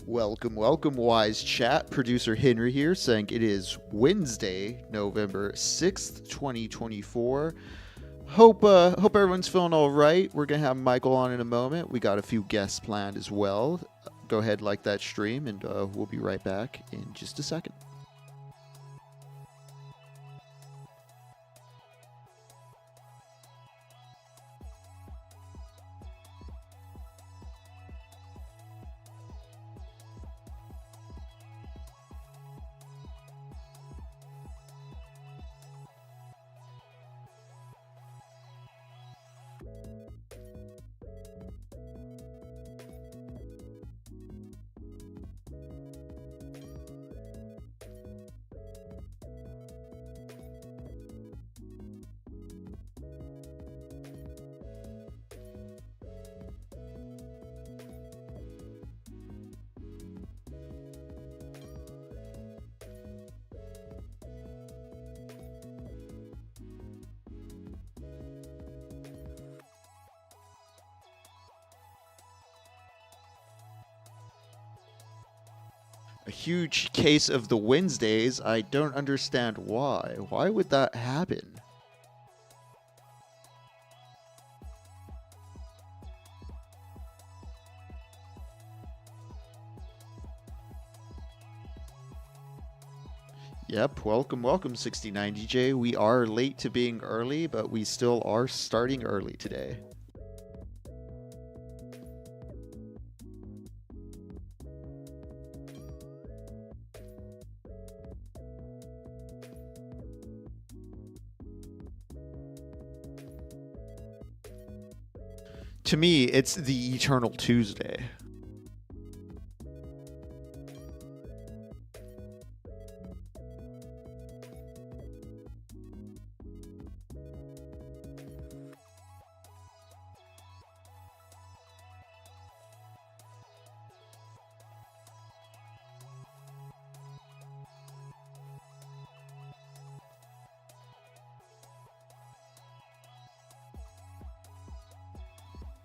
Welcome, wise chat. Producer Henry here, saying it is Wednesday, November 6th, 2024. Hope everyone's feeling all right. We're gonna have Michael on in a moment. We got a few guests planned as well. Go ahead, like that stream, and we'll be right back in just a second. A huge case of the Wednesdays. I don't understand why. Why would that happen? Yep, welcome 69DJ. We are late to being early, but we still are starting early today. To me, it's the Eternal Tuesday.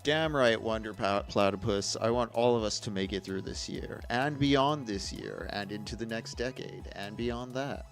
Damn right, Wonder Platypus. I want all of us to make it through this year, and beyond this year, and into the next decade, and beyond that.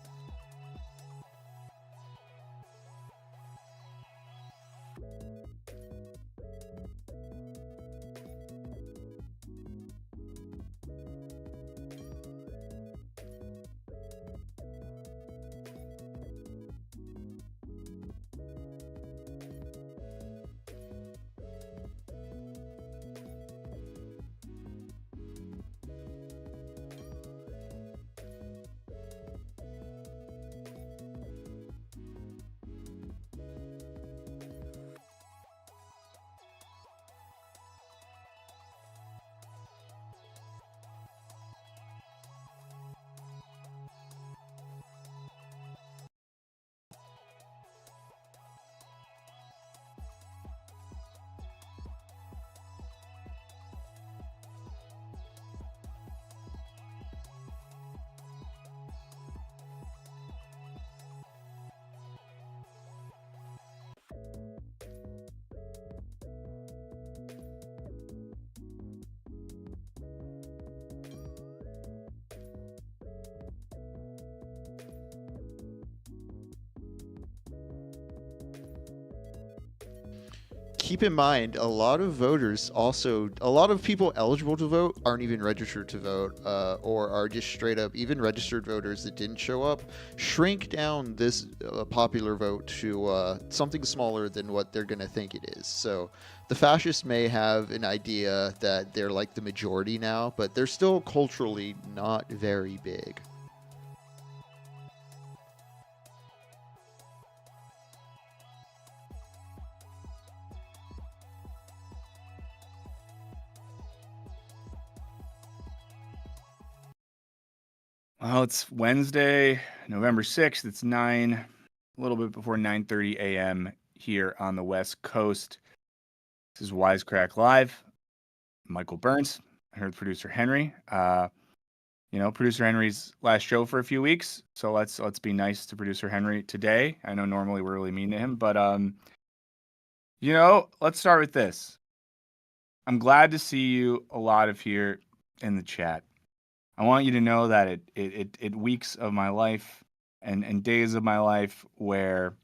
Keep in mind, a lot of people eligible to vote aren't even registered to vote, or are just straight up, even registered voters that didn't show up, shrink down this popular vote to something smaller than what they're going to think it is. So the fascists may have an idea that they're like the majority now, but they're still culturally not very big. Well, it's Wednesday, November 6th. It's a little bit before 9:30 a.m. here on the West Coast. This is Wisecrack Live. Michael Burns. I heard producer Henry. Producer Henry's last show for a few weeks, so let's be nice to producer Henry today. I know normally we're really mean to him, but let's start with this. I'm glad to see you a lot of here in the chat. I want you to know that it weeks of my life and days of my life where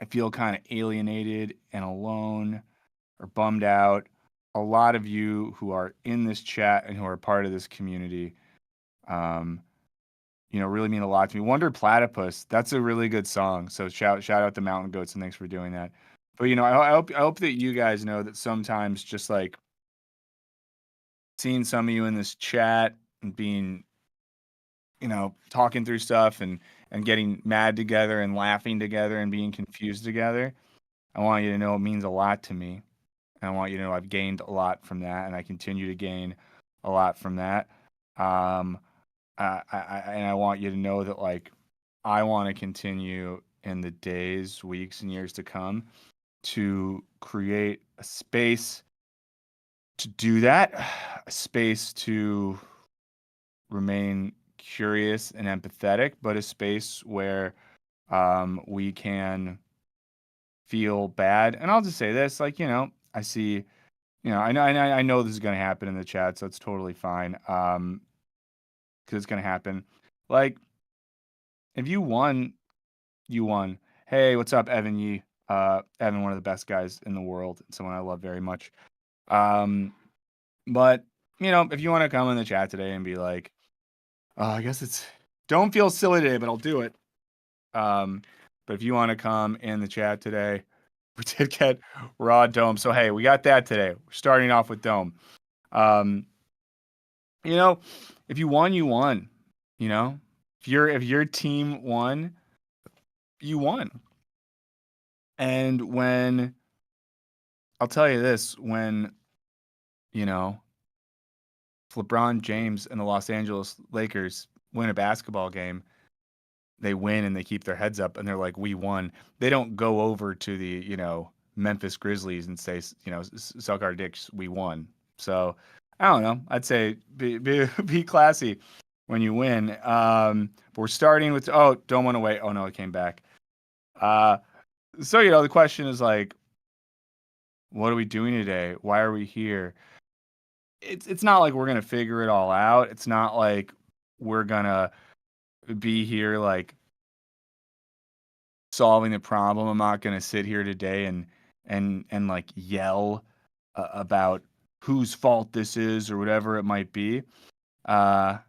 I feel kind of alienated and alone or bummed out. A lot of you who are in this chat and who are part of this community, um, really mean a lot to me. Wonder Platypus, that's a really good song. So shout out to Mountain Goats and thanks for doing that. But I hope that you guys know that sometimes just like seeing some of you in this chat and being, talking through stuff and getting mad together and laughing together and being confused together. I want you to know it means a lot to me. And I want you to know I've gained a lot from that, and I continue to gain a lot from that. Um, and I want you to know that like I want to continue in the days, weeks, and years to come to create a space to do that, a space to remain curious and empathetic, but a space where we can feel bad. And I'll just say this, like, I see, I know this is going to happen in the chat, so it's totally fine. Because it's going to happen. Like, if you won, you won. Hey, what's up, Evan Yee? Evan, one of the best guys in the world, someone I love very much. But if you want to come in the chat today and be like, I guess don't feel silly today, but I'll do it. But if you want to come in the chat today, we did get raw Dome. So hey, we got that today. We're starting off with Dome. If you won, you won. If your team won, you won. And when I'll tell you this, when LeBron James and the Los Angeles Lakers win a basketball game, they win and they keep their heads up and they're like, we won. They don't go over to the, Memphis Grizzlies and say, suck our dicks, we won. So I don't know. I'd say be classy when you win. But we're starting with, don't want to wait. Oh no, it came back. So, the question is like, what are we doing today? Why are we here? It's not like we're going to figure it all out. It's not like we're going to be here like solving the problem. I'm not going to sit here today and like yell about whose fault this is or whatever it might be. But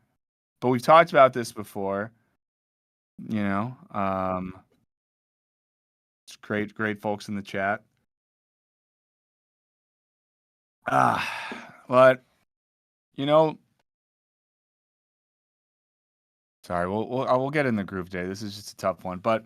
we've talked about this before, it's great folks in the chat. But sorry, we'll get in the groove today. This is just a tough one, but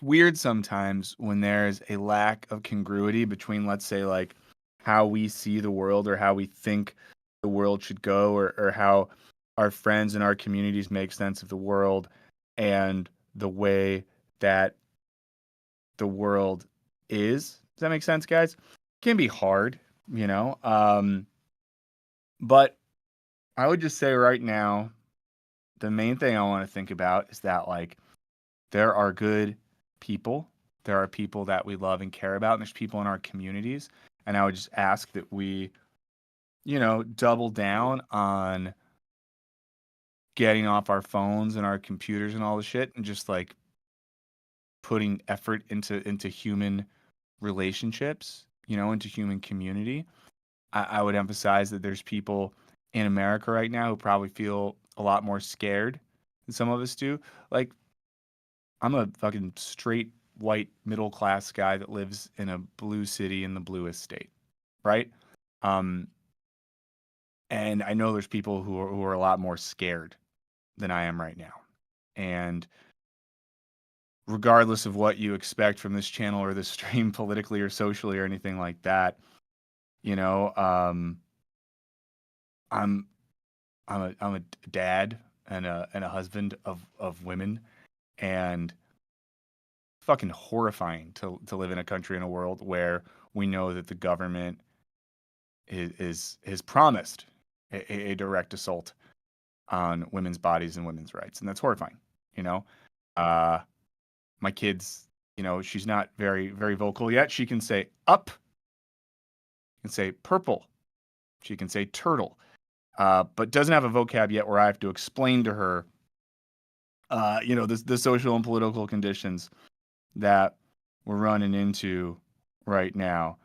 weird sometimes when there's a lack of congruity between, let's say, like how we see the world or how we think the world should go or how our friends and our communities make sense of the world and the way that the world is. Does that make sense, guys? It can be hard, but I would just say right now, the main thing I want to think about is that like there are good people. There are people that we love and care about, and there's people in our communities. And I would just ask that we, double down on getting off our phones and our computers and all the shit and just like putting effort into human relationships, into human community. I would emphasize that there's people in America right now who probably feel a lot more scared than some of us do. Like, I'm a fucking straight white middle class guy that lives in a blue city in the bluest state, right? And I know there's people who are a lot more scared than I am right now. And regardless of what you expect from this channel or this stream politically or socially or anything like that, I'm a dad and a husband of women, and fucking horrifying to live in a country in a world where we know that the government has promised a direct assault on women's bodies and women's rights, and that's horrifying. My kids, she's not very very vocal yet. She can say up can say purple. She can say turtle, but doesn't have a vocab yet where I have to explain to her, the social and political conditions that we're running into right now.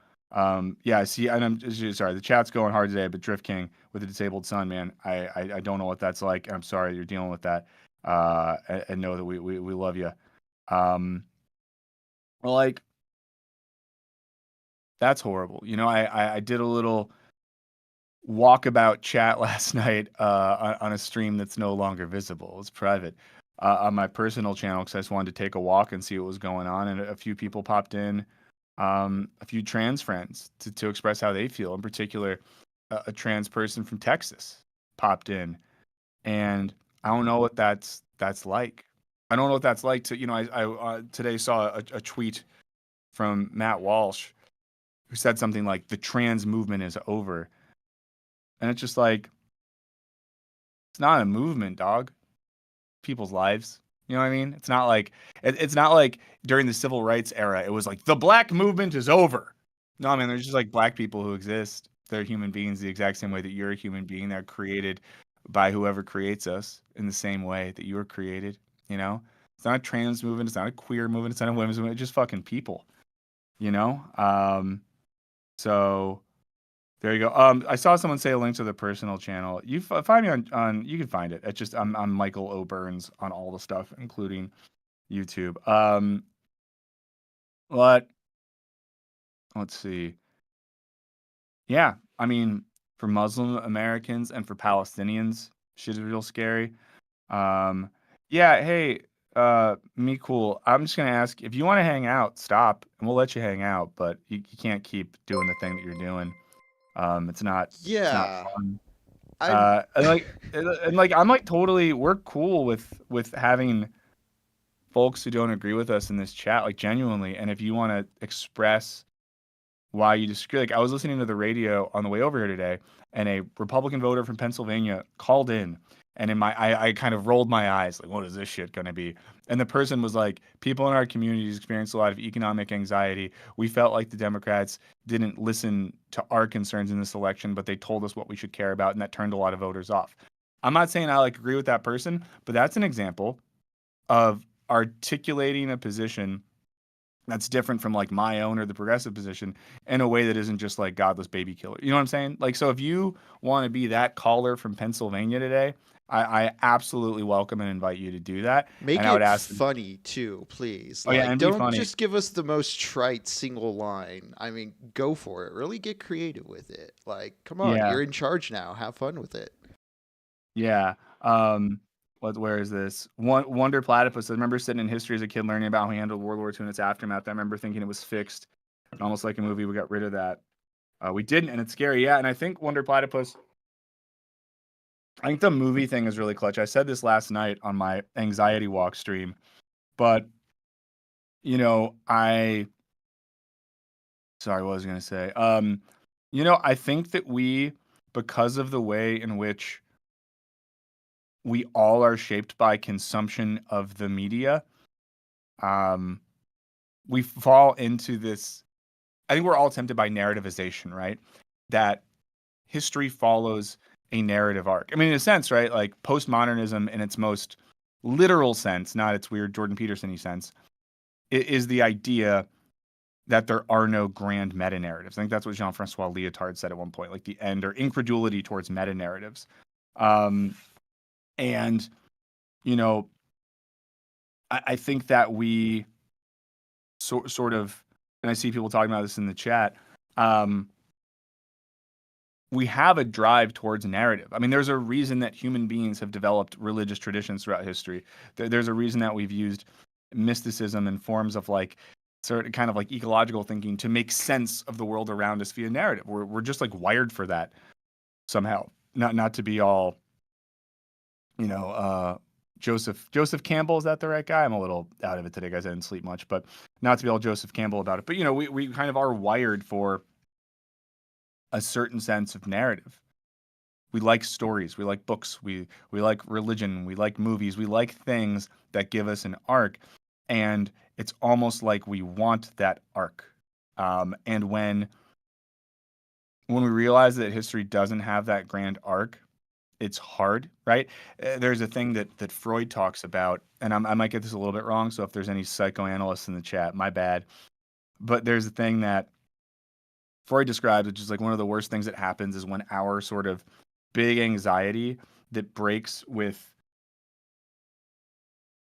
Yeah, see, and I'm sorry, the chat's going hard today, but Drift King with a disabled son, man, I don't know what that's like. I'm sorry you're dealing with that, and know that we love you. Well, like, that's horrible. I did a little walkabout chat last night on a stream that's no longer visible. It's private on my personal channel because I just wanted to take a walk and see what was going on. And a few people popped in, a few trans friends to express how they feel. In particular, a trans person from Texas popped in, and I don't know what that's like. I don't know what that's like to I today saw a tweet from Matt Walsh who said something like the trans movement is over. And it's just like, it's not a movement, dog. People's lives. You know what I mean? It's not like during the civil rights era, it was like the black movement is over. No, man, there's just like black people who exist. They're human beings the exact same way that you're a human being. They're created by whoever creates us in the same way that you were created. You know? It's not a trans movement, it's not a queer movement, it's not a women's movement, it's just fucking people. You know? So there you go. I saw someone say a link to the personal channel. You find me on you can find it. It's just I'm Michael O'Burns on all the stuff, including YouTube. But let's see. Yeah, I mean, for Muslim Americans and for Palestinians, shit is real scary. Um, yeah, hey, me cool. I'm just gonna ask if you want to hang out, stop, and we'll let you hang out. But you can't keep doing the thing that you're doing. It's not Yeah, fun. I'm. And like I'm like totally we're cool with having folks who don't agree with us in this chat, like genuinely. And if you want to express why you disagree, like I was listening to the radio on the way over here today, and a Republican voter from Pennsylvania called in, and I kind of rolled my eyes, like, what is this shit gonna be? And the person was like, people in our communities experience a lot of economic anxiety. We felt like the Democrats didn't listen to our concerns in this election, but they told us what we should care about, and that turned a lot of voters off. I'm not saying I like agree with that person, but that's an example of articulating a position that's different from like my own or the progressive position in a way that isn't just like godless baby killer. You know what I'm saying? Like, so if you want to be that caller from Pennsylvania today, I absolutely welcome and invite you to do that. Make And I would it ask, funny too, please. oh yeah, Like, and be don't funny. just give us the most trite single line. I mean, go for it. Really get creative with it. Like, come on, Yeah, you're in charge now. Have fun with it. yeah. Where is this? Wonder Platypus says, I remember sitting in history as a kid learning about how he handled World War II and its aftermath. I remember thinking it was fixed, and almost like a movie, we got rid of that. We didn't, and it's scary. Yeah, and I think Wonder Platypus. I think the movie thing is really clutch. I said this last night on my anxiety walk stream, but I sorry, what was I going to say? I think that because of the way in which we all are shaped by consumption of the media, um, we fall into this. I think we're all tempted by narrativization, right? That history follows a narrative arc. I mean, in a sense, right? Like postmodernism in its most literal sense, not its weird Jordan Peterson-y sense, is the idea that there are no grand meta narratives. I think that's what Jean-Francois Lyotard said at one point, like the end or incredulity towards meta narratives. And, you know, I think that we sort of, and I see people talking about this in the chat, we have a drive towards narrative. I mean, there's a reason that human beings have developed religious traditions throughout history. There's a reason that we've used mysticism and forms of like sort of kind of like ecological thinking to make sense of the world around us via narrative. We're just like wired for that somehow. Not to be all, Joseph Campbell, is that the right guy? I'm a little out of it today, guys. I didn't sleep much, but not to be all Joseph Campbell about it. But we kind of are wired for a certain sense of narrative. We like stories, we like books, we like religion, we like movies, we like things that give us an arc, and it's almost like we want that arc. And when when we realize that history doesn't have that grand arc, it's hard, right? There's a thing that Freud talks about, and I might get this a little bit wrong, so if there's any psychoanalysts in the chat, my bad. But there's a thing that Freud describes, which is like one of the worst things that happens is when our sort of big anxiety that breaks with,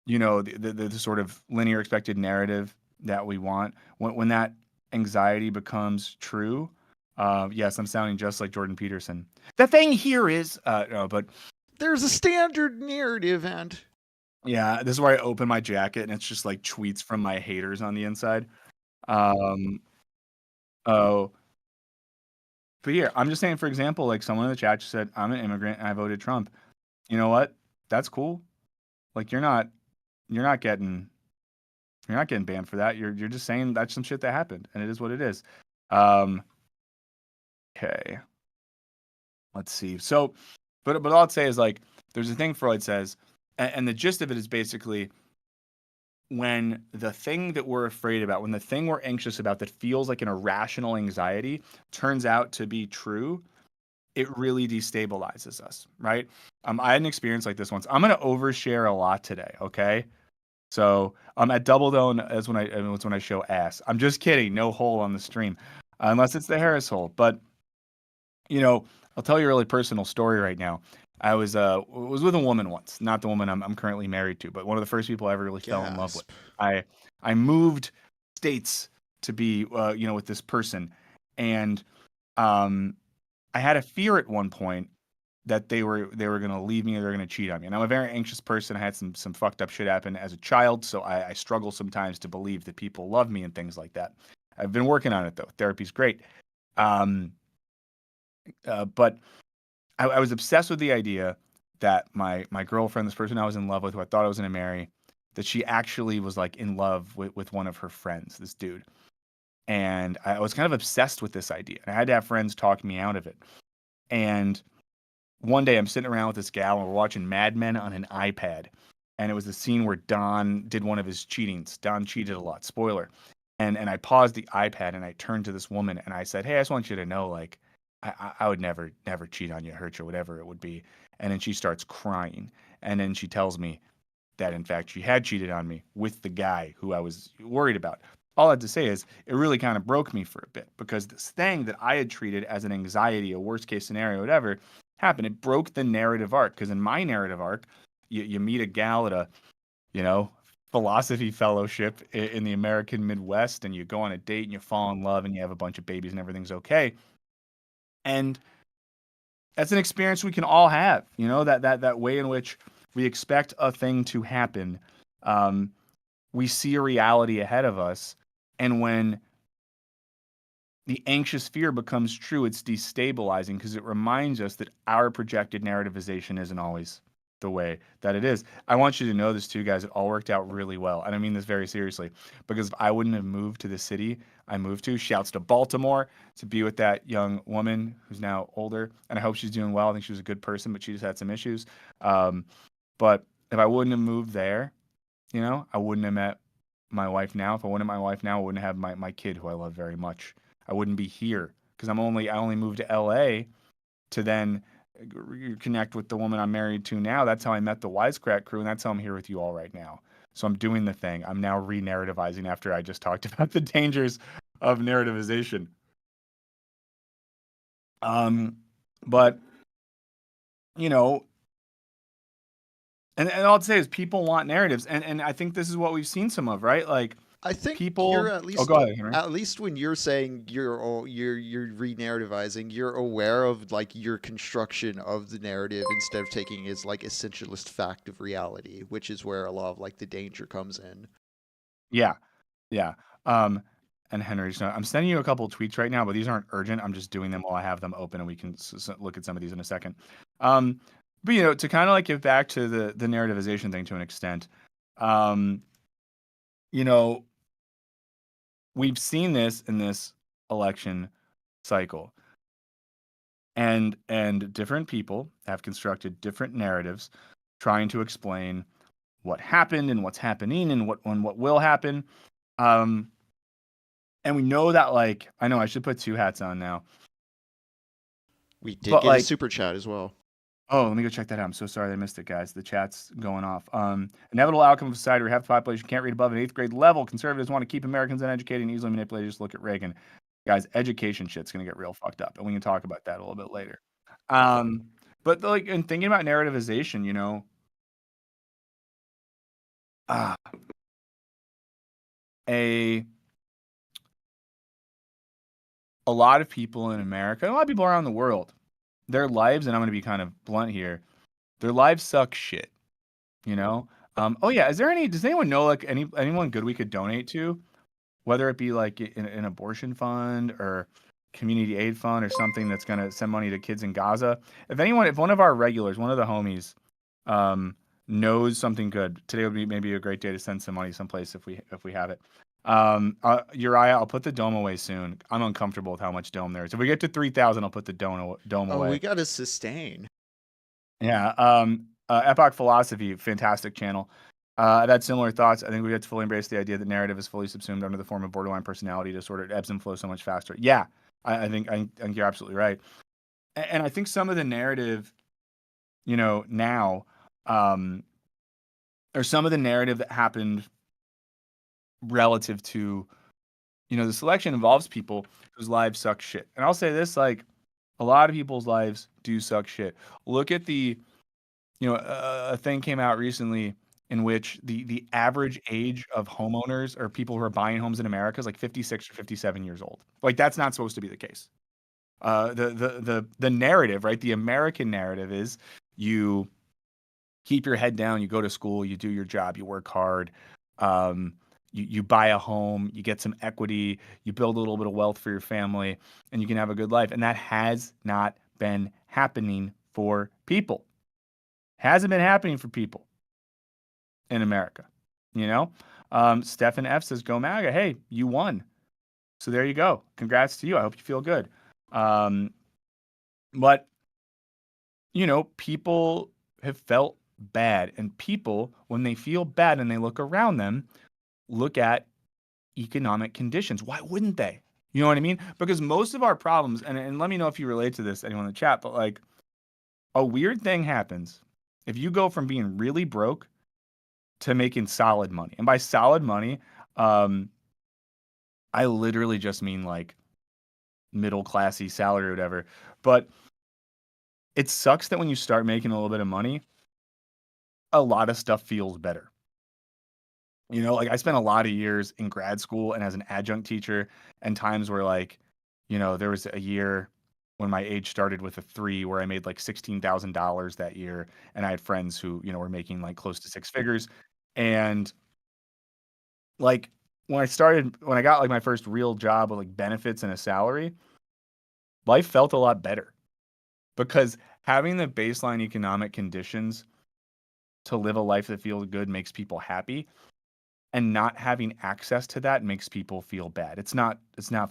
you know, the sort of linear expected narrative that we want, when that anxiety becomes true. Yes, I'm sounding just like Jordan Peterson. The thing here is, no, but There's a standard narrative, and yeah, this is where I open my jacket and it's just like tweets from my haters on the inside. Oh, but here, I'm just saying, for example, like someone in the chat just said, I'm an immigrant and I voted Trump. You know what? That's cool. Like you're not getting banned for that. You're just saying that's some shit that happened and it is what it is. Um, okay. Let's see. So, but all I'd say is like there's a thing Freud says, and the gist of it is basically when the thing that we're afraid about, when the thing we're anxious about that feels like an irrational anxiety turns out to be true, it really destabilizes us, right? I had an experience like this once. I'm gonna overshare a lot today, okay? So at Double Down is when it's when I show ass. I'm just kidding, no hole on the stream, unless it's the Harris hole. But you know, I'll tell you a really personal story right now. I was with a woman once, not the woman I'm currently married to, but one of the first people I ever really fell in love with. I moved states to be with this person, and I had a fear at one point that they were going to leave me or they're going to cheat on me. And I'm a very anxious person. I had some fucked up shit happen as a child, so I struggle sometimes to believe that people love me and things like that. I've been working on it though. Therapy's great. But I was obsessed with the idea that my girlfriend, this person I was in love with, who I thought I was going to marry, that she actually was like in love with one of her friends, this dude. And I was kind of obsessed with this idea. I had to have friends talk me out of it. And one day I'm sitting around with this gal and we're watching Mad Men on an iPad. And it was the scene where Don did one of his cheatings. Don cheated a lot. Spoiler. And I paused the iPad and I turned to this woman and I said, "Hey, I just want you to know, like, I would never cheat on you, hurt you, whatever it would be." And then she starts crying. And then she tells me that, in fact, she had cheated on me with the guy who I was worried about. All I had to say is it really kind of broke me for a bit because this thing that I had treated as an anxiety, a worst case scenario, whatever, happened. It broke the narrative arc because in my narrative arc, you meet a gal at a, philosophy fellowship in the American Midwest and you go on a date and you fall in love and you have a bunch of babies and everything's okay. And that's an experience we can all have, that way in which we expect a thing to happen. We see a reality ahead of us. And when the anxious fear becomes true, it's destabilizing because it reminds us that our projected narrativization isn't always the way that it is. I want you to know this too, guys. It all worked out really well. And I mean this very seriously because if I wouldn't have moved to the city I moved to, shouts to Baltimore, to be with that young woman who's now older. And I hope she's doing well. I think she was a good person, but she just had some issues. But if I wouldn't have moved there, I wouldn't have met my wife now. If I wouldn't have my wife now, I wouldn't have my kid who I love very much. I wouldn't be here because I only moved to LA to then connect with the woman I'm married to now. That's how I met the Wisecrack crew, and that's how I'm here with you all right now. So I'm doing the thing. I'm now re-narrativizing after I just talked about the dangers of narrativization. But and all I'd say is people want narratives, and I think this is what we've seen some of, right? Like I think people. you're at least go ahead, Henry. at least when you're saying you're re-narrativizing, you're aware of like your construction of the narrative instead of taking it as like essentialist fact of reality, which is where a lot of like the danger comes in. Yeah. And Henry, I'm sending you a couple of tweets right now, but these aren't urgent. I'm just doing them while I have them open, and we can look at some of these in a second. But to kind of like give back to the narrativization thing to an extent, we've seen this in this election cycle, and different people have constructed different narratives, trying to explain what happened and what's happening and what will happen. And we know that, like, I know I should put two hats on now. We did But get a like, super chat as well. oh, let me go check that out. I'm so sorry I missed it, guys. The chat's going off. Inevitable outcome of society where half the population can't read above an 8th grade level. Conservatives want to keep Americans uneducated and easily manipulated. Just look at Reagan. Guys, education shit's going to get real fucked up. And we can talk about that a little bit later. But like, in thinking about narrativization, you know, uh, a lot of people in America, a lot of people around the world, their lives, and I'm going to be kind of blunt here, their lives suck shit. You know? Oh yeah, does anyone know like anyone good we could donate to? Whether it be like an abortion fund or community aid fund or something that's gonna send money to kids in Gaza. If one of our regulars, one of the homies, um, knows something good, today would be maybe a great day to send some money someplace if we have it. Uriah, I'll put the dome away soon. I'm uncomfortable with how much dome there is. If we get to 3,000, I'll put the dome Oh, away. we got to sustain. Yeah. Epoch Philosophy, fantastic channel. I've had similar thoughts. I think we have to fully embrace the idea that narrative is fully subsumed under the form of borderline personality disorder. It ebbs and flows so much faster. Yeah, I think you're absolutely right. And I think some of the narrative, you know, now, or some of the narrative that happened relative to, you know, the selection involves people whose lives suck shit. And I'll say this, like, a lot of people's lives do suck shit. Look at a thing came out recently in which the average age of homeowners or people who are buying homes in America is like 56 or 57 years old. Like that's not supposed to be the case. The narrative, right? The American narrative is you keep your head down, you go to school, you do your job, you work hard, you buy a home, you get some equity, you build a little bit of wealth for your family, and you can have a good life. And that has not been happening for people. Hasn't been happening for people in America. You know, Stefan F says, "Go MAGA." Hey, you won. So there you go. Congrats to you. I hope you feel good. But you know, people have felt bad, and people, when they feel bad and they look around them, look at economic conditions. Why wouldn't they? You know what I mean? Because most of our problems, and let me know if you relate to this, anyone in the chat, but like a weird thing happens if you go from being really broke to making solid money. And by solid money, I literally just mean like middle classy salary or whatever. But it sucks that when you start making a little bit of money, a lot of stuff feels better. You know, like I spent a lot of years in grad school and as an adjunct teacher, and times where like, you know, there was a year when my age started with a 3 where I made like $16,000 that year, and I had friends who, you know, were making like close to 6 figures. And like when I got like my first real job with like benefits and a salary, life felt a lot better because having the baseline economic conditions to live a life that feels good makes people happy, and not having access to that makes people feel bad. It's not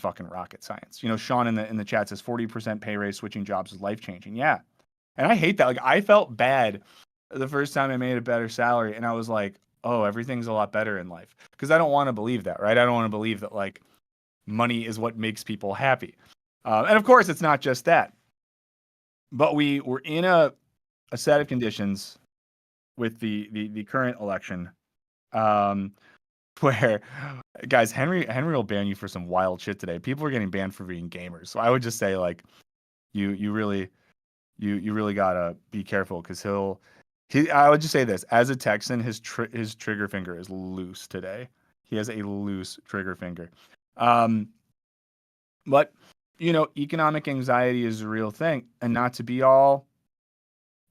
fucking rocket science. You know, Sean in the chat says 40% pay raise switching jobs is life changing. Yeah. And I hate that. Like I felt bad the first time I made a better salary, and I was like, oh, everything's a lot better in life. Because I don't want to believe that, right? I don't want to believe that like money is what makes people happy. And of course, it's not just that. But we were in a set of conditions with the current election, where guys, Henry will ban you for some wild shit today. People are getting banned for being gamers. So I would just say like you really gotta be careful because I would just say this as a Texan, his trigger finger is loose today. He has a loose trigger finger. But you know, economic anxiety is a real thing, and not to be all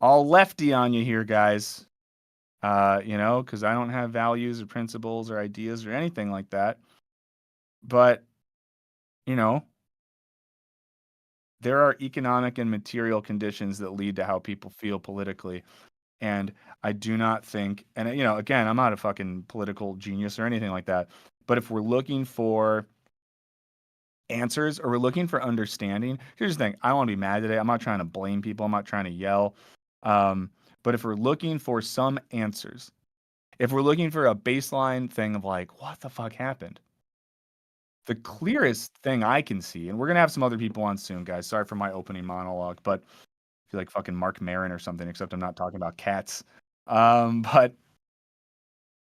lefty on you here, guys. You know, because I don't have values or principles or ideas or anything like that. But you know, there are economic and material conditions that lead to how people feel politically. And I do not think, and you know, again, I'm not a fucking political genius or anything like that. But if we're looking for answers or we're looking for understanding, here's the thing. I don't want to be mad today. I'm not trying to blame people. I'm not trying to yell. But if we're looking for some answers, if we're looking for a baseline thing of like, what the fuck happened? the clearest thing I can see, and we're gonna have some other people on soon, guys. Sorry for my opening monologue, but I feel like fucking Mark Maron or something, except I'm not talking about cats. But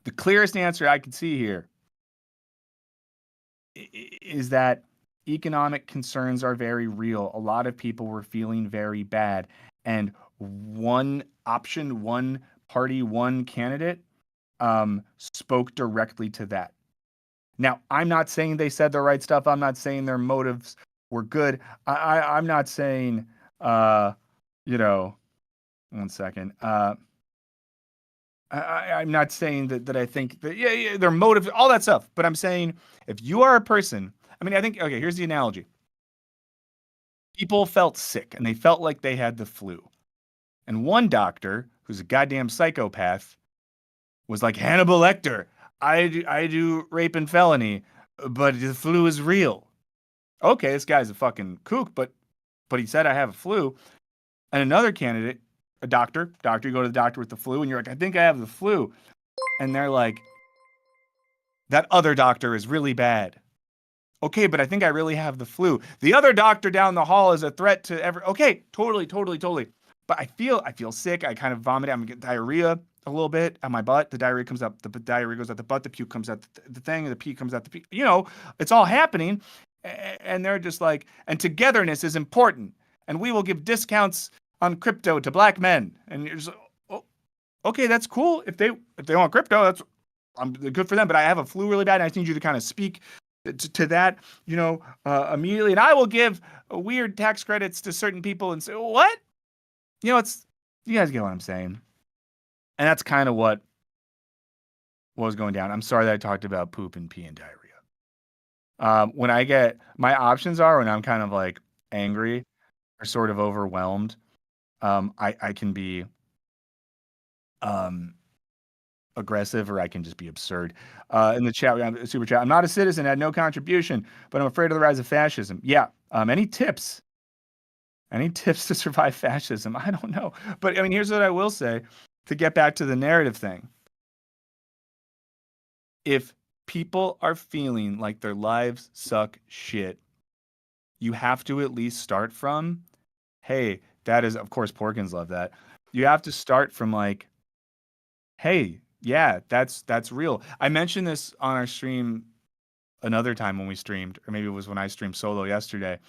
the clearest answer I can see here is that economic concerns are very real. A lot of people were feeling very bad. And one option, one party, one candidate spoke directly to that. Now, I'm not saying they said the right stuff. I'm not saying their motives were good. I'm not saying, you know, one second. I'm not saying that I think that, yeah, their motive, all that stuff. But I'm saying if you are a person, I mean, I think, okay, here's the analogy. People felt sick and they felt like they had the flu. And one doctor, who's a goddamn psychopath, was like, Hannibal Lecter, I do rape and felony, but the flu is real. Okay, this guy's a fucking kook, but he said I have a flu. And another candidate, a doctor, you go to the doctor with the flu, and you're like, I think I have the flu. And they're like, that other doctor is really bad. Okay, but I think I really have the flu. The other doctor down the hall is a threat to every. Okay, totally. But I feel sick. I kind of vomit. I'm getting diarrhea a little bit on my butt. The diarrhea comes up. The diarrhea goes out the butt. The puke comes out the thing. The pee comes out the pee. You know, it's all happening. And they're just like, and togetherness is important. And we will give discounts on crypto to black men. And you're just, oh, okay, that's cool. If they want crypto, that's good for them. But I have a flu really bad, and I need you to kind of speak to that, immediately. And I will give weird tax credits to certain people and say, what? You guys get what I'm saying. And that's kind of what was going down. I'm sorry that I talked about poop and pee and diarrhea. When I get, my options are when I'm kind of like angry or sort of overwhelmed, I can be aggressive, or I can just be absurd. In the chat, we have a super chat. I'm not a citizen, had no contribution, but I'm afraid of the rise of fascism. Yeah. Any tips? Any tips to survive fascism? I don't know. But I mean, here's what I will say to get back to the narrative thing. If people are feeling like their lives suck shit, you have to at least start from, hey, that is, of course, Porkins love that. You have to start from like, hey, yeah, that's real. I mentioned this on our stream another time when we streamed, or maybe it was when I streamed solo yesterday.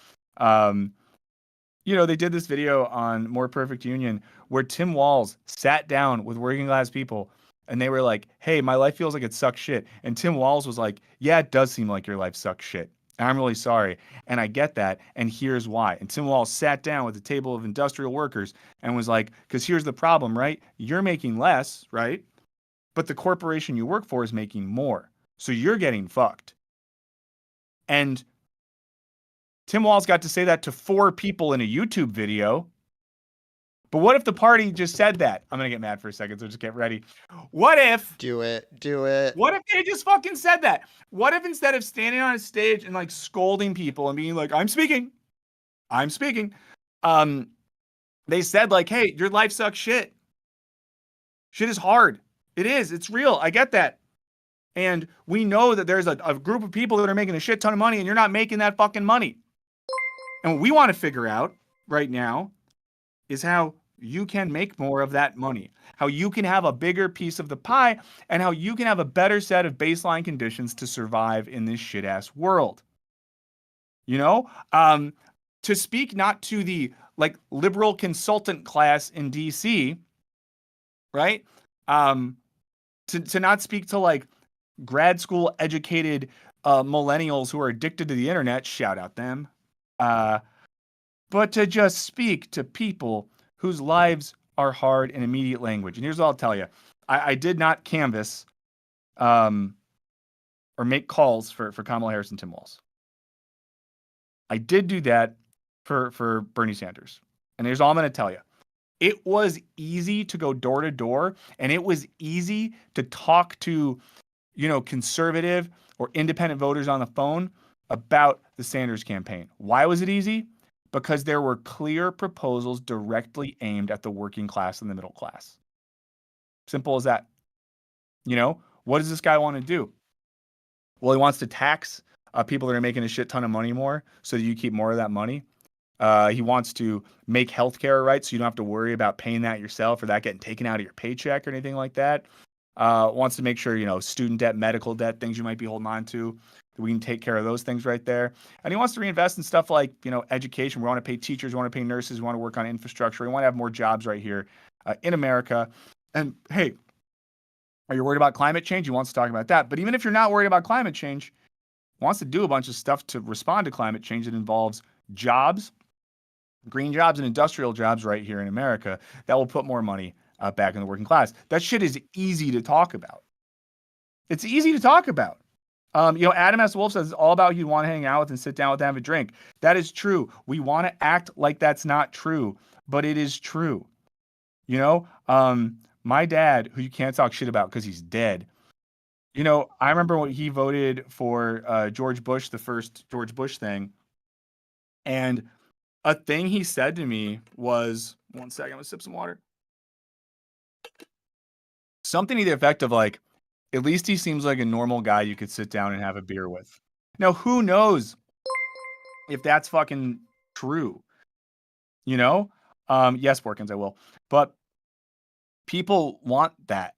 They did this video on More Perfect Union where Tim Walz sat down with working class people and they were like, hey, my life feels like it sucks shit. And Tim Walz was like, yeah, it does seem like your life sucks shit. And I'm really sorry. And I get that. And here's why. And Tim Walz sat down with a table of industrial workers and was like, because here's the problem, right? You're making less, right? But the corporation you work for is making more. So you're getting fucked. And Tim Walz got to say that to 4 people in a YouTube video. But what if the party just said that? I'm going to get mad for a second, so just get ready. What if... Do it. What if they just fucking said that? What if instead of standing on a stage and like scolding people and being like, I'm speaking, they said like, hey, your life sucks shit. Shit is hard. It is. It's real. I get that. And we know that there's a group of people that are making a shit ton of money and you're not making that fucking money. And what we want to figure out right now is how you can make more of that money, how you can have a bigger piece of the pie, and how you can have a better set of baseline conditions to survive in this shit-ass world. To speak not to the like liberal consultant class in DC, right? To not speak to like grad school educated millennials who are addicted to the internet, shout out them. But to just speak to people whose lives are hard in immediate language. And here's what I'll tell you. I did not canvass or make calls for Kamala Harris and Tim Walz. I did do that for Bernie Sanders. And here's all I'm going to tell you. It was easy to go door to door, and it was easy to talk to, conservative or independent voters on the phone about the Sanders campaign. Why was it easy? Because there were clear proposals directly aimed at the working class and the middle class. Simple as that. What does this guy want to do? Well, he wants to tax people that are making a shit ton of money more so that you keep more of that money. He wants to make healthcare right so you don't have to worry about paying that yourself or that getting taken out of your paycheck or anything like that. Wants to make sure, student debt, medical debt, things you might be holding on to, that we can take care of those things right there. And he wants to reinvest in stuff like, education. We want to pay teachers, we want to pay nurses, we want to work on infrastructure. We want to have more jobs right here in America. And hey, are you worried about climate change? He wants to talk about that. But even if you're not worried about climate change, he wants to do a bunch of stuff to respond to climate change that involves jobs, green jobs and industrial jobs right here in America that will put more money back in the working class. That shit is easy to talk about. It's easy to talk about. Adam S. Wolf says it's all about who you want to hang out with and sit down with and have a drink. That is true. We want to act like that's not true, but it is true. My dad, who you can't talk shit about because he's dead. I remember when he voted for George Bush, the first George Bush thing. And a thing he said to me was, one second, I'm going to sip some water. Something to the effect of like, at least he seems like a normal guy you could sit down and have a beer with. Now, who knows if that's fucking true? Yes, Borkins, I will. But people want that,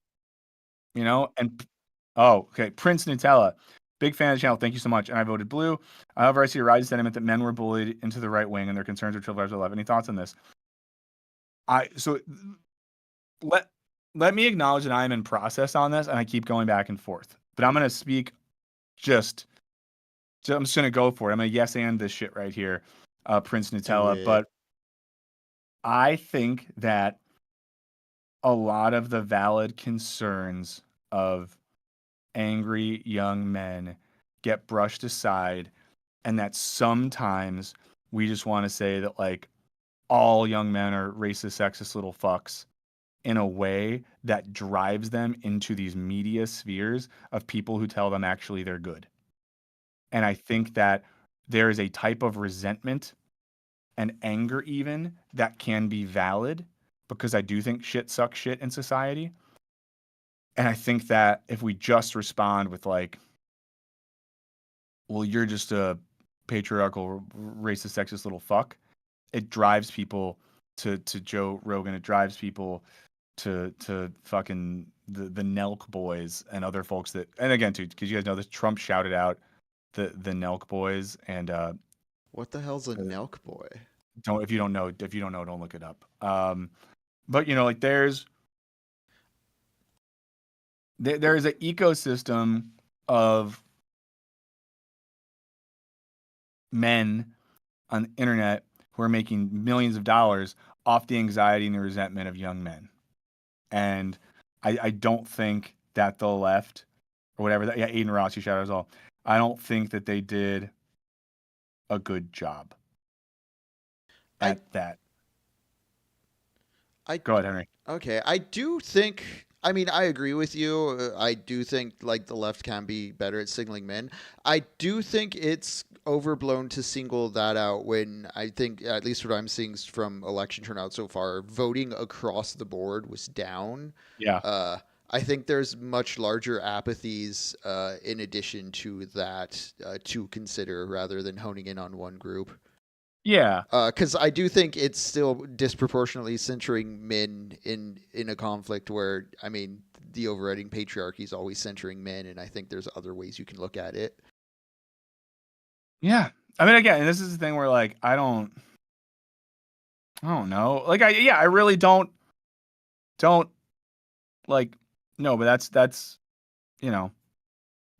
and okay. Prince Nutella, big fan of the channel. Thank you so much. And I voted blue. However, I see a rising sentiment that men were bullied into the right wing and their concerns are children of 11. Any thoughts on this? Let me acknowledge that I am in process on this and I keep going back and forth. But I'm going to speak I'm just going to go for it. I'm going to yes and this shit right here, Prince Nutella. But I think that a lot of the valid concerns of angry young men get brushed aside, and that sometimes we just want to say that like all young men are racist, sexist little fucks in a way that drives them into these media spheres of people who tell them actually they're good. And I think that there is a type of resentment and anger even that can be valid, because I do think shit sucks shit in society. And I think that if we just respond with like, well, you're just a patriarchal, racist, sexist little fuck, it drives people to Joe Rogan. It drives people to fucking the Nelk boys and other folks that, and again, too, because you guys know this, Trump shouted out the Nelk boys. And what the hell's a Nelk boy? If you don't know, don't look it up. But like there's an ecosystem of men on the internet who are making millions of dollars off the anxiety and the resentment of young men. And I don't think that the left or whatever, Aiden Ross, you shout out as well. I don't think that they did a good job at that. Go ahead, Henry. Okay, I do think, I mean, I agree with you. I do think like the left can be better at signaling men. I do think it's overblown to single that out when I think, at least what I'm seeing from election turnout so far, voting across the board was down. Yeah. I think there's much larger apathies in addition to that to consider rather than honing in on one group. Yeah. Because I do think it's still disproportionately centering men in a conflict where, I mean, the overriding patriarchy is always centering men, and I think there's other ways you can look at it. Yeah. I mean, again, this is the thing where, like, I don't know. Like, I really don't, like, no, but that's,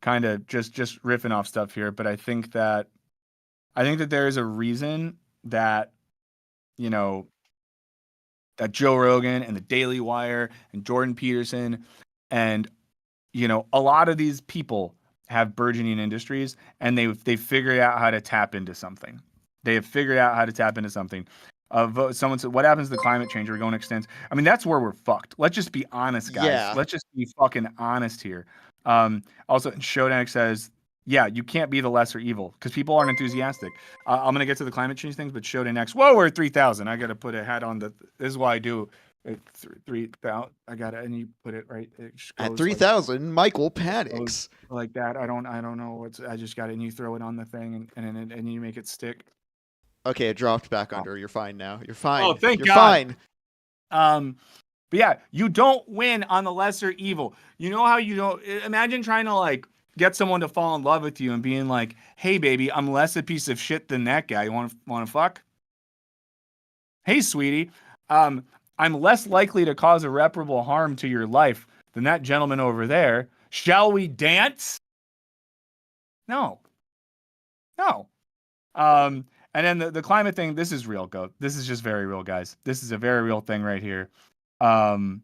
kind of just riffing off stuff here. But I think that there is a reason that, that Joe Rogan and the Daily Wire and Jordan Peterson and, a lot of these people have burgeoning industries, and they've figured out how to tap into something. They have figured out how to tap into something. Someone said, what happens to climate change? Are we going extinct? I mean, that's where we're fucked. Let's just be honest, guys. Yeah. Let's just be fucking honest here. Also, Shodanek says, yeah, you can't be the lesser evil because people aren't enthusiastic. I'm going to get to the climate change things, but Shodanek, whoa, we're at 3,000. I got to put a hat on. This is why I do Three thousand. I got it, and you put it right. It just At goes 3,000, Michael goes panics. like that. I don't know what's. I just got it, and you throw it on the thing, and you make it stick. Okay, it dropped back Oh, under. You're fine now. You're oh fine. thank You're God. fine. But yeah, you don't win on the lesser evil. You know how you don't imagine trying to like get someone to fall in love with you and being like, "Hey, baby, I'm less a piece of shit than that guy. You want to fuck? Hey, sweetie, I'm less likely to cause irreparable harm to your life than that gentleman over there. Shall we dance?" No, no. And then the climate thing. This is real, go. This is just very real, guys. This is a very real thing right here. We're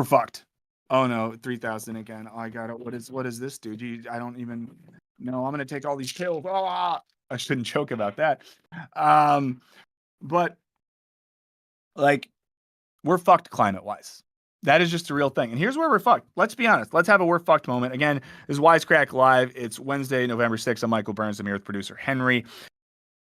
fucked. Oh no, 3,000 again. Oh, I got it. What is this, dude? I don't even know. I'm gonna take all these pills. Oh, I shouldn't joke about that. But like we're fucked climate wise. That is just a real thing. And here's where we're fucked. Let's be honest. Let's have a we're fucked moment. Again, this is Wisecrack Live. It's Wednesday, November 6th. I'm Michael Burns. I'm here with producer Henry.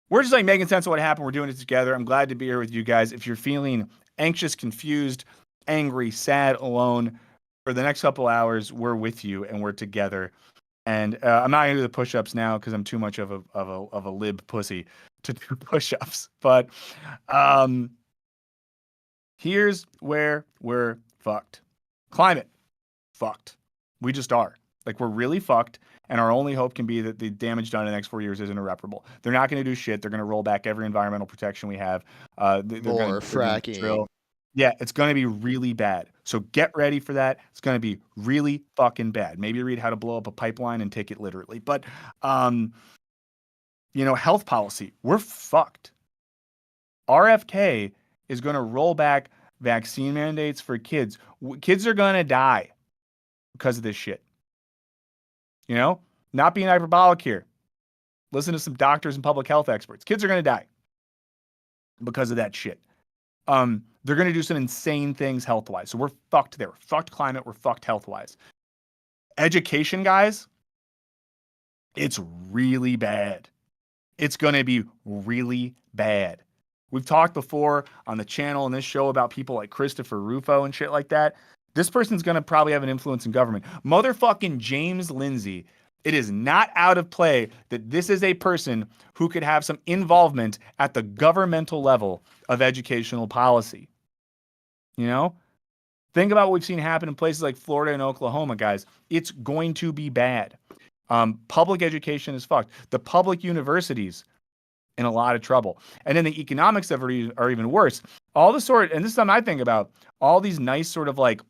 We're just like making sense of what happened. We're doing it together. I'm glad to be here with you guys. If you're feeling anxious, confused, angry, sad, alone, for the next couple hours, we're with you and we're together. And I'm not gonna do the push-ups now because I'm too much of a lib pussy to do push-ups. But here's where we're fucked. Climate, fucked. We just are. Like we're really fucked. And our only hope can be that the damage done in the next 4 years isn't irreparable. They're not going to do shit. They're going to roll back every environmental protection we have. More fracking. Yeah, it's going to be really bad. So get ready for that. It's going to be really fucking bad. Maybe read How to Blow Up a Pipeline and take it literally. But, health policy, we're fucked. RFK is going to roll back vaccine mandates for kids. Kids are going to die because of this shit. Not being hyperbolic here. Listen to some doctors and public health experts. Kids are going to die because of that shit. They're going to do some insane things health-wise. So we're fucked there. We're fucked climate. We're fucked health-wise. Education, guys, it's really bad. It's going to be really bad. We've talked before on the channel and this show about people like Christopher Rufo and shit like that. This person's going to probably have an influence in government. Motherfucking James Lindsay. It is not out of play that this is a person who could have some involvement at the governmental level of educational policy. Think about what we've seen happen in places like Florida and Oklahoma, guys. It's going to be bad. Public education is fucked. The public universities in a lot of trouble. And then the economics of it are even worse. And this is something I think about, all these nice sort of like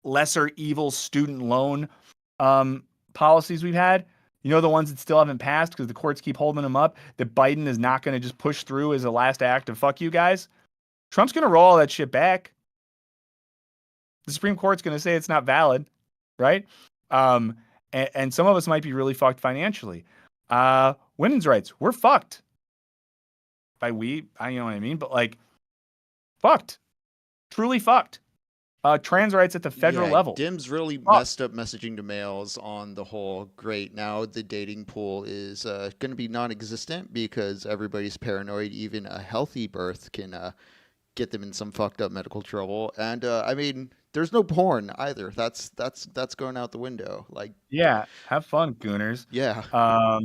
lesser evil student loan policies we've had, the ones that still haven't passed because the courts keep holding them up, that Biden is not going to just push through as a last act of fuck you guys. Trump's going to roll all that shit back. The Supreme Court's going to say it's not valid, right? And some of us might be really fucked financially. Women's rights, we're fucked. By we, you know what I mean? But like, fucked. Truly fucked. Trans rights at the federal level. Dim's really messed up messaging to males on the whole. Great. Now the dating pool is going to be non-existent because everybody's paranoid. Even a healthy birth can get them in some fucked up medical trouble. And I mean, there's no porn either. That's going out the window. Like, yeah, have fun, gooners. Yeah.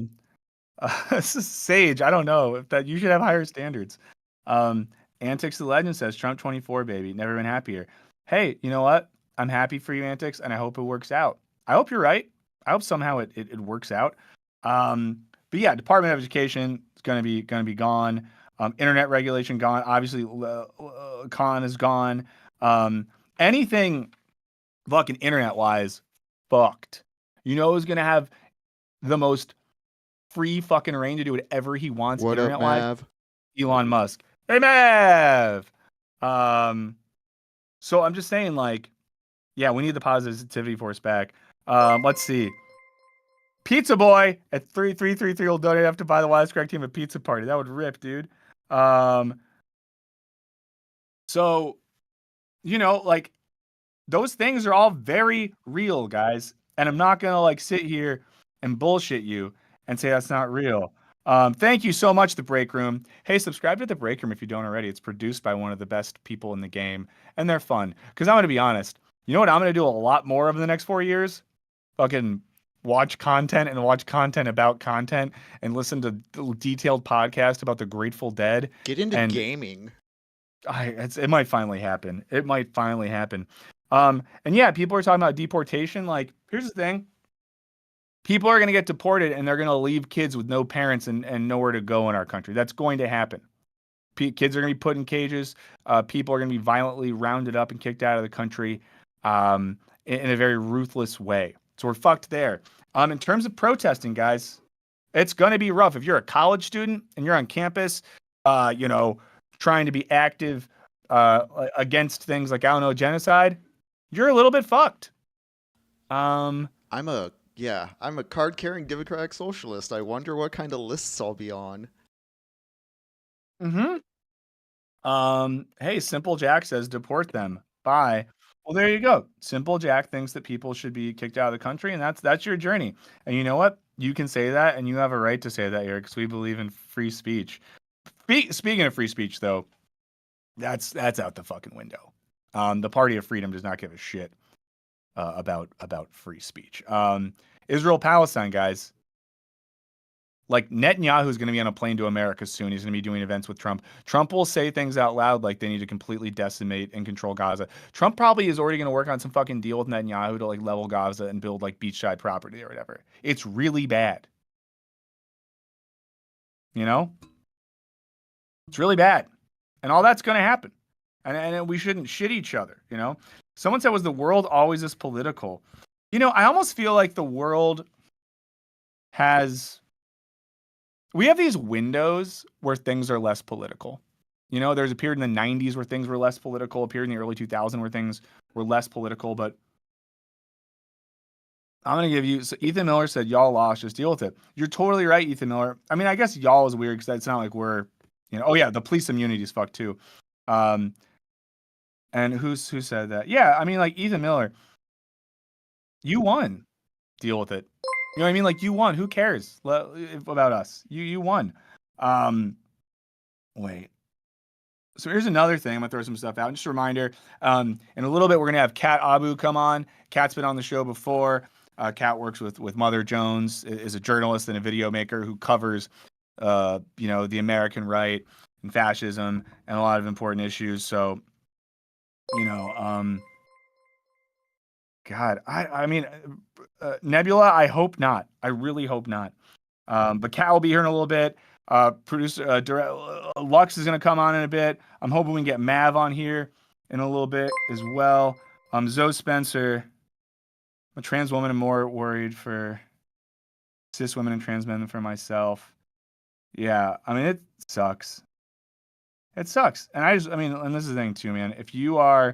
This is Sage. I don't know if that you should have higher standards. Antics the Legend says Trump 24, baby. Never been happier. Hey, you know what? I'm happy for you, Antics, and I hope it works out. I hope you're right. I hope somehow it works out. But yeah, Department of Education is gonna be gone. Internet regulation gone. Obviously, Khan is gone. Anything fucking internet wise, fucked. Who's gonna have the most free fucking reign to do whatever he wants internet wise? Elon Musk. Hey, Mav. So I'm just saying, like, yeah, we need the positivity force back. Let's see. Pizza Boy at 3333 will donate enough to buy the Wisecrack team a pizza party. That would rip, dude. So, like, those things are all very real, guys. And I'm not gonna like sit here and bullshit you and say that's not real. Thank you so much, The Break Room. Hey, subscribe to The Break Room if you don't already. It's produced by one of the best people in the game, and they're fun. Because I'm going to be honest, you know what I'm going to do a lot more of in the next 4 years? Fucking watch content and watch content about content and listen to detailed podcasts about the Grateful Dead. Get into And gaming. it might finally happen. It might finally happen. And yeah, people are talking about deportation. Like, here's the thing. People are going to get deported and they're going to leave kids with no parents and nowhere to go in our country. That's going to happen. Kids are going to be put in cages. People are going to be violently rounded up and kicked out of the country in a very ruthless way. So we're fucked there. In terms of protesting, guys, it's going to be rough. If you're a college student and you're on campus, trying to be active against things like, I don't know, genocide, you're a little bit fucked. I'm a card carrying Democratic socialist. I wonder what kind of lists I'll be on. Mm-hmm. Hey, Simple Jack says deport them. Bye. Well, there you go. Simple Jack thinks that people should be kicked out of the country, and that's your journey. And you know what? You can say that, and you have a right to say that here because we believe in free speech. Speaking of free speech, though, that's out the fucking window. The Party of Freedom does not give a shit about free speech. Israel Palestine, guys. Like, Netanyahu is going to be on a plane to America soon. He's going to be doing events with Trump. Trump will say things out loud like they need to completely decimate and control Gaza. Trump probably is already going to work on some fucking deal with Netanyahu to like level Gaza and build like beachside property or whatever. It's really bad. You know? It's really bad. And all that's going to happen. And we shouldn't shit each other, you know? Someone said, was the world always this political? You know, I almost feel like the world we have these windows where things are less political. You know, there's a period in the 90s where things were less political, a period in the early 2000s where things were less political, but I'm going to give you, so Ethan Miller said, y'all lost, just deal with it. You're totally right, Ethan Miller. I mean, I guess y'all is weird because it's not like we're, oh yeah, the police immunity is fucked too. And who said that? Yeah, I mean, like Ethan Miller, you won. Deal with it. You know what I mean? Like, you won. Who cares about us? You won. Wait. So here's another thing. I'm gonna throw some stuff out. Just a reminder. In a little bit, we're gonna have Kat Abu come on. Kat's been on the show before. Kat works with Mother Jones, is a journalist and a video maker who covers, the American right and fascism and a lot of important issues. So, God, I mean, Nebula, I hope not. I really hope not. But Kat will be here in a little bit. Producer Lux is going to come on in a bit. I'm hoping we can get Mav on here in a little bit as well. Zoe Spencer, I'm a trans woman. I'm more worried for cis women and trans men than for myself. Yeah, I mean, it sucks. It sucks. And and this is the thing too, man. If you're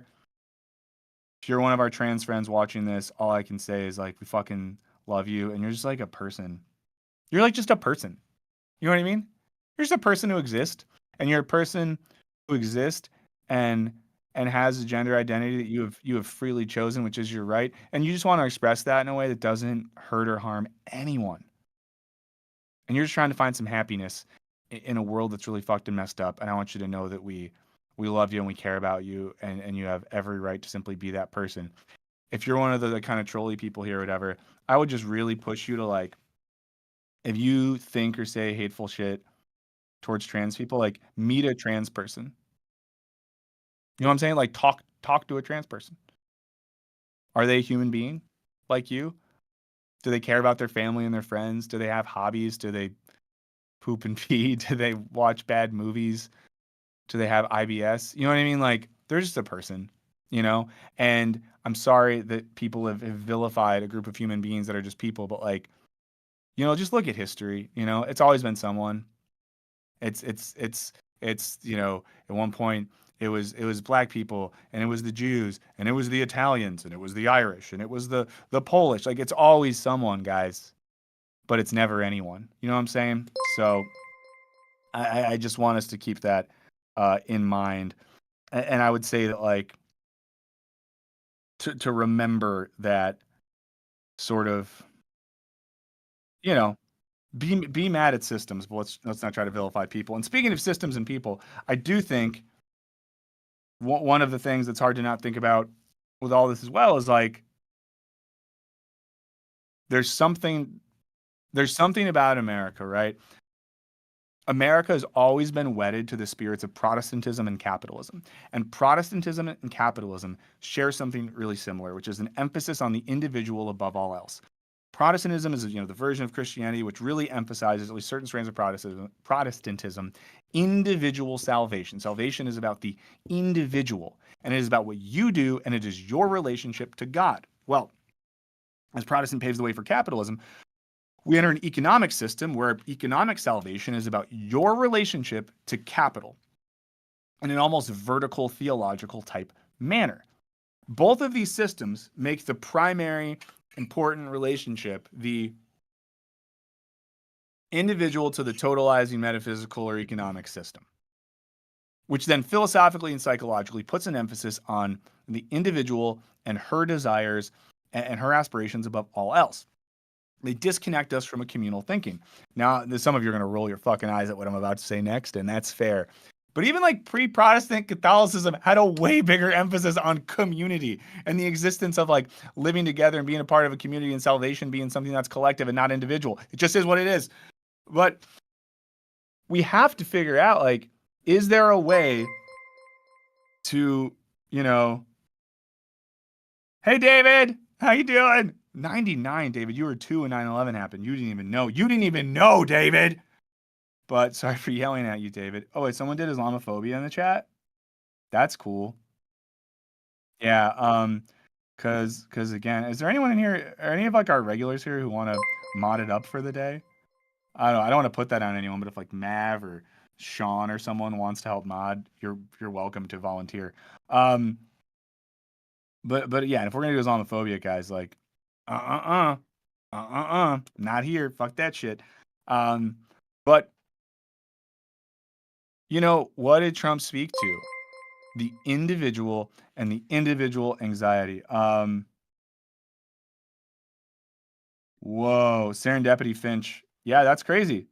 one of our trans friends watching this, all I can say is like, we fucking love you. And you're just like a person. You're like just a person. You know what I mean? You're just a person who exists, and you're a person who exists and has a gender identity that you have freely chosen, which is your right. And you just want to express that in a way that doesn't hurt or harm anyone. And you're just trying to find some happiness in a world that's really fucked and messed up. And I want you to know that we love you and we care about you, and you have every right to simply be that person. If you're one of the kind of trolly people here or whatever, I would just really push you to, like, if you think or say hateful shit towards trans people, like, meet a trans person. You know what I'm saying? Like, talk to a trans person. Are they a human being like you? Do they care about their family and their friends? Do they have hobbies? Do they poop and pee? Do they watch bad movies? Do they have IBS? You know what I mean? Like, they're just a person, And I'm sorry that people have vilified a group of human beings that are just people, but, like, just look at history. It's always been someone. It's at one point it was black people, and it was the Jews, and it was the Italians, and it was the Irish, and it was the Polish. Like, it's always someone, guys, but it's never anyone. You know what I'm saying? So I just want us to keep that in mind, and I would say that, like, to remember that sort of, be mad at systems, but let's not try to vilify people. And speaking of systems and people, I do think one of the things that's hard to not think about with all this as well is like there's something about America, right? America has always been wedded to the spirits of Protestantism and capitalism. And Protestantism and capitalism share something really similar, which is an emphasis on the individual above all else. Protestantism is, the version of Christianity which really emphasizes, at least certain strands of Protestantism, individual salvation. Salvation is about the individual, and it is about what you do, and it is your relationship to God. Well, as Protestant paves the way for capitalism, we enter an economic system where economic salvation is about your relationship to capital in an almost vertical theological type manner. Both of these systems make the primary important relationship the individual to the totalizing metaphysical or economic system, which then philosophically and psychologically puts an emphasis on the individual and her desires and her aspirations above all else. They disconnect us from a communal thinking. Now, some of you are going to roll your fucking eyes at what I'm about to say next, and that's fair. But even like pre-Protestant Catholicism had a way bigger emphasis on community and the existence of like living together and being a part of a community, and salvation being something that's collective and not individual. It just is what it is. But we have to figure out, like, is there a way to, hey, David, how you doing? 99, David, you were 2 when 9/11 happened. You didn't even know. You didn't even know, David. But sorry for yelling at you, David. Oh, wait, someone did Islamophobia in the chat? That's cool. Yeah, cause again, is there anyone in here, are any of like our regulars here who want to mod it up for the day? I don't want to put that on anyone, but if like Mav or Sean or someone wants to help mod, you're welcome to volunteer. But yeah, if we're gonna do Islamophobia, guys, like not here. Fuck that shit. But what did Trump speak to? The individual and the individual anxiety. Whoa, serendipity Finch. Yeah, that's crazy.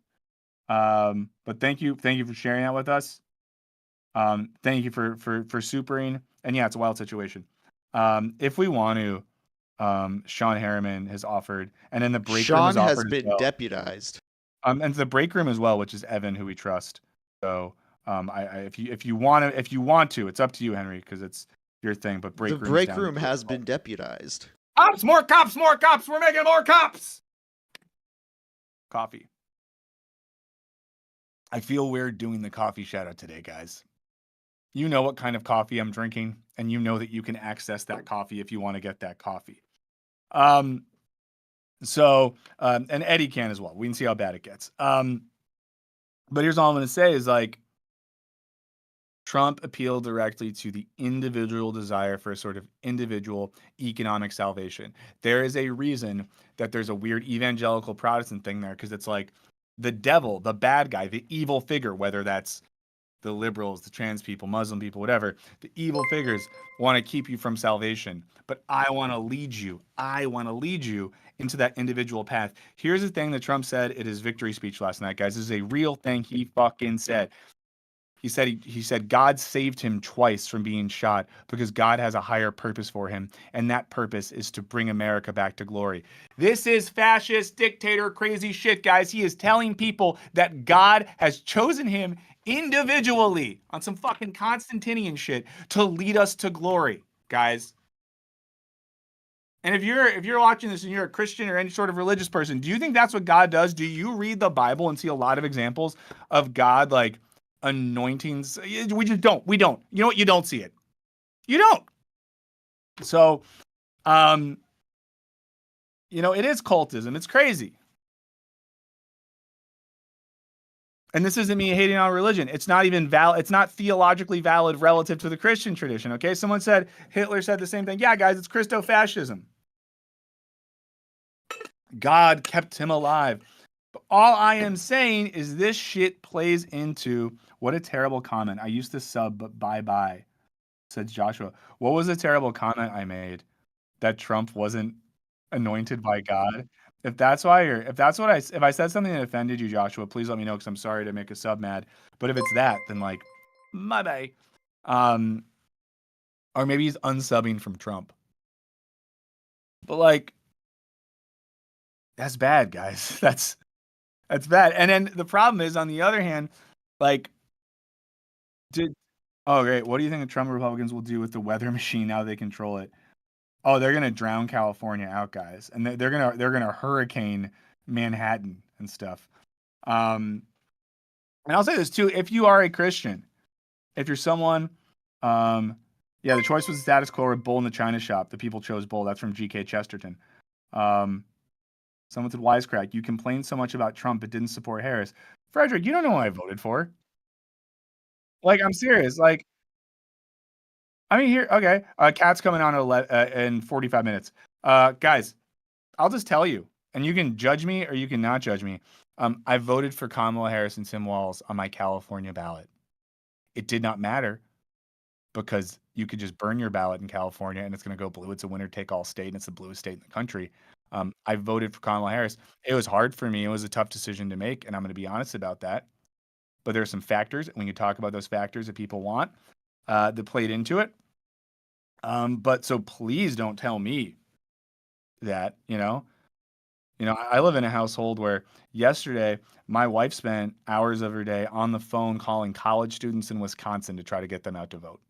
But thank you for sharing that with us. Thank you for supering. And yeah, it's a wild situation. If we want to, Sean Harriman has offered, and then the break room Sean has has offered been as well. deputized. And the break room as well, which is Evan, who we trust. So, if you want to, it's up to you, Henry, because it's your thing. But The break room has been deputized. Cops, more cops, more cops. We're making more cops. Coffee. I feel weird doing the coffee shout out today, guys. You know what kind of coffee I'm drinking, and you know that you can access that coffee if you want to get that coffee. So, and Eddie can as well. We can see how bad it gets. But here's all I'm going to say is like, Trump appealed directly to the individual desire for a sort of individual economic salvation. There is a reason that there's a weird evangelical Protestant thing there, because it's like the devil, the bad guy, the evil figure, whether that's the liberals, the trans people, Muslim people, whatever, the evil figures want to keep you from salvation. But I want to lead you. I want to lead you into that individual path. Here's the thing that Trump said at his victory speech last night, guys. This is a real thing he fucking said. He said God saved him twice from being shot because God has a higher purpose for him, and that purpose is to bring America back to glory. This is fascist, dictator, crazy shit, guys. He is telling people that God has chosen him individually on some fucking Constantinian shit to lead us to glory, guys. And if you're watching this and you're a Christian or any sort of religious person, do you think that's what God does? Do you read the Bible and see a lot of examples of God like anointings? We just don't. We don't. You know what? You don't see it. You don't. So, it is cultism. It's crazy. And this isn't me hating on religion. It's not even valid. It's not theologically valid relative to the Christian tradition. Okay. Someone said Hitler said the same thing. Yeah, guys, it's Christo-fascism. God kept him alive. But all I am saying is this shit plays into what a terrible comment. I used to sub, but bye-bye, said Joshua. What was a terrible comment I made? That Trump wasn't anointed by God? if that's why you're, if I said something that offended you, Joshua, please let me know because I'm sorry to make a sub mad. But if it's that, then like, my bad. Or maybe he's unsubbing from Trump. But like, that's bad, guys. That's bad. And then the problem is, on the other hand, like, oh great, what do you think the Trump Republicans will do with the weather machine now they control it? Oh, they're gonna drown California out, guys, and they're gonna hurricane Manhattan and stuff. And I'll say this too: if you are a Christian, if you're someone, yeah, the choice was the status quo or bull in the China shop. The people chose bull. That's from G.K. Chesterton. Someone said Wisecrack. You complained so much about Trump, but didn't support Harris. Frederick, you don't know who I voted for. Like, I'm serious. Like, I mean, here, okay. Cat's coming on in 45 minutes. Guys, I'll just tell you, and you can judge me or you can not judge me. I voted for Kamala Harris and Tim Walz on my California ballot. It did not matter because you could just burn your ballot in California and it's going to go blue. It's a winner-take-all state, and it's the bluest state in the country. I voted for Kamala Harris. It was hard for me. It was a tough decision to make, and I'm going to be honest about that. But there are some factors, and we can talk about those factors that people want that played into it. But so please don't tell me that, I live in a household where yesterday my wife spent hours of her day on the phone calling college students in Wisconsin to try to get them out to vote.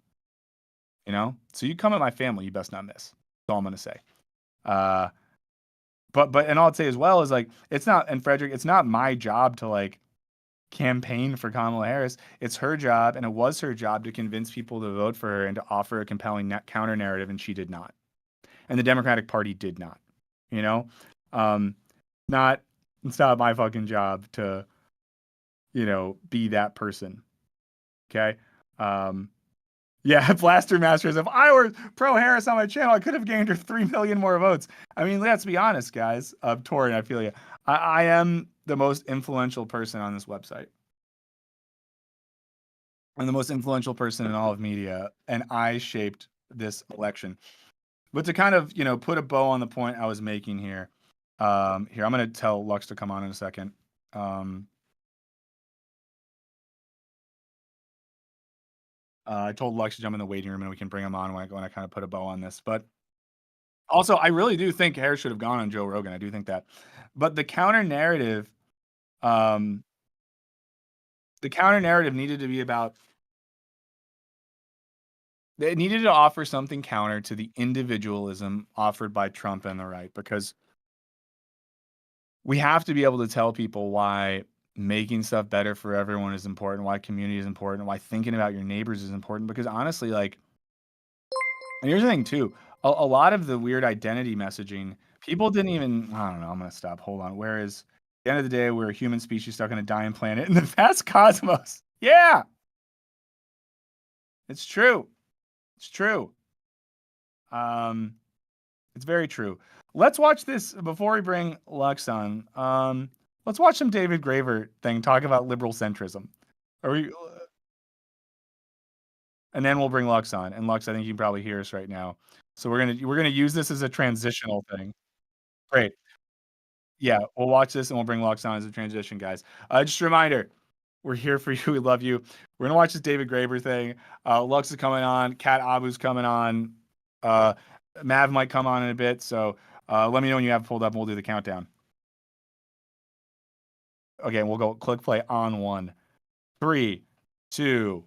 So you come at my family, you best not miss. That's all I'm going to say. But all I'd say as well is like, it's not, and Frederick, it's not my job to like campaign for Kamala Harris. It's her job, and it was her job to convince people to vote for her and to offer a compelling counter narrative, and she did not. And the Democratic Party did not. It's not my fucking job to, be that person. Okay. Yeah, Blaster Masters. If I were pro Harris on my channel, I could have gained her 3 million more votes. I mean, let's be honest, guys. Tori, I feel you. I am the most influential person on this website. I'm the most influential person in all of media, and I shaped this election. But to kind of, put a bow on the point I was making here, I'm going to tell Lux to come on in a second. I told Lux to jump in the waiting room and we can bring him on when I kind of put a bow on this. But also, I really do think Harris should have gone on Joe Rogan. I do think that. But the counter narrative needed to be about, it needed to offer something counter to the individualism offered by Trump and the right, because we have to be able to tell people why making stuff better for everyone is important, why community is important, why thinking about your neighbors is important. Because honestly, like, and here's the thing too, a lot of the weird identity messaging, people didn't even, I don't know, I'm going to stop. Hold on. Whereas at the end of the day, we're a human species stuck on a dying planet in the vast cosmos. Yeah. It's true. It's true. It's very true. Let's watch this before we bring Lux on. Let's watch some David Graeber thing, talk about liberal centrism. And then we'll bring Lux on. And Lux, I think you can probably hear us right now. So we're gonna use this as a transitional thing. Great. Yeah, we'll watch this and we'll bring Lux on as a transition, guys. Just a reminder, we're here for you. We love you. We're gonna watch this David Graeber thing. Lux is coming on. Kat Abu's coming on. Mav might come on in a bit. So let me know when you have it pulled up and we'll do the countdown. Okay, we'll go click play on 1. 3, 2,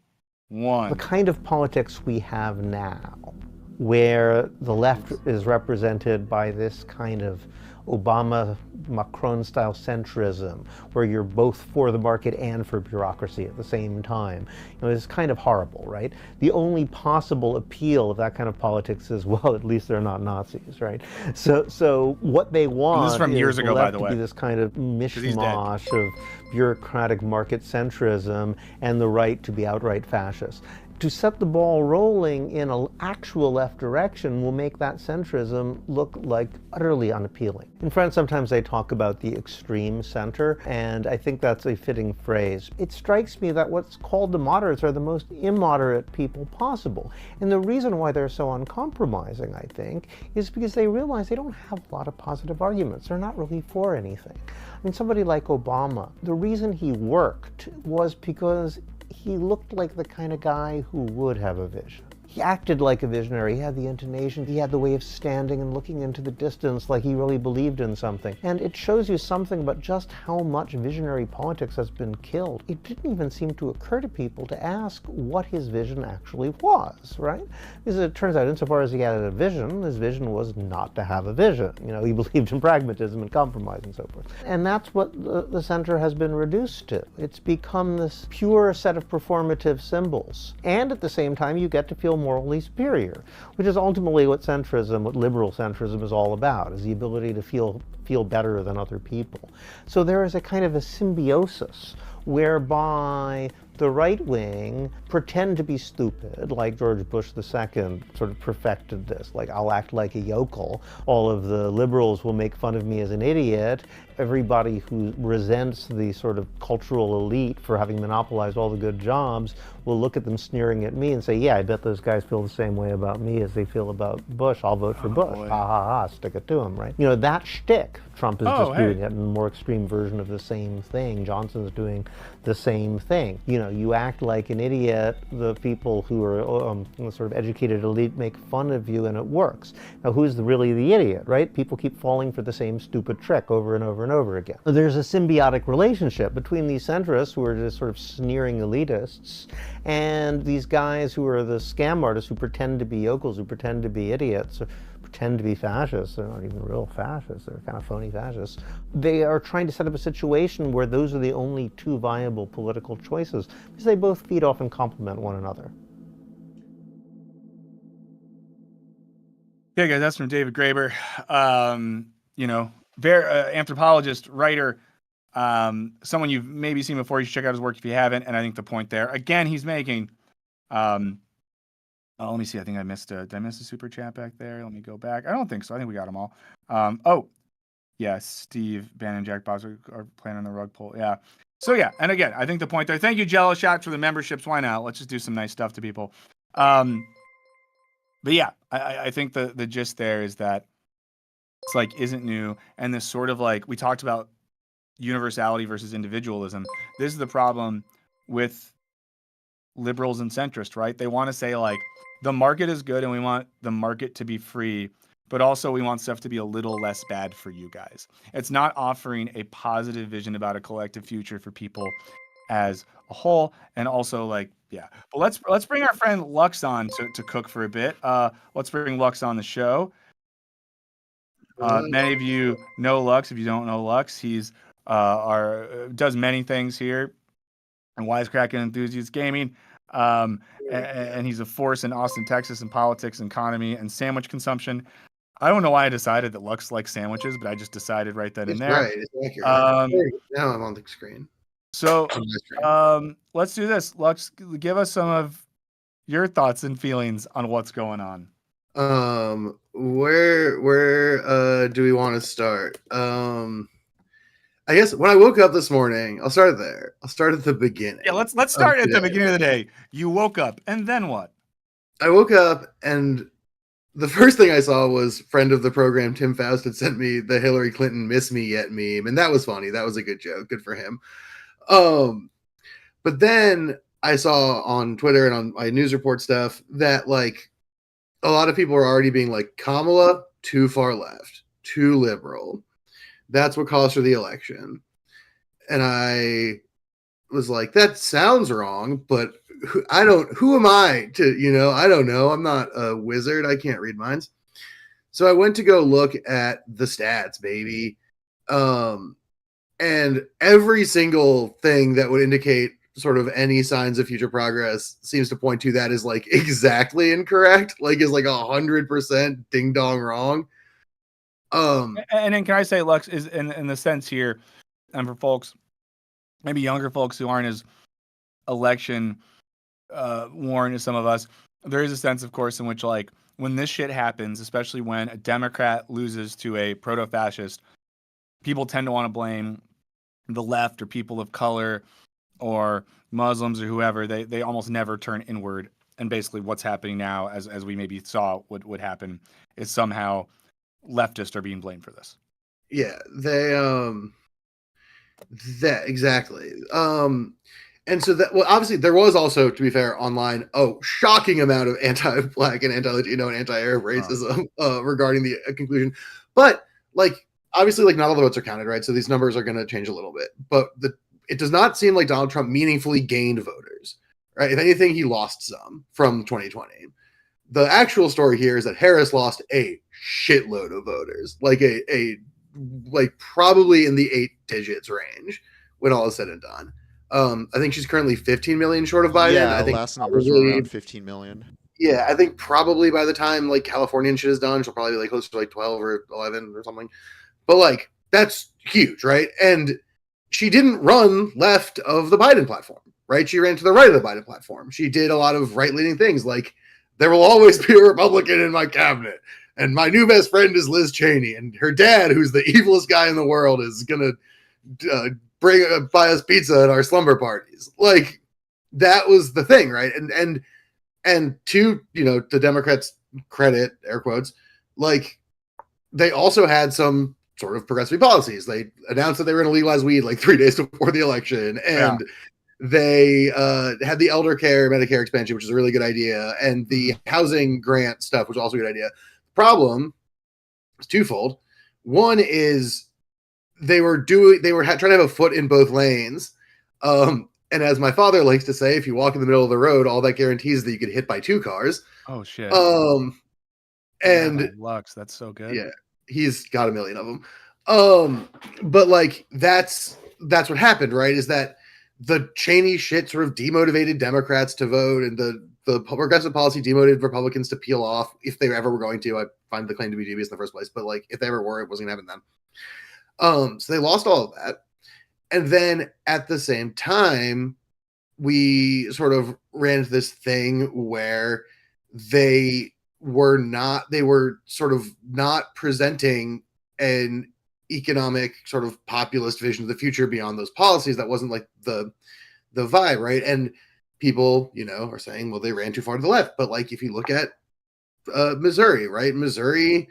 1. The kind of politics we have now, where the left is represented by this kind of Obama-Macron-style centrism, where you're both for the market and for bureaucracy at the same time. It's kind of horrible, right? The only possible appeal of that kind of politics is, well, at least they're not Nazis, right? So what they want this is from years ago, by the way, to be this kind of mishmash of bureaucratic market centrism and the right to be outright fascist. to set the ball rolling in an actual left direction will make that centrism look like utterly unappealing. In France, sometimes they talk about the extreme center, and I think that's a fitting phrase. It strikes me that what's called the moderates are the most immoderate people possible. And the reason why they're so uncompromising, I think, is because they realize they don't have a lot of positive arguments. They're not really for anything. I mean, somebody like Obama, the reason he worked was because he looked like the kind of guy who would have a vision. He acted like a visionary. He had the intonation. He had the way of standing and looking into the distance like he really believed in something. And it shows you something about just how much visionary politics has been killed. It didn't even seem to occur to people to ask what his vision actually was, right? Because it turns out, insofar as he had a vision, his vision was not to have a vision. You know, he believed in pragmatism and compromise and so forth. And that's what the center has been reduced to. It's become this pure set of performative symbols. And at the same time, you get to feel morally superior, which is ultimately what centrism, what liberal centrism is all about, is the ability to feel better than other people. So there is a kind of a symbiosis whereby the right wing pretend to be stupid, like George Bush II sort of perfected this, like I'll act like a yokel, all of the liberals will make fun of me as an idiot, everybody who resents the sort of cultural elite for having monopolized all the good jobs will look at them sneering at me and say, yeah, I bet those guys feel the same way about me as they feel about Bush. I'll vote for Bush. Boy. Ha ha ha, stick it to him, right? You know, that shtick, Trump is just doing it in a more extreme version of the same thing. Johnson's doing the same thing. You know, you act like an idiot, the people who are the sort of educated elite make fun of you, and it works. Now, who's really the idiot, right? People keep falling for the same stupid trick over and over and over again. There's a symbiotic relationship between these centrists, who are just sort of sneering elitists, and these guys who are the scam artists who pretend to be yokels, who pretend to be idiots, or pretend to be fascists. They're not even real fascists, they're kind of phony fascists. They are trying to set up a situation where those are the only two viable political choices, because they both feed off and complement one another. Okay, guys, that's from David Graeber. You know, anthropologist, writer, someone you've maybe seen before. You should check out his work if you haven't. And I think the point there, again, he's making. Let me see. I think I missed did I miss a super chat back there? Let me go back. I don't think so. I think we got them all. Oh, yeah, Steve, Ben, and Jack Box are playing on the rug pull. Yeah. So yeah, and again, I think the point there. Thank you, Jello Shot, for the memberships. Why not? Let's just do some nice stuff to people. But yeah, I think the gist there is that it's like isn't new, and this sort of like we talked about universality versus individualism. This is the problem with liberals and centrists, right? They want to say like the market is good and we want the market to be free, but also we want stuff to be a little less bad for you guys. It's not offering a positive vision about a collective future for people as a whole. And also like, yeah, but let's bring our friend Lux on to cook for a bit. Let's bring Lux on the show. Many of you know Lux. If you don't know Lux, he's does many things here and Wisecrack and Enthusiast Gaming. And he's a force in Austin, Texas, in politics, economy, and sandwich consumption. I don't know why I decided that Lux likes sandwiches, but I just decided right then and there. Right, it's accurate. Now I'm on the screen. So let's do this. Lux, give us some of your thoughts and feelings on what's going on. Where do we want to start? I guess when I woke up this morning, I'll start there. I'll start at the beginning. Yeah, let's start at the beginning of the day. You woke up, and then what? I woke up, and the first thing I saw was friend of the program Tim Faust had sent me the Hillary Clinton "Miss Me Yet" meme, and that was funny. That was a good joke. Good for him. But then I saw on Twitter and on my news report stuff that like a lot of people are already being like, Kamala, too far left, too liberal. That's what caused her the election. And I was like, that sounds wrong, but who am I to, I don't know. I'm not a wizard. I can't read minds. So I went to go look at the stats, baby. And every single thing that would indicate sort of any signs of future progress seems to point to that is like exactly incorrect. Like is like 100% ding dong wrong. And then can I say, Lux, is in the sense here, and for folks, maybe younger folks who aren't as election warn some of us, there is a sense, of course, in which like when this shit happens, especially when a Democrat loses to a proto-fascist, people tend to want to blame the left or people of color or Muslims or whoever. They almost never turn inward. And basically what's happening now, as we maybe saw would happen, is somehow leftists are being blamed for this. Yeah, that exactly. And so that, well, obviously there was also, to be fair, online, shocking amount of anti-Black and anti-Latino and anti-Arab racism regarding the conclusion. But like, obviously, like not all the votes are counted, right? So these numbers are going to change a little bit. But it does not seem like Donald Trump meaningfully gained voters, right? If anything, he lost some from 2020. The actual story here is that Harris lost a shitload of voters, like like probably in the 8 digits range when all is said and done. I think she's currently 15 million short of Biden. Yeah, I think last numbers were around 15 million. Yeah, I think probably by the time like Californian shit is done, she'll probably be like close to like 12 or 11 or something. But like that's huge, right? And she didn't run left of the Biden platform, right? She ran to the right of the Biden platform. She did a lot of right-leaning things, like there will always be a Republican in my cabinet, and my new best friend is Liz Cheney, and her dad, who's the evilest guy in the world, is gonna buy us pizza at our slumber parties. Like that was the thing, right? And to the Democrats' credit, air quotes, like they also had some sort of progressive policies. They announced that they were going to legalize weed like 3 days before the election, and they had the elder care Medicare expansion, which is a really good idea, and the housing grant stuff, which is also a good idea. Problem is twofold. One is they were trying to have a foot in both lanes. And as my father likes to say, if you walk in the middle of the road, all that guarantees that you get hit by 2 cars. Oh shit. And Lux, that's so good. Yeah, he's got a million of them. But like that's what happened, right? Is that the Cheney shit sort of demotivated Democrats to vote, and the progressive policy demotivated Republicans to peel off if they ever were going to. I find the claim to be dubious in the first place, but like if they ever were, it wasn't gonna happen then. So they lost all of that. And then at the same time, we sort of ran into this thing where they were sort of not presenting an economic sort of populist vision of the future beyond those policies. That wasn't like the vibe, right? And people, are saying, well, they ran too far to the left. But like, if you look at Missouri, right? Missouri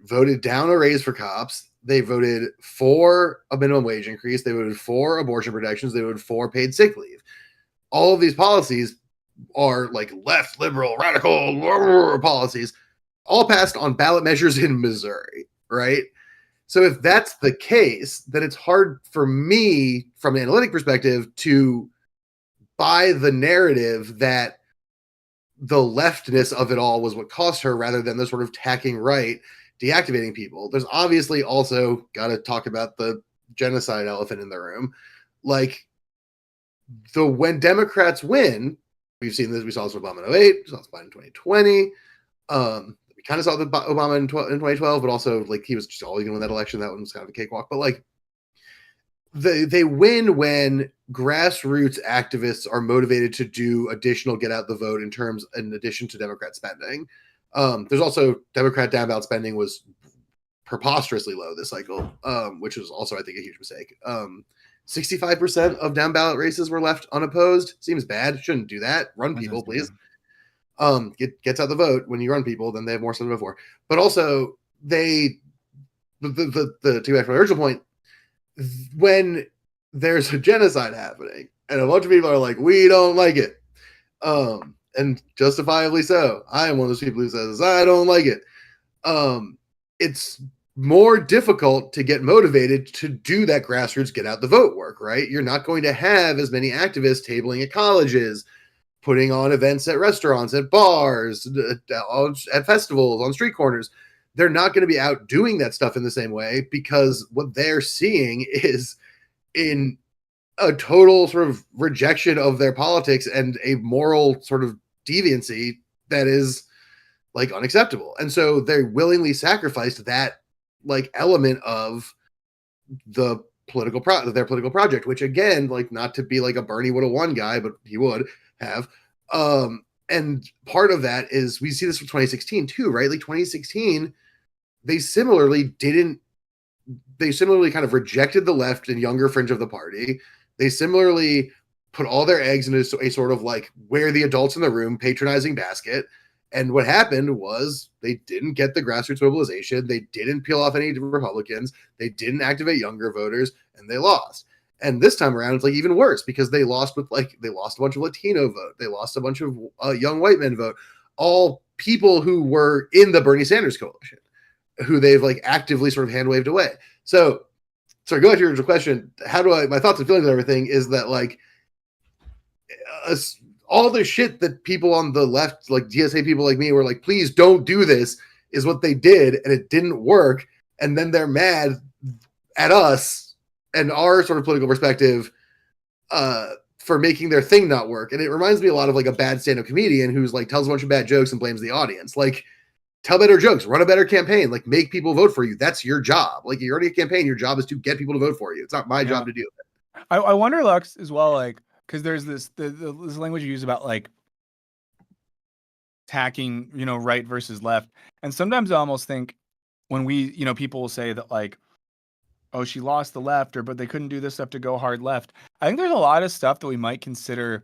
voted down a raise for cops. They voted for a minimum wage increase. They voted for abortion protections. They voted for paid sick leave. All of these policies are like left, liberal, radical policies, all passed on ballot measures in Missouri, right? So if that's the case, then it's hard for me, from an analytic perspective, to buy the narrative that the leftness of it all was what cost her, rather than the sort of tacking right, deactivating people. There's obviously also got to talk about the genocide elephant in the room. Like, when Democrats win, we've seen this. We saw this with Obama in 2008. We saw this with Biden in 2020. We kind of saw the Obama in 2012, but also like he was just always going to win that election. That one was kind of a cakewalk. But like they win when grassroots activists are motivated to do additional get out the vote in addition to Democrat spending. There's also Democrat down ballot spending was preposterously low this cycle, which was also, I think, a huge mistake. 65% of down ballot races were left unopposed. Seems bad. Shouldn't do that. Run people, please. Gets out the vote. When you run people, then they have more than before. But also, to back to my original point, when there's a genocide happening and a bunch of people are like, we don't like it, and justifiably so. I am one of those people who says, I don't like it. It's more difficult to get motivated to do that grassroots get out the vote work, right? You're not going to have as many activists tabling at colleges, putting on events at restaurants, at bars, at festivals, on street corners. They're not going to be out doing that stuff in the same way, because what they're seeing is in a total sort of rejection of their politics and a moral sort of deviancy that is like unacceptable. And so they willingly sacrificed that like element of their political project, which again, like, not to be like a Bernie would have won guy, but he would have, And part of that is we see this from 2016 too, right? Like 2016, they similarly kind of rejected the left and younger fringe of the party. They similarly put all their eggs into a sort of like we're the adults in the room patronizing basket. And what happened was they didn't get the grassroots mobilization. They didn't peel off any Republicans. They didn't activate younger voters, and they lost. And this time around, it's like even worse because they lost a bunch of Latino vote. They lost a bunch of young white men vote. All people who were in the Bernie Sanders coalition, who they've like actively sort of hand waved away. So going to your original question, my thoughts and feelings on everything is that like all the shit that people on the left, like DSA people like me, were like, please don't do this, is what they did, and it didn't work. And then they're mad at us and our sort of political perspective for making their thing not work. And it reminds me a lot of like a bad stand-up comedian who's like tells a bunch of bad jokes and blames the audience. Like, tell better jokes, run a better campaign, like make people vote for you. That's your job. Like, you're already a campaign. Your job is to get people to vote for you. It's not my job to do it. I wonder, Lux, as well, like, because there's this language you use about like attacking, right versus left. And sometimes I almost think when people will say that like, oh, she lost the left, but they couldn't do this stuff to go hard left. I think there's a lot of stuff that we might consider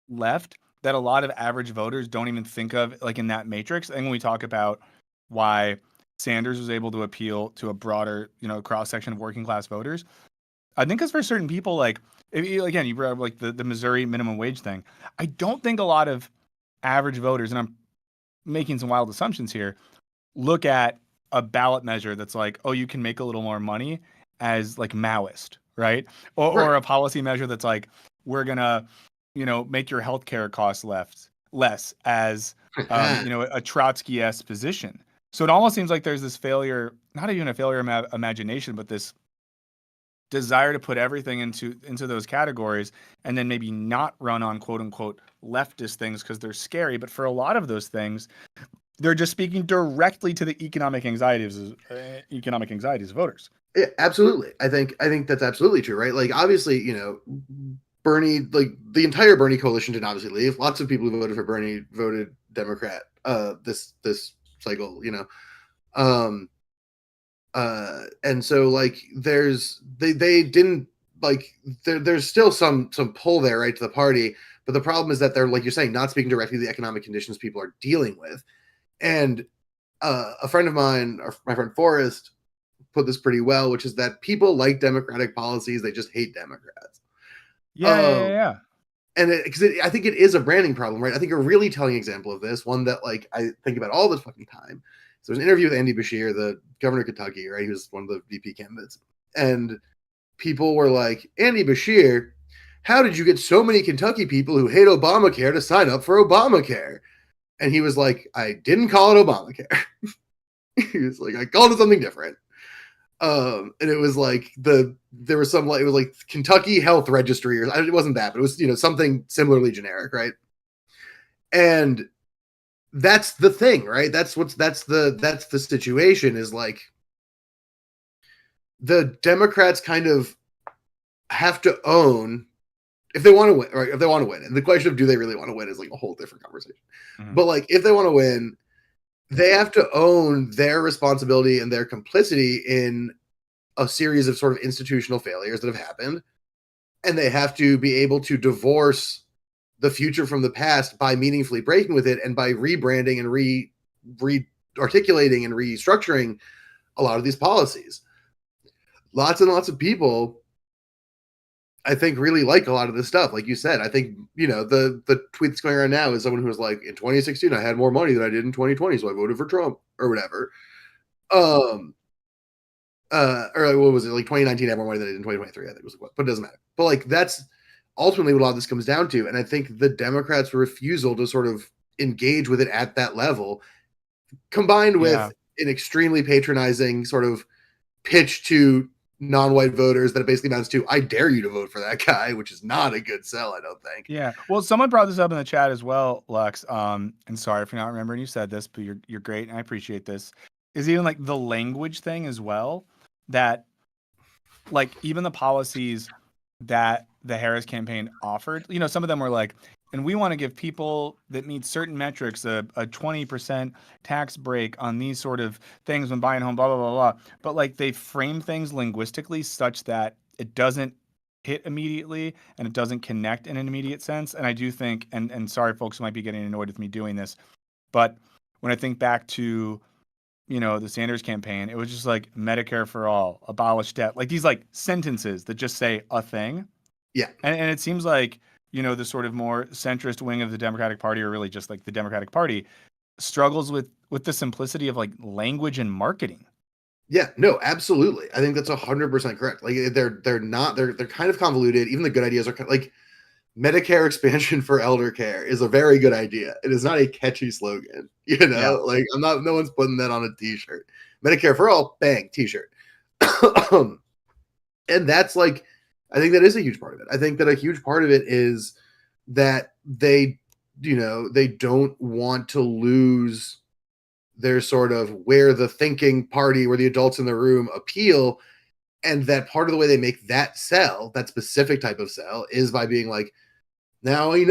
left that a lot of average voters don't even think of, like in that matrix. And when we talk about why Sanders was able to appeal to a broader, cross section of working class voters, I think because for certain people, like, again, you brought up like the Missouri minimum wage thing. I don't think a lot of average voters, and I'm making some wild assumptions here, look at a ballot measure that's like, oh, you can make a little more money as like Maoist, right? Or a policy measure that's like, we're gonna, make your healthcare costs less as, a Trotsky-esque position. So it almost seems like there's this failure, not even a failure of imagination, but this desire to put everything into those categories and then maybe not run on quote unquote leftist things because they're scary. But for a lot of those things, they're just speaking directly to the economic anxieties of voters. Yeah, absolutely. I think that's absolutely true, right? Like, obviously, Bernie, like the entire Bernie coalition didn't obviously leave. Lots of people who voted for Bernie voted Democrat this cycle, and so like they didn't like there's still some pull there, right, to the party. But the problem is that they're, like you're saying, not speaking directly to the economic conditions people are dealing with. And a friend of mine, my friend Forrest, put this pretty well, which is that people like Democratic policies, they just hate Democrats. Yeah. And I think it is a branding problem, right? I think a really telling example of this, one that like I think about all the fucking time. So there's an interview with Andy Beshear, the governor of Kentucky, right? He was one of the VP candidates. And people were like, Andy Beshear, how did you get so many Kentucky people who hate Obamacare to sign up for Obamacare? And he was like, I didn't call it Obamacare. He was like, I called it something different. And it was like there was some like, it was like Kentucky Health Registry, or it wasn't that, but it was something similarly generic, right? And that's the thing, right? That's the situation, is like the Democrats kind of have to own, if they want to win, right? If they want to win, and the question of do they really want to win is like a whole different conversation. Mm-hmm. But like if they want to win, they have to own their responsibility and their complicity in a series of sort of institutional failures that have happened. And they have to be able to divorce the future from the past by meaningfully breaking with it and by rebranding and re-articulating and restructuring a lot of these policies. Lots and lots of people, I think, really like a lot of this stuff. Like you said, I think, the tweet that's going around now is someone who was like, in 2016, I had more money than I did in 2020, so I voted for Trump or whatever. Or what was it? Like 2019, I had more money than I did in 2023, I think it was, but it doesn't matter. But like, that's ultimately what a lot of this comes down to. And I think the Democrats' refusal to sort of engage with it at that level, combined with an extremely patronizing sort of pitch to non-white voters that it basically amounts to, I dare you to vote for that guy, which is not a good sell, I don't think. Yeah. Well, someone brought this up in the chat as well, Lux. And sorry if you're not remembering you said this, but you're great and I appreciate this. Is even like the language thing as well, that like even the policies that the Harris campaign offered, some of them were like, and we want to give people that meet certain metrics a 20% tax break on these sort of things when buying a home, blah, blah, blah, blah. But like they frame things linguistically such that it doesn't hit immediately and it doesn't connect in an immediate sense. And I do think, and sorry, folks who might be getting annoyed with me doing this, but when I think back to, the Sanders campaign, it was just like Medicare for all, abolish debt, like these like sentences that just say a thing. Yeah. And it seems like, the sort of more centrist wing of the Democratic Party, or really just like the Democratic Party, struggles with the simplicity of like language and marketing. Yeah, no, absolutely. I think that's 100% correct. Like they're kind of convoluted. Even the good ideas are like Medicare expansion for elder care is a very good idea. It is not a catchy slogan, Yeah. Like no one's putting that on a t-shirt. Medicare for all, bang, t-shirt. And that's like, I think that is a huge part of it. I think that a huge part of it is that they don't want to lose their sort of where the thinking party, where the adults in the room appeal. And that part of the way they make that sell, that specific type of sell, is by being like, now, you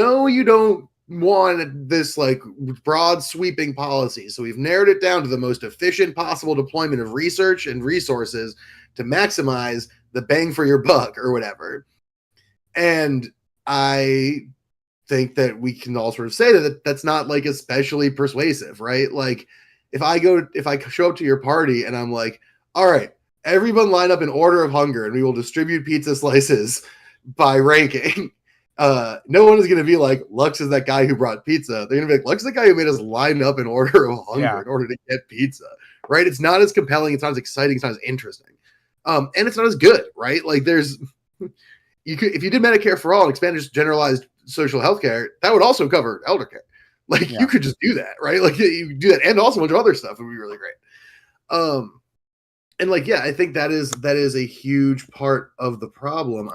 don't want this like broad sweeping policy. So we've narrowed it down to the most efficient possible deployment of research and resources to maximize the bang for your buck or whatever. And I think that we can all sort of say that that's not like especially persuasive, right? Like if I show up to your party and I'm like, all right, everyone line up in order of hunger and we will distribute pizza slices by ranking. No one is going to be like, Lux is that guy who brought pizza. They're going to be like, Lux is the guy who made us line up in order of hunger in order to get pizza, right? It's not as compelling. It's not as exciting. It's not as interesting. And it's not as good, right? Like if you did Medicare for all and expanded just generalized social health care, that would also cover elder care. Like you could just do that, right? Like you do that and also a bunch of other stuff. It would be really great. And like, yeah, I think that is a huge part of the problem.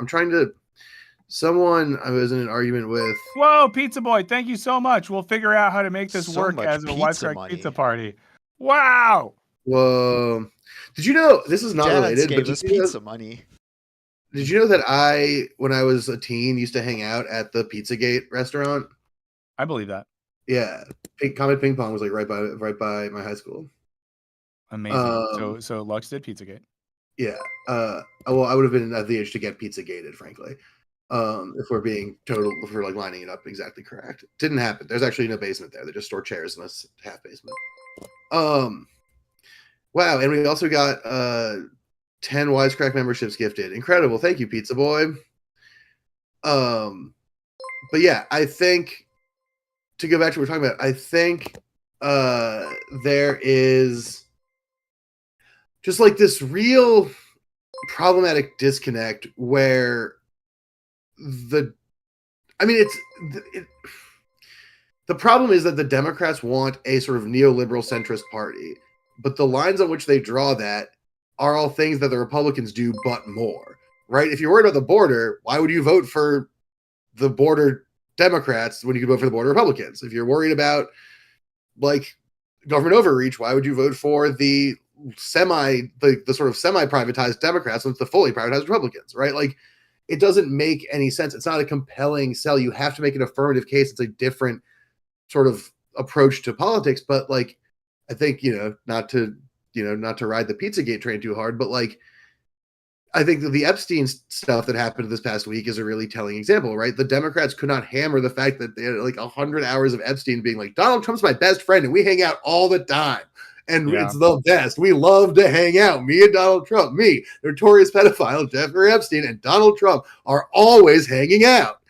Someone I was in an argument with. Whoa, Pizza Boy, thank you so much. We'll figure out how to make this So work much as a pizza Wisecrack money. pizza party. Wow. Whoa. Did you know, this is not related, gave but us pizza money. Did you know that when I was a teen, used to hang out at the Pizzagate restaurant? I believe that. Yeah. Comet Ping Pong was like right by my high school. Amazing. So Lux did Pizzagate. Yeah. Well, I would have been at the age to get Pizzagated, frankly. If we're like lining it up exactly correct. Didn't happen. There's actually no basement there. They just store chairs in a half basement. Wow, and we also got 10 Wisecrack memberships gifted. Incredible. Thank you, Pizza Boy. But yeah, I think to go back to what we're talking about, I think there is just like this real problematic disconnect where the problem is that the Democrats want a sort of neoliberal centrist party, but the lines on which they draw that are all things that the Republicans do, but more, right? If you're worried about the border, why would you vote for the border Democrats when you could vote for the border Republicans? If you're worried about like government overreach, why would you vote for the sort of semi-privatized Democrats with the fully privatized Republicans, right? Like it doesn't make any sense. It's not a compelling sell. You have to make an affirmative case. It's a different sort of approach to politics, but like I think not to ride the Pizzagate train too hard, but like I think that the Epstein stuff that happened this past week is a really telling example, right? The Democrats could not hammer the fact that they had like 100 hours of Epstein being like, Donald Trump's my best friend and we hang out all the time and it's the best. We love to hang out. Me and Donald Trump, me, notorious pedophile Jeffrey Epstein, and Donald Trump are always hanging out.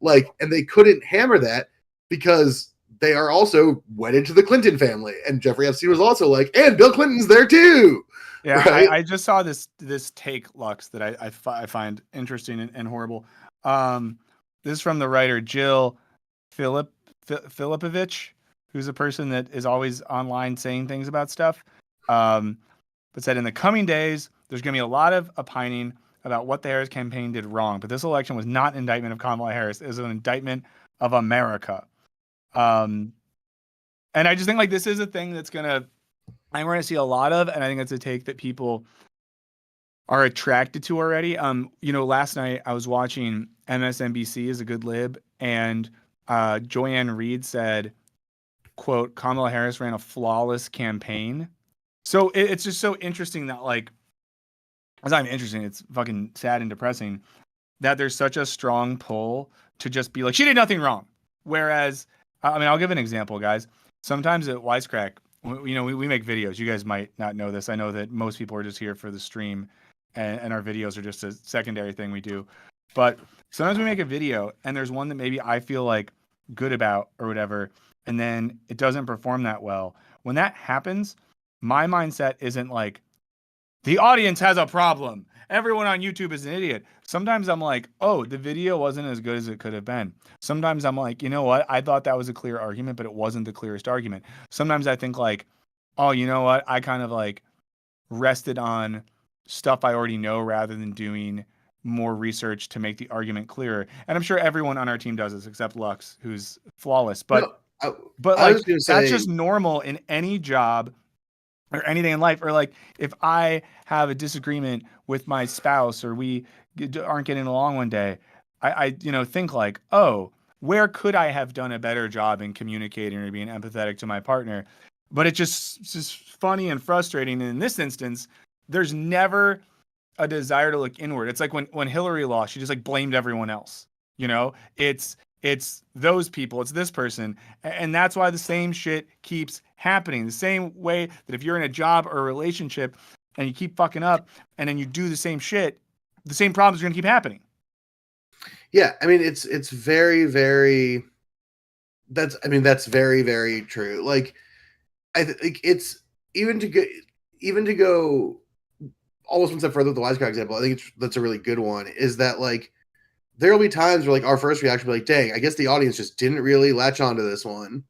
Like, and they couldn't hammer that because they are also wedded to the Clinton family. And Jeffrey Epstein was also like, and Bill Clinton's there too. Yeah, right? I just saw this take, Lux, that I find interesting and horrible. This is from the writer Jill Filipovich, who's a person that is always online saying things about stuff. But said in the coming days, there's going to be a lot of opining about what the Harris campaign did wrong. But this election was not an indictment of Kamala Harris. It was an indictment of America. And I just think like this is a thing that's we're going to see a lot of, and I think it's a take that people are attracted to already. Last night I was watching MSNBC is a good lib, and Joanne Reed said, quote, Kamala Harris ran a flawless campaign. So it's just so interesting that, like, it's not even interesting. It's fucking sad and depressing that there's such a strong pull to just be like, she did nothing wrong. Whereas, I mean, I'll give an example, guys. Sometimes at Wisecrack, we make videos. You guys might not know this. I know that most people are just here for the stream, and our videos are just a secondary thing we do. But sometimes we make a video, and there's one that maybe I feel like good about or whatever, and then it doesn't perform that well. When that happens, my mindset isn't like, the audience has a problem. Everyone on YouTube is an idiot. Sometimes I'm like, oh, the video wasn't as good as it could have been. Sometimes I'm like, you know what? I thought that was a clear argument, but it wasn't the clearest argument. Sometimes I think like, oh, you know what? I kind of like rested on stuff I already know rather than doing more research to make the argument clearer. And I'm sure everyone on our team does this except Lux, who's flawless. But No, but I like was gonna that's say, just normal in any job or anything in life. Or like if I have a disagreement with my spouse or we aren't getting along one day, I think like, oh, where could I have done a better job in communicating or being empathetic to my partner? But it's just funny and frustrating. And in this instance, there's never a desire to look inward. It's like when Hillary lost, she just like blamed everyone else. It's those people, it's this person. And that's why the same shit keeps happening. The same way that if you're in a job or a relationship and you keep fucking up and then you do the same shit, the same problems are going to keep happening. yeah, I mean, it's very, very, that's very, very true. Like, I think it's even to go almost one step further with the Wisecrack example. I think that's a really good one. Is that like there'll be times where like our first reaction will be like, dang, I guess the audience just didn't really latch onto this one.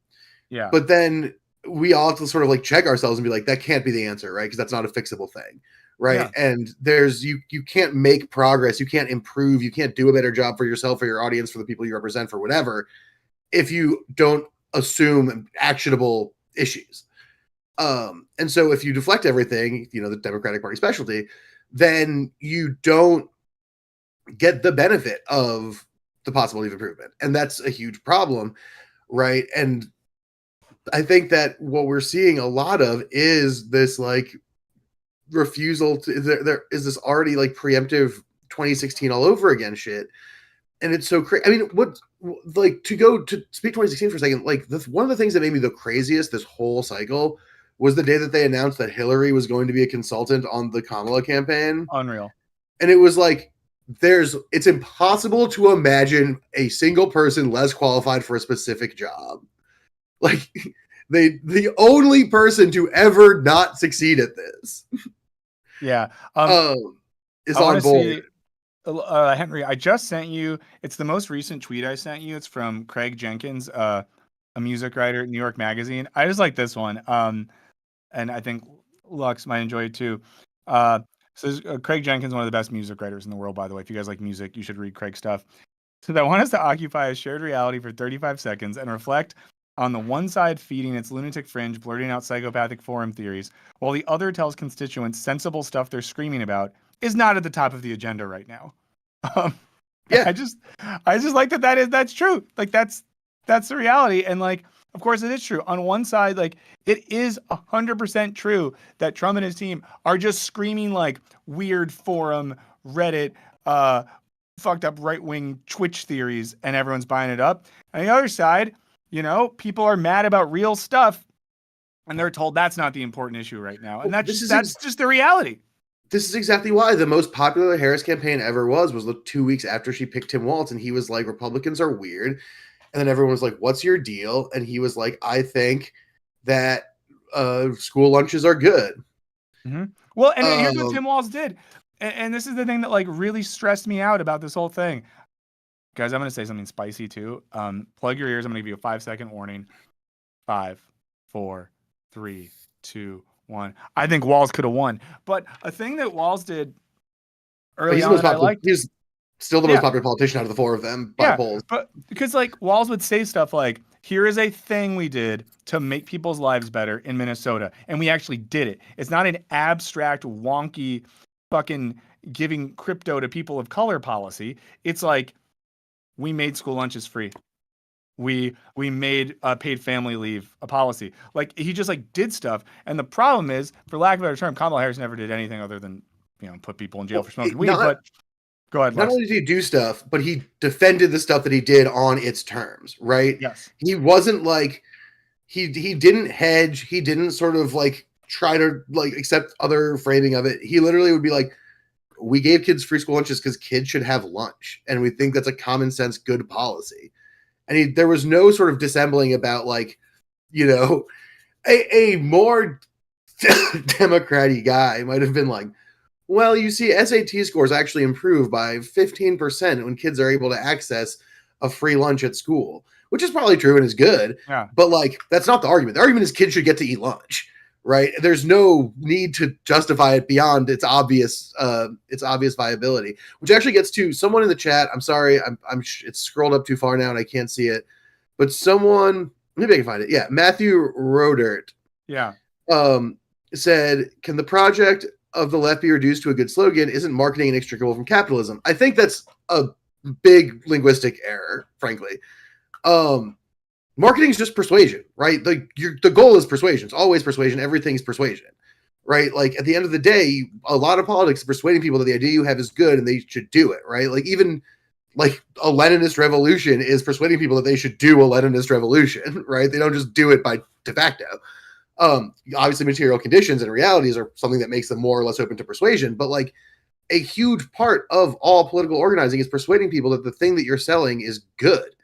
Yeah. But then we all have to sort of like check ourselves and be like, that can't be the answer, right? Because that's not a fixable thing, right? Yeah. And there's you can't make progress, you can't improve, you can't do a better job for yourself, for your audience, for the people you represent, for whatever, if you don't assume actionable issues. And so if you deflect everything, the Democratic Party specialty, then you don't get the benefit of the possibility of improvement. And that's a huge problem, right? And I think that what we're seeing a lot of is this like refusal to, there is this already like preemptive 2016 all over again shit. And it's so crazy. I mean, to go to speak 2016 for a second, like one of the things that made me the craziest this whole cycle was the day that they announced that Hillary was going to be a consultant on the Kamala campaign. Unreal. And it was like, it's impossible to imagine a single person less qualified for a specific job. Like the only person to ever not succeed at this. Yeah. Is on board. Henry, I just sent you, it's the most recent tweet I sent you. It's from Craig Jenkins, a music writer at New York Magazine. I just like this one. And I think Lux might enjoy it too. So Craig Jenkins, one of the best music writers in the world, by the way. If you guys like music, you should read Craig's stuff. So I want us to occupy a shared reality for 35 seconds and reflect on the one side feeding its lunatic fringe, blurting out psychopathic forum theories, while the other tells constituents sensible stuff they're screaming about is not at the top of the agenda right now. Yeah, I just like that's true. Like that's the reality. And like, of course it is true. On one side, like it is 100% true that Trump and his team are just screaming like weird forum, Reddit, fucked up right-wing Twitch theories, and everyone's buying it up. On the other side, people are mad about real stuff, and they're told that's not the important issue right now. And that's just the reality. This is exactly why the most popular Harris campaign ever was the 2 weeks after she picked Tim Walz, and he was like, Republicans are weird. And then everyone was like, what's your deal? And he was like, I think that school lunches are good. Mm-hmm. Well, and here's what Tim Walz did. And this is the thing that like really stressed me out about this whole thing. Guys, I'm going to say something spicy too. Plug your ears. I'm going to give you a 5-second warning. 5, 4, 3, 2, 1. I think Walz could have won. But a thing that Walz did early on that I liked. He's still the most popular politician out of the four of them by polls. But because like Walz would say stuff like, here is a thing we did to make people's lives better in Minnesota. And we actually did it. It's not an abstract, wonky, fucking giving crypto to people of color policy. It's like, we made school lunches free. we made paid family leave a policy. Like he just like did stuff. And the problem is, for lack of a better term, Kamala Harris never did anything other than, you know, put people in jail for smoking weed. But go ahead, Not Lex. only did he do stuff, but he defended the stuff that he did on its terms, right? Yes. He wasn't like he didn't hedge. He didn't sort of like try to like accept other framing of it. He literally would be like, we gave kids free school lunches because kids should have lunch, and we think that's a common sense good policy. And there was no sort of dissembling about like, you know, a more Democrat-y guy might have been like, well, you see, SAT scores actually improve by 15% when kids are able to access a free lunch at school, which is probably true and is good. Yeah. But like, that's not the argument. The argument is kids should get to eat lunch, right? There's no need to justify it beyond its obvious viability, which actually gets to someone in the chat. I'm sorry, it's scrolled up too far now and I can't see it. But someone, maybe I can find it. Yeah, Matthew Rodert. Yeah. Said, can the project of the left be reduced to a good slogan? Isn't marketing inextricable from capitalism? I think that's a big linguistic error, frankly. Marketing is just persuasion, right? The goal is persuasion. It's always persuasion. Everything's persuasion, right? Like at the end of the day, a lot of politics is persuading people that the idea you have is good and they should do it, right? Like even like a Leninist revolution is persuading people that they should do a Leninist revolution, right? They don't just do it by de facto. Obviously material conditions and realities are something that makes them more or less open to persuasion, but like a huge part of all political organizing is persuading people that the thing that you're selling is good.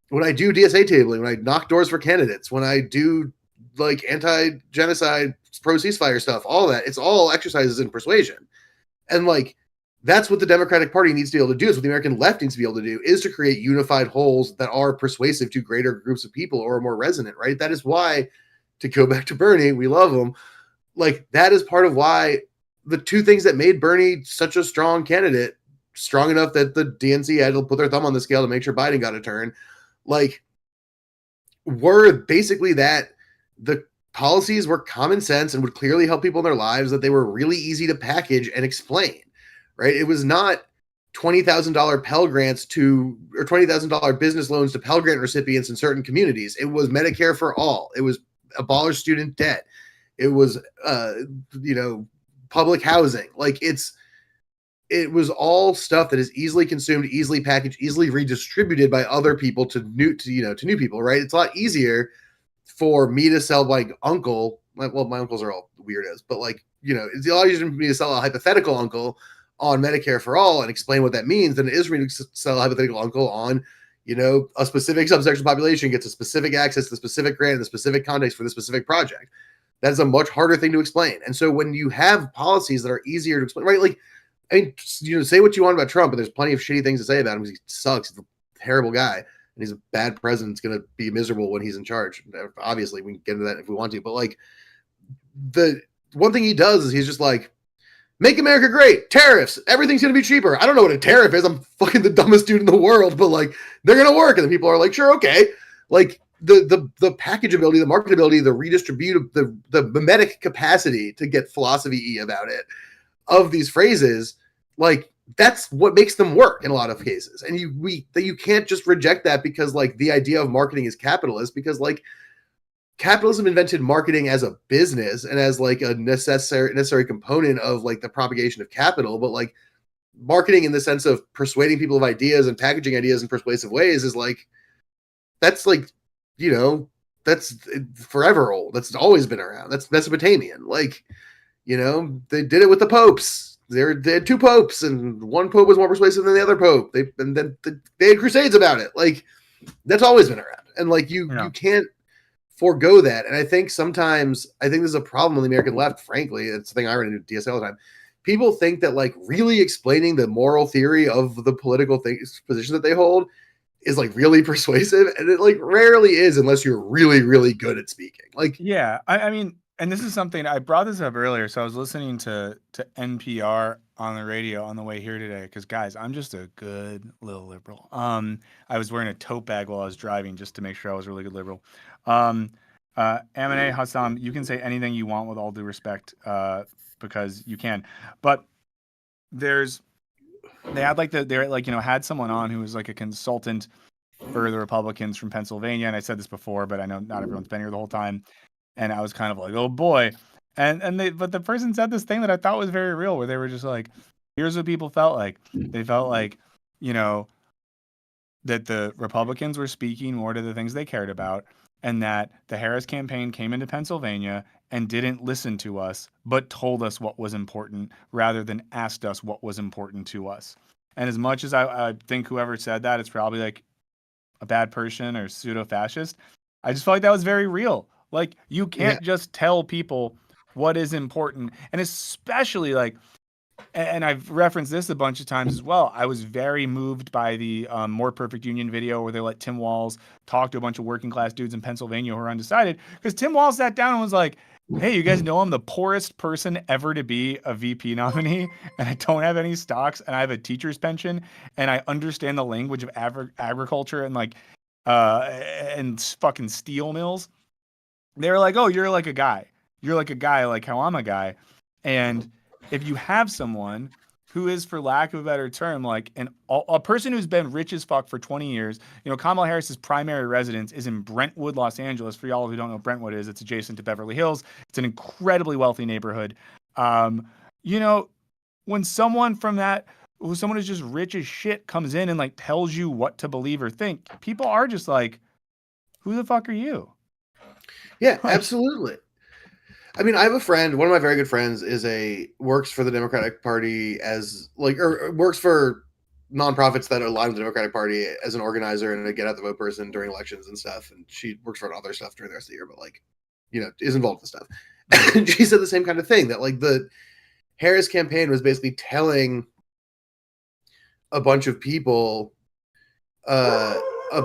When I do DSA tabling, when I knock doors for candidates, when I do like anti-genocide, pro-ceasefire stuff, all that, it's all exercises in persuasion. And like, that's what the Democratic Party needs to be able to do. Is what the American left needs to be able to do, is to create unified wholes that are persuasive to greater groups of people or are more resonant, right? That is why, to go back to Bernie, we love him. Like, that is part of why the two things that made Bernie such a strong candidate, strong enough that the DNC had to put their thumb on the scale to make sure Biden got a turn, like, were basically that the policies were common sense and would clearly help people in their lives, that they were really easy to package and explain, right? It was not $20,000 Pell Grants or $20,000 business loans to Pell Grant recipients in certain communities. It was Medicare for all. It was abolish student debt. It was, public housing. Like it was all stuff that is easily consumed, easily packaged, easily redistributed by other people to new people, right? It's a lot easier for me to sell my uncle. Well, my uncles are all weirdos, but like, it's a lot easier for me to sell a hypothetical uncle on Medicare for all and explain what that means than it is for me to sell a hypothetical uncle on, a specific subsection population gets a specific access to the specific grant in the specific context for the specific project. That is a much harder thing to explain. And so when you have policies that are easier to explain, right? Like, I mean, say what you want about Trump, but there's plenty of shitty things to say about him because he sucks. He's a terrible guy, and he's a bad president. He's going to be miserable when he's in charge. Obviously, we can get into that if we want to. But like, the one thing he does is he's just like, make America great. Tariffs. Everything's going to be cheaper. I don't know what a tariff is. I'm fucking the dumbest dude in the world, but like, they're going to work. And then people are like, sure, okay. Like the packageability, the marketability, the redistributive, the mimetic capacity to get philosophy about it of these phrases, like that's what makes them work in a lot of cases. And you can't just reject that because like the idea of marketing is capitalist, because like capitalism invented marketing as a business and as like a necessary component of like the propagation of capital. But like marketing in the sense of persuading people of ideas and packaging ideas in persuasive ways is like, that's like, that's forever old. That's always been around. That's Mesopotamian. Like, they did it with the popes. They had two popes and one pope was more persuasive than the other pope. They had crusades about it. Like, that's always been around. And like, you can't forego that. And I think this is a problem with the American left, frankly. It's the thing I run into DSL all the time. People think that like really explaining the moral theory of the political position that they hold is like really persuasive. And it like rarely is unless you're really, really good at speaking. Like, yeah, I mean, and this is something I brought this up earlier. So I was listening to NPR on the radio on the way here today. Cause guys, I'm just a good little liberal. I was wearing a tote bag while I was driving just to make sure I was a really good liberal. Amine Hassam, you can say anything you want with all due respect, because you can, but they had someone on who was like a consultant for the Republicans from Pennsylvania. And I said this before, but I know not everyone's been here the whole time. And I was kind of like, oh boy. But the person said this thing that I thought was very real, where they were just like, here's what people felt like. They felt like, that the Republicans were speaking more to the things they cared about, and that the Harris campaign came into Pennsylvania and didn't listen to us, but told us what was important rather than asked us what was important to us. And as much as I think whoever said that, it's probably like a bad person or pseudo-fascist, I just felt like that was very real. Like, you can't just tell people what is important. And especially like, and I've referenced this a bunch of times as well. I was very moved by the More Perfect Union video where they let Tim Walz talk to a bunch of working class dudes in Pennsylvania who are undecided. Because Tim Walz sat down and was like, hey, you guys know I'm the poorest person ever to be a VP nominee, and I don't have any stocks, and I have a teacher's pension, and I understand the language of agriculture and like and fucking steel mills. They were like, oh, you're like a guy. You're like a guy, like how I'm a guy. And if you have someone who is, for lack of a better term, like a person who's been rich as fuck for 20 years, Kamala Harris's primary residence is in Brentwood, Los Angeles. For y'all who don't know what Brentwood is, it's adjacent to Beverly Hills. It's an incredibly wealthy neighborhood. When someone who's just rich as shit comes in and like tells you what to believe or think, people are just like, who the fuck are you? Yeah, absolutely. I mean, I have a friend, one of my very good friends works for the Democratic Party or works for nonprofits that align with the Democratic Party as an organizer and a get out the vote person during elections and stuff. And she works for other stuff during the rest of the year, but is involved with stuff. And she said the same kind of thing, that like the Harris campaign was basically telling a bunch of people, a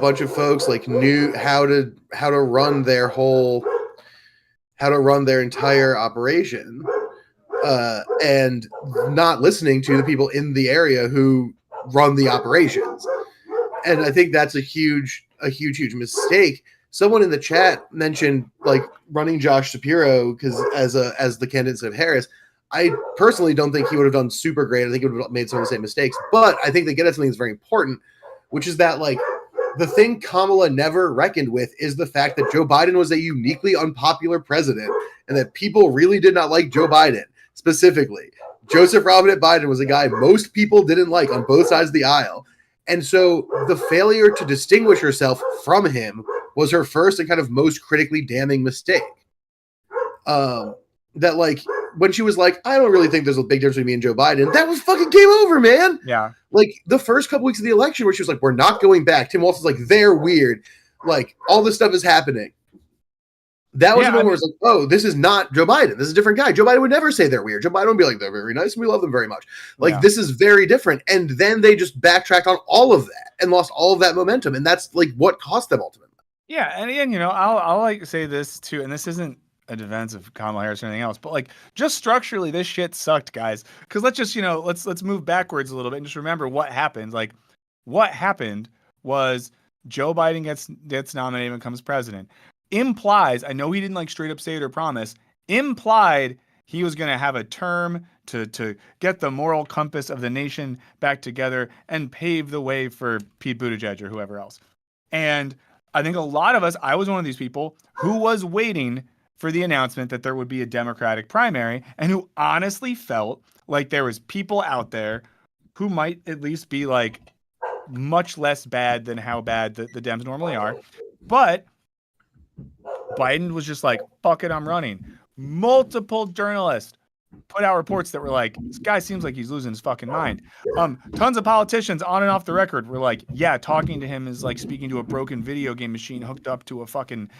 bunch of folks like knew how to run their entire operation, and not listening to the people in the area who run the operations. And I think that's a huge mistake. Someone in the chat mentioned like running Josh Shapiro because as the candidate of Harris. I personally don't think he would have done super great. I think he would have made some of the same mistakes, but I think they get at something that's very important, which is that like the thing Kamala never reckoned with is the fact that Joe Biden was a uniquely unpopular president and that people really did not like Joe Biden. Specifically, Joseph Robinette Biden was a guy most people didn't like on both sides of the aisle. And so the failure to distinguish herself from him was her first and kind of most critically damning mistake. That like when she was like, I don't really think there's a big difference between me and Joe Biden, that was fucking game over, man. Yeah. Like the first couple weeks of the election where she was like, we're not going back. Tim Walz was like, they're weird. Like all this stuff is happening. That was the moment where it's like, oh, this is not Joe Biden. This is a different guy. Joe Biden would never say they're weird. Joe Biden would be like, they're very nice and we love them very much. Like this is very different. And then they just backtracked on all of that and lost all of that momentum. And that's like what cost them ultimately. Yeah. And again, I'll like say this too, and this isn't a defense of Kamala Harris or anything else, but like just structurally this shit sucked, guys. Because let's just let's move backwards a little bit and just remember what happened. Like what happened was Joe Biden gets nominated and becomes president. Implies, I know he didn't like straight up say it or promise, implied he was going to have a term to get the moral compass of the nation back together and pave the way for Pete Buttigieg or whoever else. And I think a lot of us, I was one of these people who was waiting for the announcement that there would be a Democratic primary and who honestly felt like there was people out there who might at least be like much less bad than how bad the Dems normally are. But Biden was just like, fuck it, I'm running. Multiple journalists put out reports that were like, this guy seems like he's losing his fucking mind. Tons of politicians on and off the record were like, yeah, talking to him is like speaking to a broken video game machine hooked up to a fucking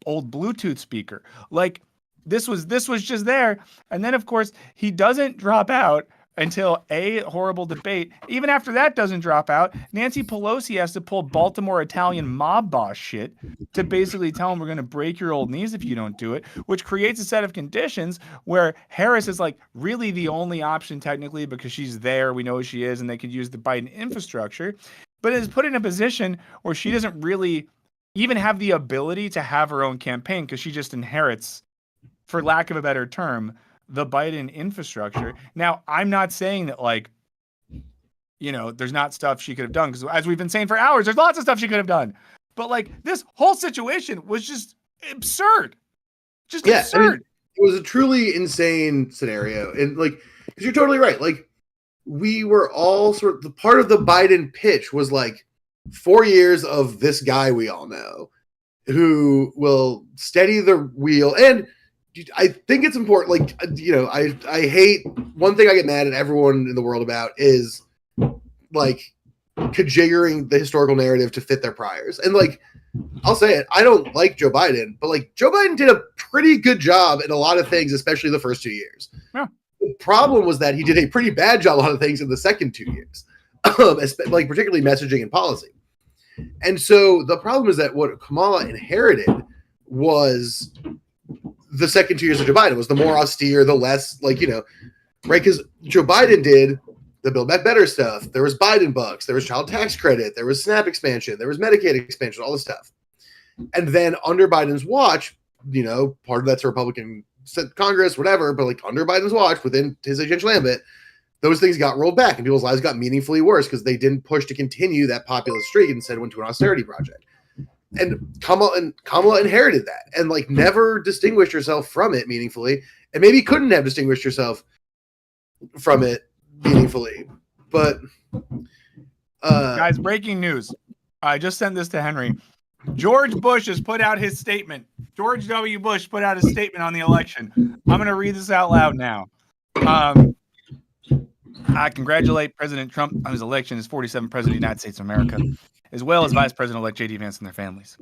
old Bluetooth speaker. Like this was just there. And then of course he doesn't drop out until a horrible debate. Even after that doesn't drop out, Nancy Pelosi has to pull Baltimore Italian mob boss shit to basically tell him we're going to break your old knees if you don't do it, which creates a set of conditions where Harris is like really the only option technically because she's there. We know she is, and they could use the Biden infrastructure, but is put in a position where she doesn't really even have the ability to have her own campaign because she just inherits, for lack of a better term, the Biden infrastructure. Now, I'm not saying that like there's not stuff she could have done. Because as we've been saying for hours, there's lots of stuff she could have done. But like this whole situation was just absurd. Just absurd. I mean, it was a truly insane scenario. And like, because you're totally right. Like, we were all sort of the part of the Biden pitch was like 4 years of this guy we all know who will steady the wheel. And I think it's important. Like, I hate one thing I get mad at everyone in the world about is like conjuring the historical narrative to fit their priors. And like, I'll say it, I don't like Joe Biden, but like Joe Biden did a pretty good job in a lot of things, especially the first 2 years. Yeah. The problem was that he did a pretty bad job on a lot of things in the second 2 years, like particularly messaging and policy. And so the problem is that what Kamala inherited was the second 2 years of Joe Biden was the more austere, the less right? Because Joe Biden did the Build Back Better stuff. There was Biden bucks. There was child tax credit. There was SNAP expansion. There was Medicaid expansion, all this stuff. And then under Biden's watch, part of that's a Republican Congress, whatever, but like under Biden's watch, within his agential ambit, those things got rolled back and people's lives got meaningfully worse because they didn't push to continue that populist streak and instead went to an austerity project. And Kamala inherited that and like never distinguished herself from it meaningfully, and maybe couldn't have distinguished herself from it meaningfully. But guys, breaking news. I just sent this to Henry. George Bush has put out his statement. George W. Bush put out his statement on the election. I'm going to read this out loud now. I congratulate President Trump on his election as 47th President of the United States of America, as well as Vice President-elect J.D. Vance and their families.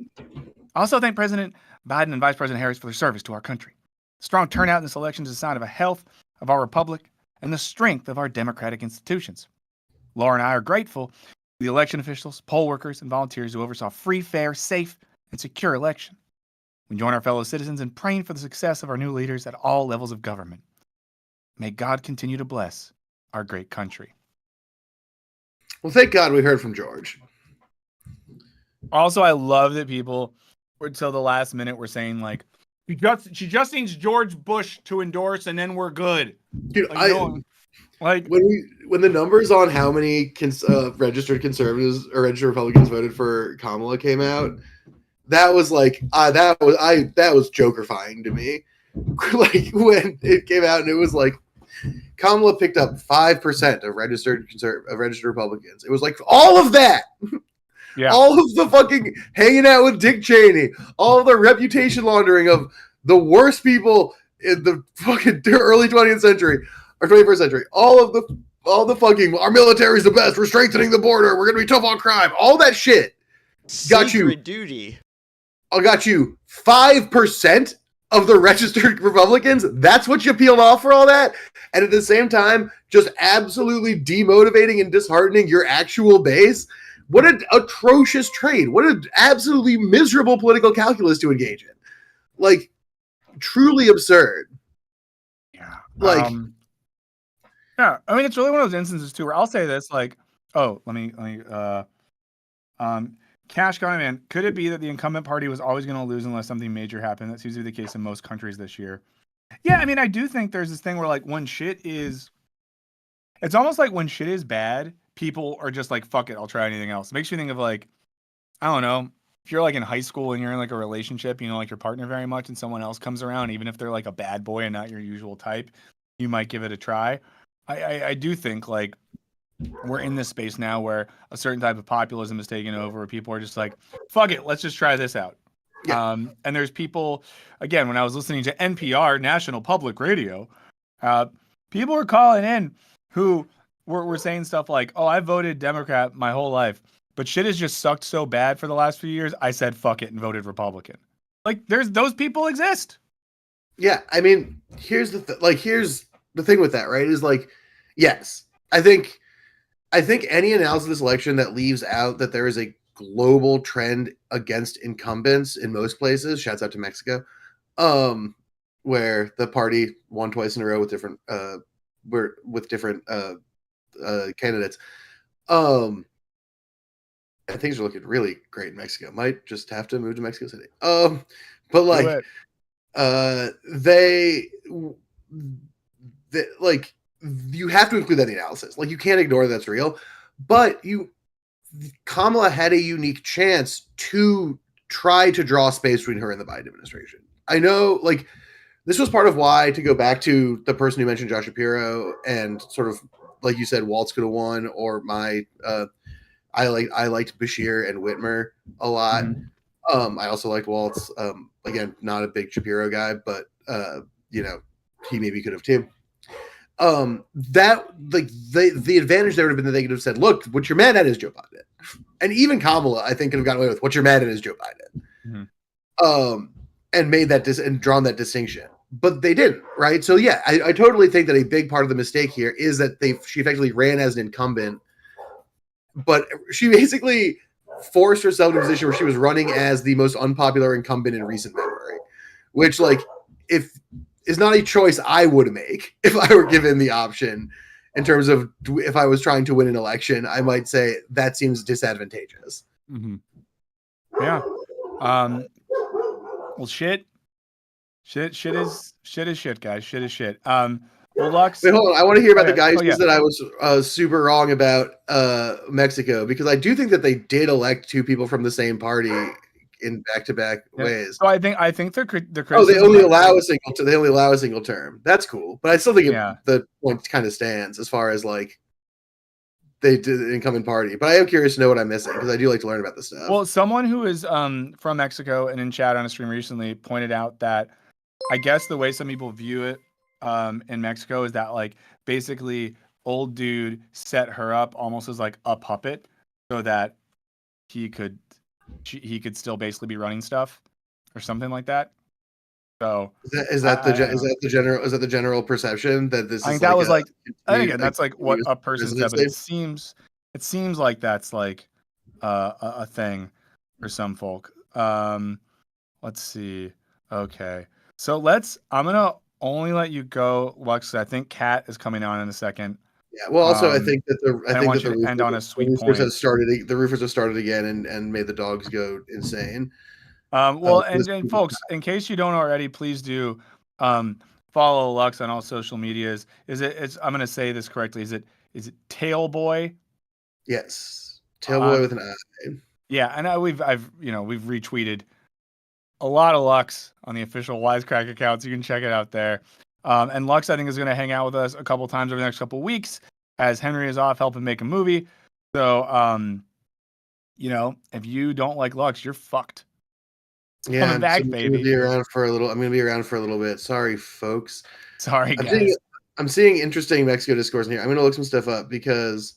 I also thank President Biden and Vice President Harris for their service to our country. Strong turnout in this election is a sign of the health of our republic and the strength of our democratic institutions. Laura and I are grateful to the election officials, poll workers, and volunteers who oversaw free, fair, safe, and secure election. We join our fellow citizens in praying for the success of our new leaders at all levels of government. May God continue to bless our great country. Well, thank God we heard from George. Also, I love that people until the last minute were saying like, she just needs George Bush to endorse and then we're good. Dude, like when the numbers on how many registered conservatives or registered Republicans voted for Kamala came out, that was like that was jokerfying to me. Like when it came out and it was like Kamala picked up 5% of registered Republicans. It was like all of that. Yeah. All of the fucking hanging out with Dick Cheney, all of the reputation laundering of the worst people in the fucking early 20th century or 21st century. All the fucking our military's the best. We're strengthening the border. We're gonna be tough on crime. All that shit got you. Duty. I got you 5% of the registered Republicans. That's what you peeled off for all that, and at the same time, just absolutely demotivating and disheartening your actual base. What an atrocious trade. What an absolutely miserable political calculus to engage in. Like, truly absurd. Yeah. Like, yeah. I mean, it's really one of those instances too, where I'll say this, like, Cash Guy Man, could it be that the incumbent party was always going to lose unless something major happened? That seems to be the case in most countries this year. Yeah. I mean, I do think there's this thing where like it's almost like when shit is bad, people are just like, fuck it, I'll try anything else. It makes me think of like, I don't know, if you're like in high school and you're in like a relationship, you know, like your partner very much and someone else comes around, even if they're like a bad boy and not your usual type, you might give it a try. I do think like we're in this space now where a certain type of populism is taking over where people are just like, fuck it, let's just try this out. Yeah. And there's people, again, when I was listening to NPR, National Public Radio, people were calling in who were saying stuff like, oh, I voted Democrat my whole life, but shit has just sucked so bad for the last few years, I said fuck it and voted Republican. Like, those people exist. Yeah, I mean, here's the thing with that, right? Is like, yes, I think any analysis of this election that leaves out that there is a global trend against incumbents in most places, shouts out to Mexico, where the party won twice in a row with different candidates. And things are looking really great in Mexico. Might just have to move to Mexico City. But like, they like, you have to include that in the analysis. Like, you can't ignore that's real. But Kamala had a unique chance to try to draw space between her and the Biden administration. I know, like, this was part of why, to go back to the person who mentioned Josh Shapiro and sort of, like you said, Waltz could have won, or I liked Bashir and Whitmer a lot. Mhm. I also liked Waltz. Again, not a big Shapiro guy, but he maybe could have too. That, like, the advantage there would have been that they could have said, look, what you're mad at is Joe Biden. And even Kamala, I think, could have gotten away with what you're mad at is Joe Biden. Mhm. And made that and drawn that distinction. But they didn't, right? So yeah, I totally think that a big part of the mistake here is that she effectively ran as an incumbent, but she basically forced herself to a position where she was running as the most unpopular incumbent in recent memory, which, like, if is not a choice I would make if I were given the option. In terms of if I was trying to win an election, I might say that seems disadvantageous. Mm-hmm. Yeah. Well, shit is shit, guys. Shit is shit. Well, Lux. Wait, hold on. I want to hear about the guy who yeah. says that I was super wrong about Mexico, because I do think that they did elect two people from the same party in back-to-back ways. So I think they're they only allow a single term. That's cool, but I still think the point kind of stands as far as, like, they did an incumbent party. But I am curious to know what I'm missing, because I do like to learn about this stuff. Well, someone who is from Mexico and in chat on a stream recently pointed out that I guess the way some people view it in Mexico is that, like, basically old dude set her up almost as like a puppet so that he could still basically be running stuff or something like that. So is that the general perception that this? I think that was like, again, that's like what a person said, but it seems like that's like a thing for some folk. Let's see. Okay, so I'm gonna only let you go, Lux. I think Kat is coming on in a second. Yeah. Well, also, I think that the roofers, end on a sweet point. The roofers have started again and made the dogs go insane. Well, and folks, in case you don't already, please do follow Lux on all social medias. I'm going to say this correctly. Is it Tailboy? Yes, Tailboy with an I. Yeah, and we've retweeted a lot of Lux on the official Wisecrack accounts. You can check it out there. And Lux, I think, is going to hang out with us a couple times over the next couple of weeks as Henry is off helping make a movie. So, if you don't like Lux, you're fucked. Yeah, coming back, baby. I'm gonna be around for a little bit. Sorry, folks. Sorry, guys. I'm seeing interesting Mexico discourse in here. I'm gonna look some stuff up because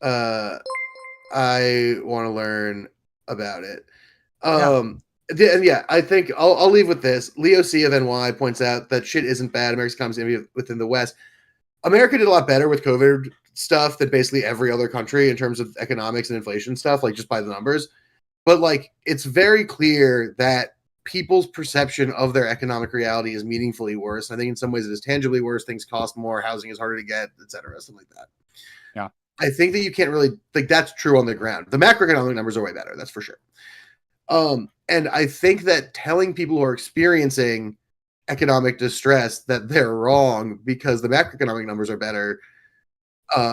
I want to learn about it. I think I'll leave with this. Leo C of NY points out that shit isn't bad. America's economy within the West. America did a lot better with COVID stuff than basically every other country in terms of economics and inflation stuff, like just by the numbers. But, like, it's very clear that people's perception of their economic reality is meaningfully worse. I think in some ways it is tangibly worse. Things cost more, housing is harder to get, etc., something like that. Yeah. I think that you can't really, like, that's true on the ground. The macroeconomic numbers are way better, that's for sure. And I think that telling people who are experiencing economic distress that they're wrong because the macroeconomic numbers are better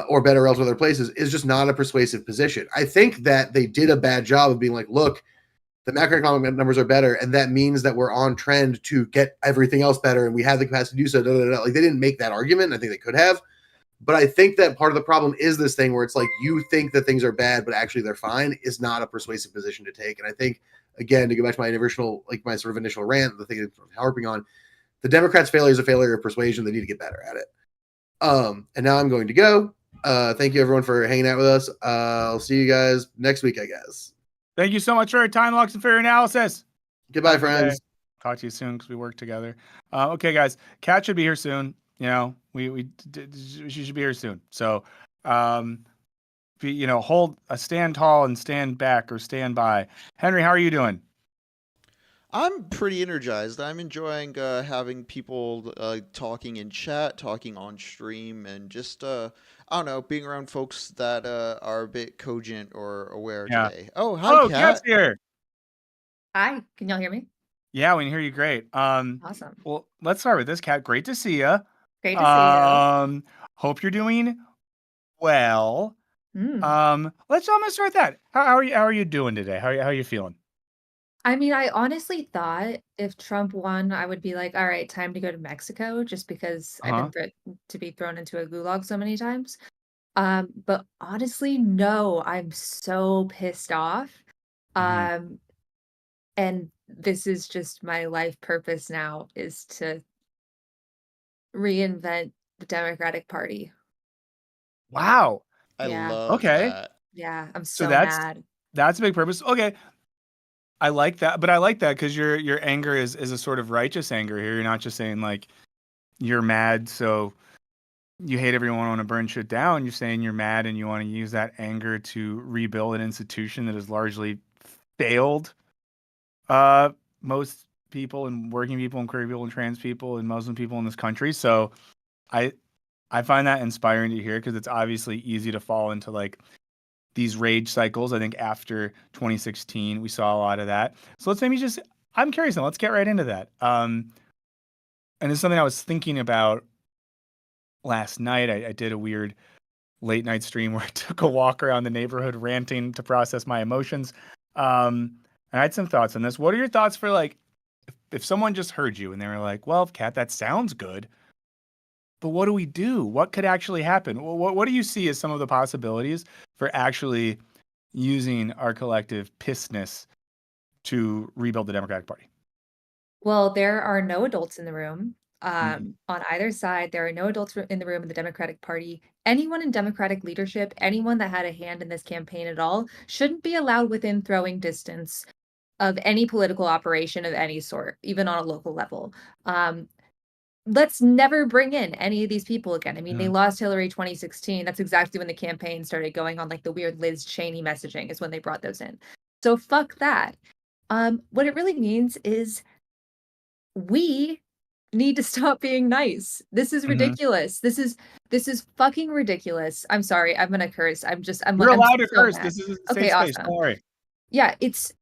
or better relative to other places is just not a persuasive position. I think that they did a bad job of being like, look, the macroeconomic numbers are better, and that means that we're on trend to get everything else better, and we have the capacity to do so. Like, they didn't make that argument. I think they could have. But I think that part of the problem is this thing where it's like you think that things are bad, but actually they're fine is not a persuasive position to take. And I think, again, to go back to my sort of initial rant, the thing I'm harping on, the Democrats' failure is a failure of persuasion. They need to get better at it. And now I'm going to go. Thank you, everyone, for hanging out with us. I'll see you guys next week, I guess. Thank you so much for your time, Lux, and for your analysis. Goodbye, friends. Talk to you soon because we work together. Okay, guys. Kat should be here soon. She should be here soon. So, stand tall and stand back or stand by. Henry, how are you doing? I'm pretty energized. I'm enjoying having people talking in chat, talking on stream, and just I don't know, being around folks that are a bit cogent or aware today. Oh, hi, Kat. Kat's here. Hi, can y'all hear me? Yeah, we can hear you great. Awesome. Well, let's start with this, Kat. Great to see you. Great to see you. Hope you're doing well. Mm. I'm gonna start with that. How are you doing today? How are you feeling? I mean, I honestly thought if Trump won, I would be like, all right, time to go to Mexico, just because I've Uh-huh. been to be thrown into a gulag so many times. But honestly, no, I'm so pissed off. hmm Um, and this is just my life purpose now is to reinvent the Democratic Party. Wow. I Yeah, love Okay. that. yeah, I'm So so that's mad. that's a big purpose. Okay. I like that, but I like that because your anger is a sort of righteous anger here. You're not just saying like you're mad, so you hate everyone, want to burn shit down. You're saying you're mad and you want to use that anger to rebuild an institution that has largely failed most people and working people and queer people and trans people and Muslim people in this country. So I I find that inspiring to hear because it's obviously easy to fall into like these rage cycles. I think after 2016 we saw a lot of that. So let's maybe just I'm curious now. Let's get right into that. And it's something I was thinking about last night. I did a weird late night stream where I took a walk around the neighborhood ranting to process my emotions. And I had some thoughts on this. What are your thoughts for like if someone just heard you and they were like, "Well, Kat, that sounds good, but what do we do? What could actually happen? What do you see as some of the possibilities for actually using our collective pissness to rebuild the Democratic Party?" Well, there are no adults in the room. Mm, On either side, there are no adults in the room in the Democratic Party. Anyone in Democratic leadership, anyone that had a hand in this campaign at all, shouldn't be allowed within throwing distance of any political operation of any sort, even on a local level. Um, let's never bring in any of these people again. I mean, they mm, lost Hillary 2016. That's exactly when the campaign started going on like the weird Liz Cheney messaging is when they brought those in. So fuck that. What it really means is we need to stop being nice. This is mhm. ridiculous. This is fucking ridiculous. I'm sorry. I'm gonna curse. You're I'm allowed to so curse. mad. This is a Okay, safe space. Don't awesome. worry. Yeah, it's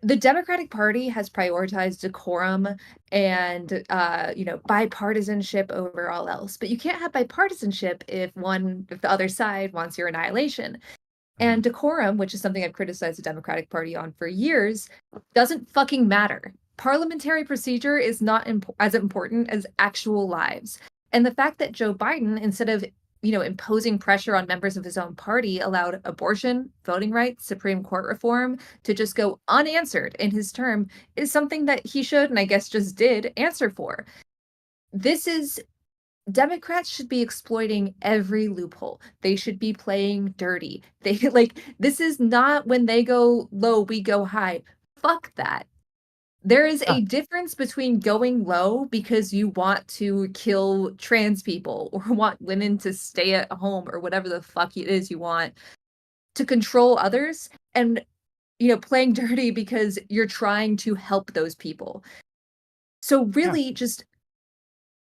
the Democratic Party has prioritized decorum and bipartisanship over all else. But you can't have bipartisanship if the other side wants your annihilation. Mhm. And decorum, which is something I've criticized the Democratic Party on for years, doesn't fucking matter. Parliamentary procedure is not as important as actual lives. And the fact that Joe Biden, instead of imposing pressure on members of his own party, allowed abortion, voting rights, Supreme Court reform to just go unanswered in his term is something that he should, and I guess just did, answer for. This is Democrats should be exploiting every loophole. They should be playing dirty. They like this is not when they go low, we go high. Fuck that. There is Yeah, a difference between going low because you want to kill trans people or want women to stay at home or whatever the fuck it is you want to control others and playing dirty because you're trying to help those people. So yeah. really just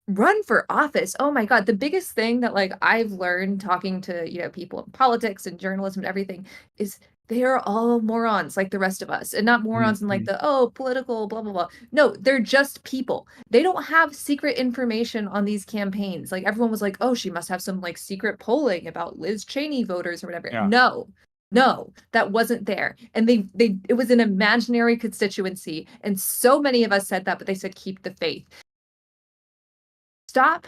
run for office. Oh my God. The biggest thing that like I've learned talking to, people in politics and journalism and everything is they are all morons like the rest of us. And not morons in like Mhm. the political blah blah blah. No, they're just people. They don't have secret information on these campaigns. Like everyone was like, "Oh, she must have some like secret polling about Liz Cheney voters or whatever." Yeah. No. No, that wasn't there. And they it was an imaginary constituency. And so many of us said that, but they said keep the faith. Stop.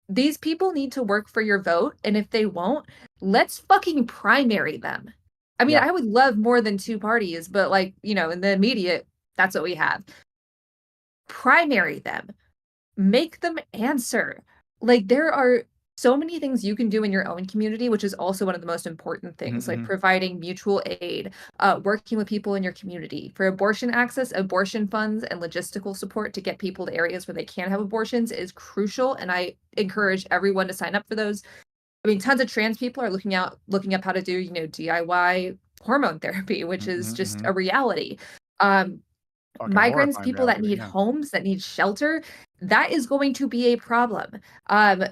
These people need to work for your vote, and if they won't, let's fucking primary them. I mean, Yeah. I would love more than two parties, but like, in the immediate, that's what we have. Primary them. Make them answer. Like there are so many things you can do in your own community, which is also one of the most important things, like Mhm. providing mutual aid, working with people in your community for abortion access, abortion funds, and logistical support to get people to areas where they can't have abortions is crucial. And I encourage everyone to sign up for those. I mean, tons of trans people are looking up how to do, DIY hormone therapy, which Mhm. is just Mhm. a reality. Um, Fucking Migrants, horrifying people that reality, but need yeah. homes, that need shelter, that is going to be a problem. Um,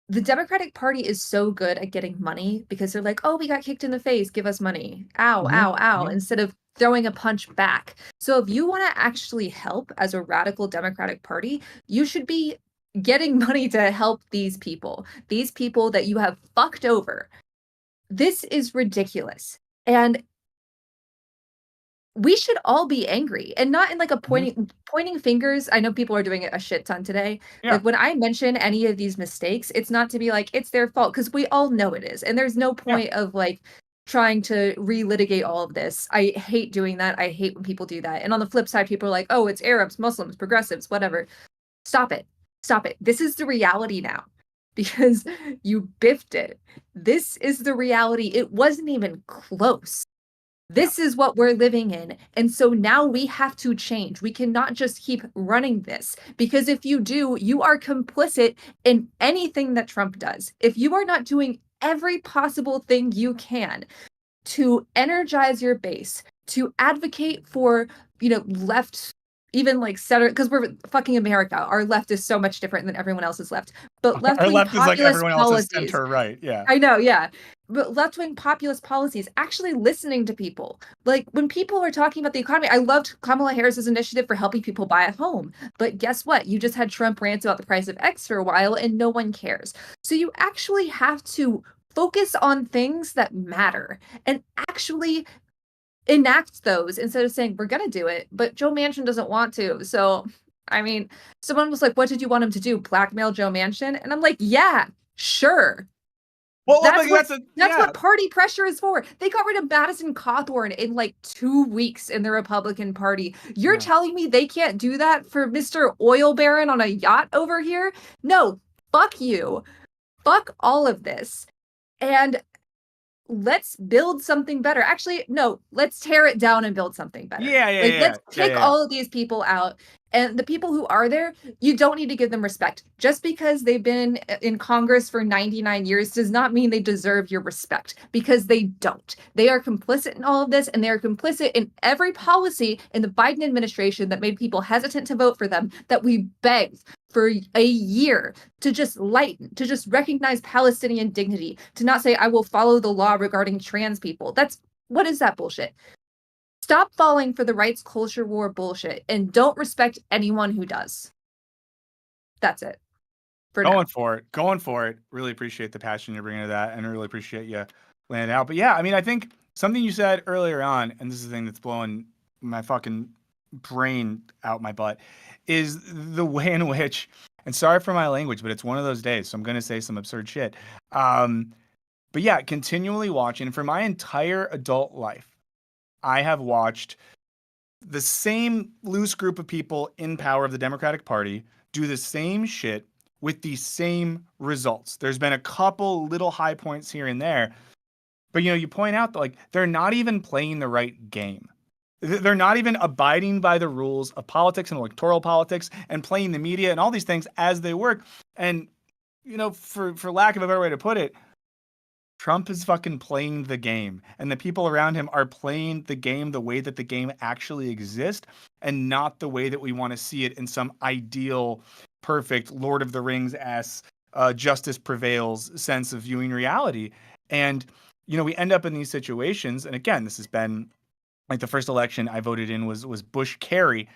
the Democratic Party is so good at getting money because they're like, "Oh, we got kicked in the face, give us money." Ow, Mhm. ow, ow, Mhm. instead of throwing a punch back. So if you want to actually help as a radical Democratic Party, you should be getting money to help these people that you have fucked over. This is ridiculous. And we should all be angry, and not in like a pointing fingers. I know people are doing it a shit ton today. Yeah. Like when I mention any of these mistakes, it's not to be like it's their fault, because we all know it is. And there's no point of like trying to relitigate all of this. I hate doing that. I hate when people do that. And on the flip side, people are like, oh, it's Arabs, Muslims, progressives, whatever. Stop it. Stop it. This is the reality now, because you biffed it. This is the reality. It wasn't even close. This is what we're living in. And so now we have to change. We cannot just keep running this, because if you do, you are complicit in anything that Trump does. If you are not doing every possible thing you can to energize your base, to advocate for, left, even like center, because we're fucking America. Our left is so much different than everyone else's left. But Our left-wing left is like populist everyone else's policies. center right. Yeah. I know, yeah. But left-wing populist policies, actually listening to people. Like when people are talking about the economy, I loved Kamala Harris's initiative for helping people buy a home. But guess what? You just had Trump rant about the price of X for a while and no one cares. So you actually have to focus on things that matter and actually enact those instead of saying, we're going to do it, but Joe Manchin doesn't want to. So, I mean, someone was like, what did you want him to do? Blackmail Joe Manchin? And I'm like, yeah, sure. Well, That's what party pressure is for. They got rid of Madison Cawthorn in like 2 weeks in the Republican Party. You're telling me they can't do that for Mr. Oil Baron on a yacht over here? No, fuck you. Fuck all of this. And let's build something better. Actually, no, let's tear it down and build something better. Let's kick all of these people out. And the people who are there, you don't need to give them respect. Just because they've been in Congress for 99 years does not mean they deserve your respect, because they don't. They are complicit in all of this, and they are complicit in every policy in the Biden administration that made people hesitant to vote for them, that we begged for a year to just lighten, to just recognize Palestinian dignity, to not say, I will follow the law regarding trans people. What is that bullshit? Stop falling for the rights culture war bullshit and don't respect anyone who does. That's it. Going for it. Really appreciate the passion you're bringing to that, and I really appreciate you laying it out. But yeah, I mean, I think something you said earlier on, and this is the thing that's blowing my fucking brain out my butt, is the way in which, and sorry for my language, but it's one of those days, so I'm going to say some absurd shit. But yeah, continually watching, for my entire adult life, I have watched the same loose group of people in power of the Democratic Party do the same shit with the same results. There's been a couple little high points here and there, but you point out that like they're not even playing the right game. They're not even abiding by the rules of politics and electoral politics and playing the media and all these things as they work. And for lack of a better way to put it, Trump is fucking playing the game, and the people around him are playing the game the way that the game actually exists, and not the way that we want to see it in some ideal, perfect Lord of the Rings-ass justice prevails sense of viewing reality. And, we end up in these situations. And again, this has been like the first election I voted in was Bush-Kerry.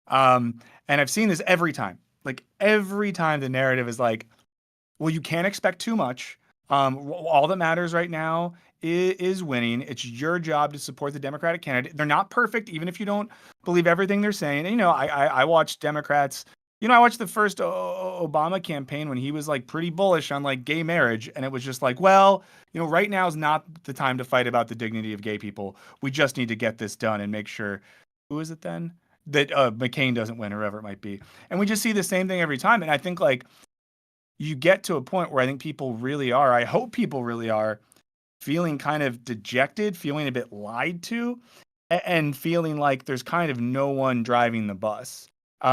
And I've seen this every time. Like every time the narrative is like, well, you can't expect too much. All that matters right now is winning. It's your job to support the Democratic candidate. They're not perfect, even if you don't believe everything they're saying. And, I watched Democrats. I watched the first Obama campaign when he was like pretty bullish on like gay marriage, and it was just like, well, right now is not the time to fight about the dignity of gay people. We just need to get this done and make sure. Who is it then? That McCain doesn't win, or whoever it might be. And we just see the same thing every time. And I think like, you get to a point where I think people really are, I hope people really are, feeling kind of dejected, feeling a bit lied to, and feeling like there's kind of no one driving the bus.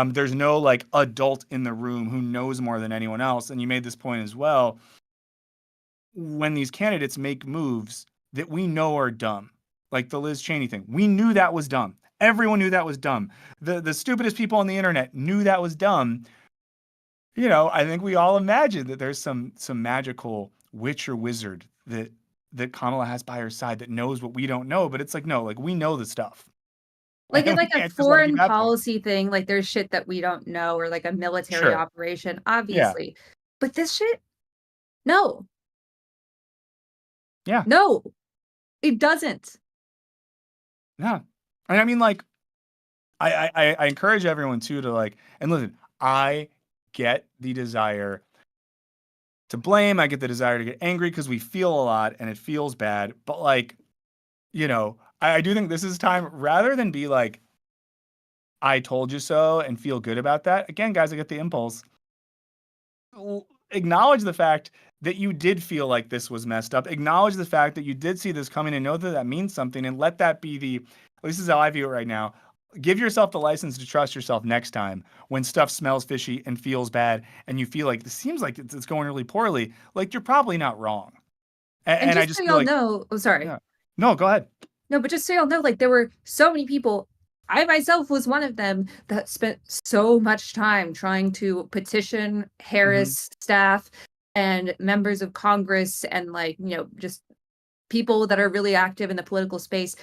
There's no like adult in the room who knows more than anyone else. And you made this point as well. When these candidates make moves that we know are dumb, like the Liz Cheney thing, we knew that was dumb. Everyone knew that was dumb. The stupidest people on the internet knew that was dumb. I think we all imagine that there's some magical witch or wizard that Kamala has by her side that knows what we don't know. But it's like, no, like we know the stuff. Like in like a foreign policy thing, like there's shit that we don't know, or like a military operation, obviously. But this shit, no. Yeah. No, it doesn't. Yeah. And I mean, like, I encourage everyone too to like, and listen, I get the desire to blame. I get the desire to get angry because we feel a lot and it feels bad. But like, I do think this is time rather than be like, I told you so and feel good about that. Again, guys, I get the impulse. Acknowledge the fact that you did feel like this was messed up. Acknowledge the fact that you did see this coming and know that that means something, and let that be the, at least this is how I view it right now. Give yourself the license to trust yourself next time when stuff smells fishy and feels bad and you feel like this seems like it's going really poorly. Like, you're probably not wrong. And And I just so just feel y'all like, know, oh, sorry. yeah. No, go ahead. No, but just so y'all know, like there were so many people. I myself was one of them that spent so much time trying to petition Harris staff and members of Congress and like, just people that are really active in the political space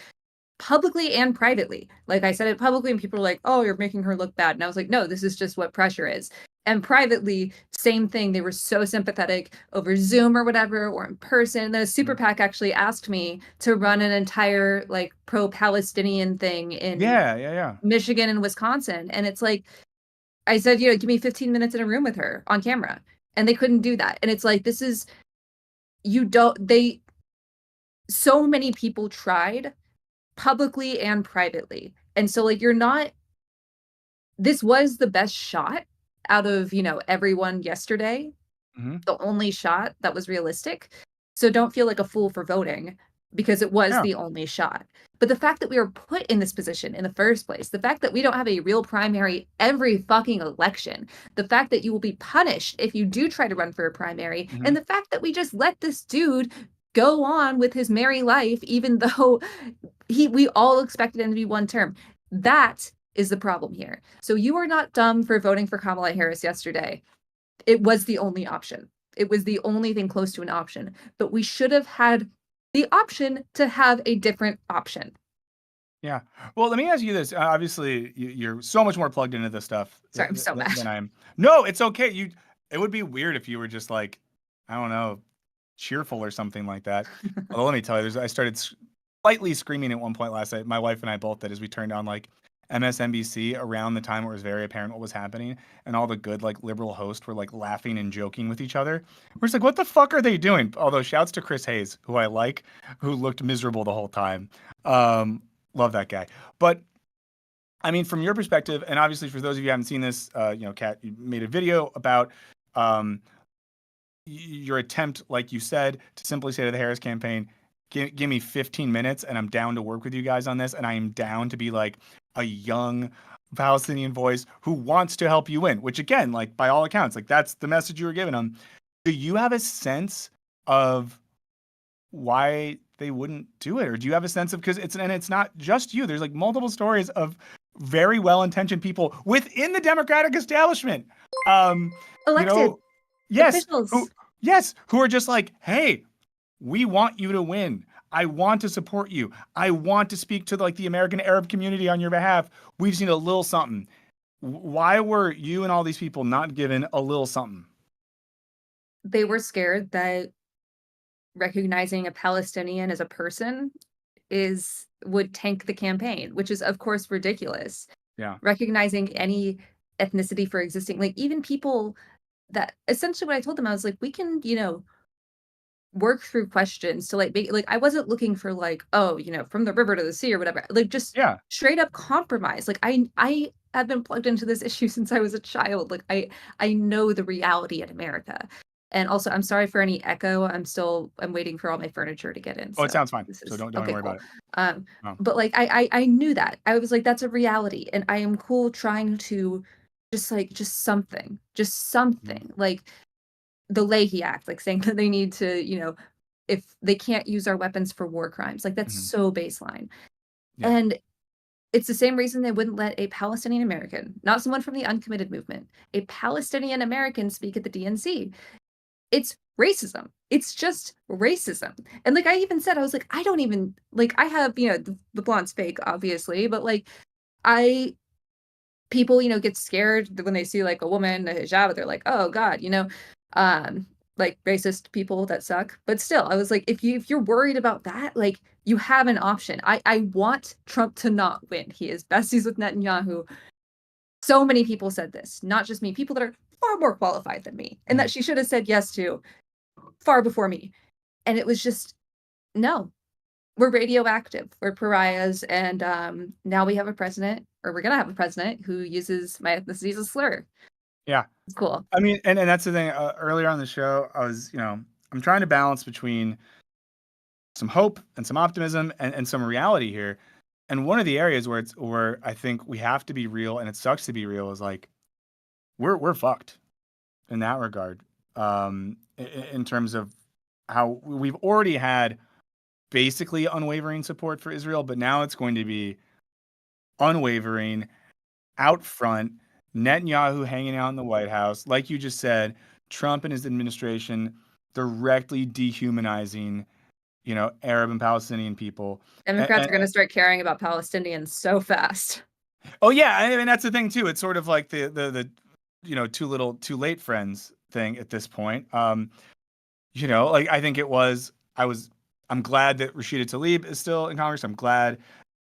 publicly and privately. Like I said it publicly and people were like, "Oh, you're making her look bad." And I was like, "No, this is just what pressure is." And privately, same thing. They were so sympathetic over Zoom or whatever, or in person. The Super PAC actually asked me to run an entire like pro-Palestinian thing in Yeah. Michigan and Wisconsin. And it's like, I said, give me 15 minutes in a room with her on camera. And they couldn't do that. And it's like, so many people tried publicly and privately. And so like this was the best shot out of, everyone yesterday. The only shot that was realistic. So don't feel like a fool for voting because it was the only shot. But the fact that we were put in this position in the first place, the fact that we don't have a real primary every fucking election, the fact that you will be punished if you do try to run for a primary, and the fact that we just let this dude go on with his merry life, even though we all expected him to be one term. That is the problem here. So you are not dumb for voting for Kamala Harris yesterday. It was the only option. It was the only thing close to an option. But we should have had the option to have a different option. Yeah. Well, let me ask you this. Obviously, you're so much more plugged into this stuff Sorry, I'm so mad. than I am. No, it's okay. It would be weird if you were just like, I don't know, cheerful or something like that. Although let me tell you, I started slightly screaming at one point last night. My wife and I both did, as we turned on like MSNBC around the time where it was very apparent what was happening, and all the good like liberal hosts were like laughing and joking with each other. We're just like, what the fuck are they doing? Although shouts to Chris Hayes, who I like, who looked miserable the whole time. Love that guy. But I mean, from your perspective, and obviously for those of you who haven't seen this, Kat, you made a video about your attempt, like you said, to simply say to the Harris campaign, give me 15 minutes and I'm down to work with you guys on this. And I am down to be like a young Palestinian voice who wants to help you win, which again, like by all accounts, like that's the message you were giving them. Do you have a sense of why they wouldn't do it? Or do you have a sense of, because it's not just you, there's like multiple stories of very well-intentioned people within the Democratic establishment. Elected officials. Who are just like, hey, we want you to win. I want to support you. I want to speak to like the American Arab community on your behalf. We just need a little something. Why were you and all these people not given a little something? They were scared that recognizing a Palestinian as a person would tank the campaign, which is of course ridiculous. Yeah. Recognizing any ethnicity for existing, like even people that essentially what I told them, I was like, we can, work through questions to like make, like I wasn't looking for like, oh, from the river to the sea or whatever, like just straight up compromise. Like I have been plugged into this issue since I was a child. Like I know the reality in America. And also I'm sorry for any echo. I'm waiting for all my furniture to get in. Oh, it sounds fine. So don't worry about it. But like I knew that. I was like, that's a reality. And I am cool trying to just something. Like the Leahy Act, like saying that they need to, if they can't use our weapons for war crimes, like that's so baseline. Yeah. And it's the same reason they wouldn't let a Palestinian American, not someone from the uncommitted movement, a Palestinian American speak at the DNC. It's racism. It's just racism. And like I even said, I was like, I don't even, like I have, the blonde's fake, obviously, but like people, get scared when they see like a woman in a hijab, they're like, oh God, like racist people that suck. But still, I was like, if you're worried about that, like you have an option. I want Trump to not win. He is besties with Netanyahu. So many people said this, not just me, people that are far more qualified than me, and that she should have said yes to far before me. And it was just, no, we're radioactive, we're pariahs, and now we have a president, or we're gonna have a president who uses my ethnicity as a slur. Yeah. It's cool. I mean, and that's the thing. Earlier on the show, I was, I'm trying to balance between some hope and some optimism and some reality here. And one of the areas where I think we have to be real, and it sucks to be real, is like we're fucked in that regard. In terms of how we've already had basically unwavering support for Israel, but now it's going to be unwavering, out front, Netanyahu hanging out in the White House, like you just said, Trump and his administration directly dehumanizing, Arab and Palestinian people. Democrats are going to start caring about Palestinians so fast. Oh yeah, I mean that's the thing too. It's sort of like the too little, too late friends thing at this point. Like I think I'm glad that Rashida Tlaib is still in Congress. I'm glad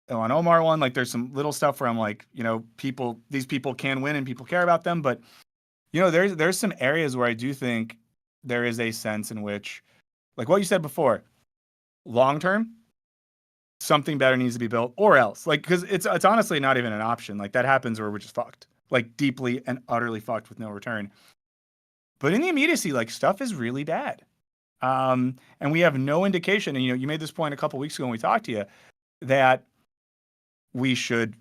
Ilhan Omar won. Like there's some little stuff where I'm like, these people can win and people care about them. But, there's some areas where I do think there is a sense in which, like what you said before, long term, something better needs to be built, or else, like, because it's honestly not even an option. Like that happens where we're just fucked, like deeply and utterly fucked with no return. But in the immediacy, like stuff is really bad. And we have no indication. And, you made this point a couple weeks ago when we talked to you that we should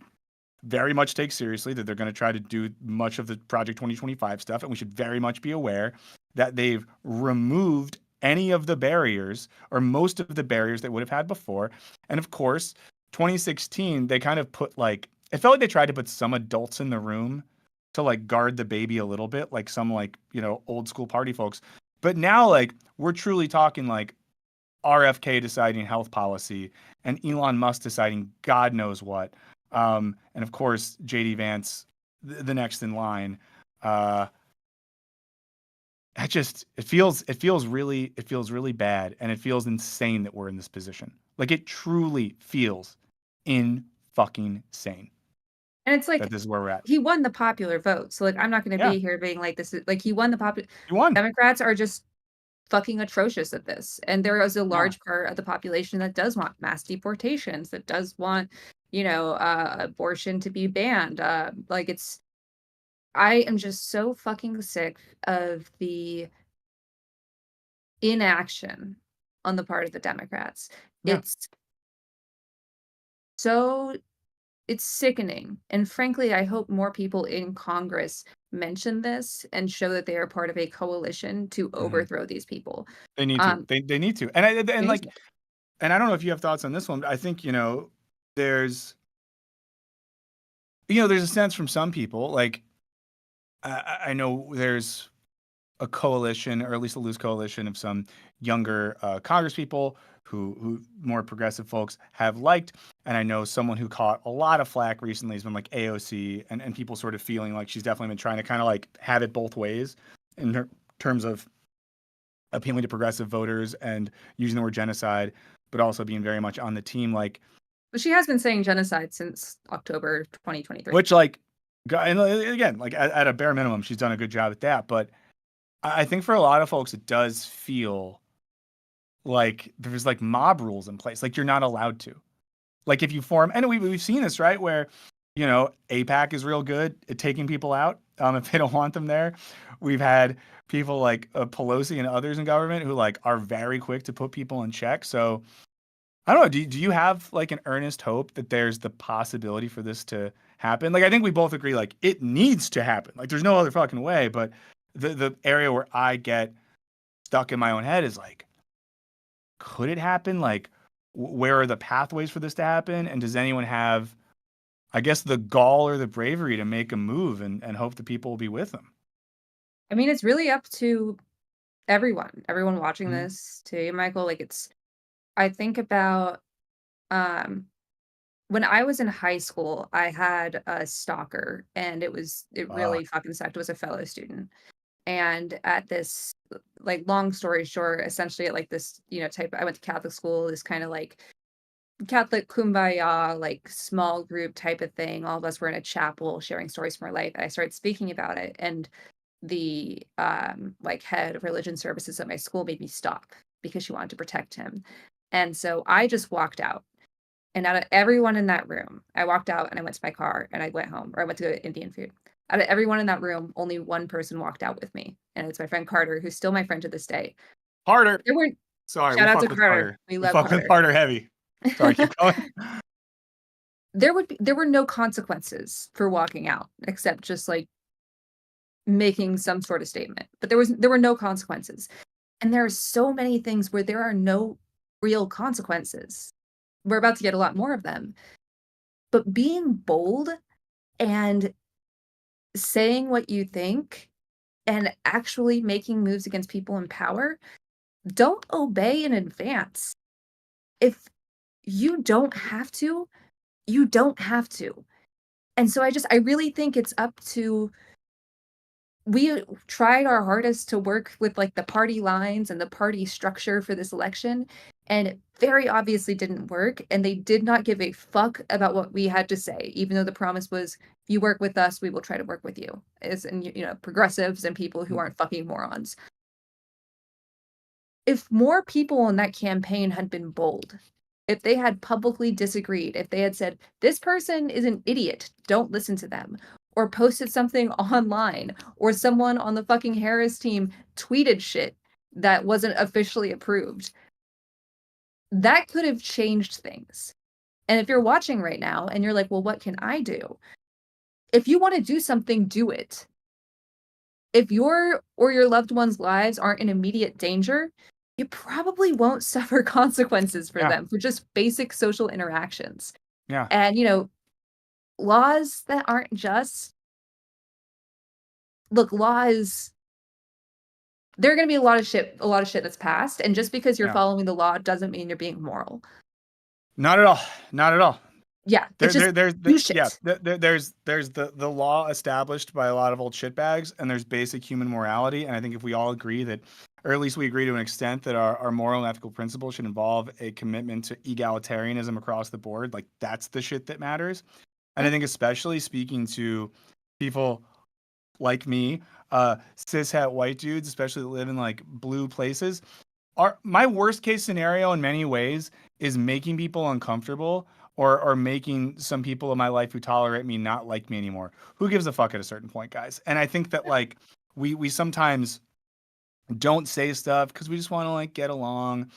very much take seriously that they're going to try to do much of the Project 2025 stuff. And we should very much be aware that they've removed any of the barriers or most of the barriers they would have had before. And of course, 2016, they kind of put it felt like they tried to put some adults in the room to like guard the baby a little bit, like some old school party folks. But now we're truly talking like RFK deciding health policy and Elon Musk deciding God knows what. And of course, JD Vance, the next in line. It feels really bad, and it feels insane that we're in this position. Like it truly feels fucking sane. And it's like that this is where we're at. He won the popular vote, so like I'm not going to be here being like this is like he won the popular. He won. Democrats are just fucking atrocious at this, and there is a large part of the population that does want mass deportations, that does want abortion to be banned. I am just so fucking sick of the inaction on the part of the Democrats. Yeah. It's sickening. And frankly, I hope more people in Congress mention this and show that they are part of a coalition to overthrow these people. They need to. They need to. And I don't know if you have thoughts on this one, but I think, there's a sense from some people, like I know there's a coalition, or at least a loose coalition of some younger Congress people who more progressive folks have liked. And I know someone who caught a lot of flack recently has been like AOC, and people sort of feeling like she's definitely been trying to kind of like have it both ways in terms of appealing to progressive voters and using the word genocide, but also being very much on the team. Like, but she has been saying genocide since October 2023. Which, and again, like at a bare minimum, she's done a good job at that. But I think for a lot of folks, it does feel like there's like mob rules in place. Like you're not allowed to. Like if you form, and we've seen this, right? Where, AIPAC is real good at taking people out if they don't want them there. We've had people like Pelosi and others in government who like are very quick to put people in check. So I don't know. Do you have like an earnest hope that there's the possibility for this to happen? Like I think we both agree like it needs to happen. Like there's no other fucking way. But the area where I get stuck in my own head is like, could it happen? Like, where are the pathways for this to happen? And does anyone have, I guess, the gall or the bravery to make a move and hope the people will be with them? I mean, it's really up to everyone watching this, to you, Michael. Like I think about when I was in high school, I had a stalker, and it really fucking sucked. It was a fellow student. And at this, like, long story short, essentially at like this, I went to Catholic school, this kind of like Catholic kumbaya, like small group type of thing. All of us were in a chapel sharing stories from our life. And I started speaking about it. And the like head of religion services at my school made me stop because she wanted to protect him. And so I just walked out. And out of everyone in that room, I walked out and I went to my car and I went home, or I went to go Indian food. Out of everyone in that room, only one person walked out with me. And it's my friend Carter, who's still my friend to this day. Carter. There were Sorry, shout we out fuck to with Carter. Carter. We We love fuck with Carter. Carter heavy. Sorry, keep going. There were no consequences for walking out, except just like making some sort of statement. But there were no consequences. And there are so many things where there are no real consequences. We're about to get a lot more of them. But being bold and saying what you think and actually making moves against people in power, don't obey in advance. If you don't have to, you don't have to. And so I really think it's up to, we tried our hardest to work with like the party lines and the party structure for this election, and it very obviously didn't work. And they did not give a fuck about what we had to say, even though the promise was, if you work with us, we will try to work with you. And progressives and people who aren't fucking morons. If more people in that campaign had been bold, if they had publicly disagreed, if they had said, this person is an idiot, don't listen to them, or posted something online, or someone on the fucking Harris team tweeted shit that wasn't officially approved, that could have changed things. And if you're watching right now and you're like, well, what can I do? If you want to do something, do it. If your or your loved ones' lives aren't in immediate danger, you probably won't suffer consequences for them for just basic social interactions. Yeah. And, laws that aren't just, look, laws, there are going to be a lot of shit that's passed. And just because you're following the law doesn't mean you're being moral. Not at all. Not at all. Yeah. There's the law established by a lot of old shitbags, and there's basic human morality. And I think if we all agree that, or at least we agree to an extent, that our moral and ethical principles should involve a commitment to egalitarianism across the board, like that's the shit that matters. And I think especially speaking to people like me, cishet white dudes, especially that live in like blue places, my worst case scenario in many ways is making people uncomfortable, or making some people in my life who tolerate me not like me anymore. Who gives a fuck at a certain point, guys? And I think that like we sometimes don't say stuff because we just want to like get along.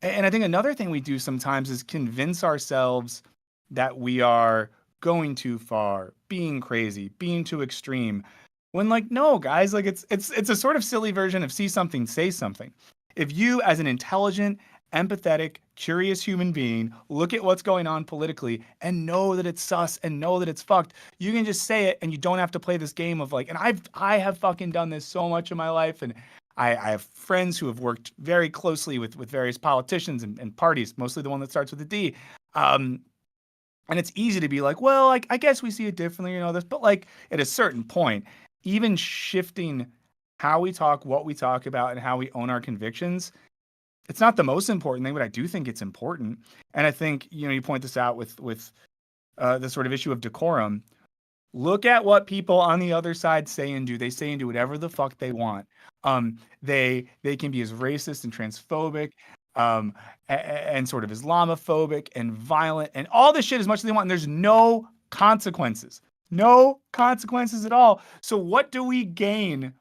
And I think another thing we do sometimes is convince ourselves that we are going too far, being crazy, being too extreme. When like, no, guys, like it's a sort of silly version of see something, say something. If you, as an intelligent, empathetic, curious human being, look at what's going on politically and know that it's sus and know that it's fucked, you can just say it and you don't have to play this game of like, and I have fucking done this so much in my life, and I have friends who have worked very closely with various politicians and parties, mostly the one that starts with a D. And it's easy to be like, well, like, I guess we see it differently, this, but like at a certain point, even shifting how we talk, what we talk about, and how we own our convictions, it's not the most important thing, but I do think it's important. And I think, you point this out with the sort of issue of decorum. Look at what people on the other side say and do. They say and do whatever the fuck they want. They can be as racist and transphobic, and sort of Islamophobic and violent and all this shit as much as they want. And there's no consequences. No consequences at all. So what do we gain?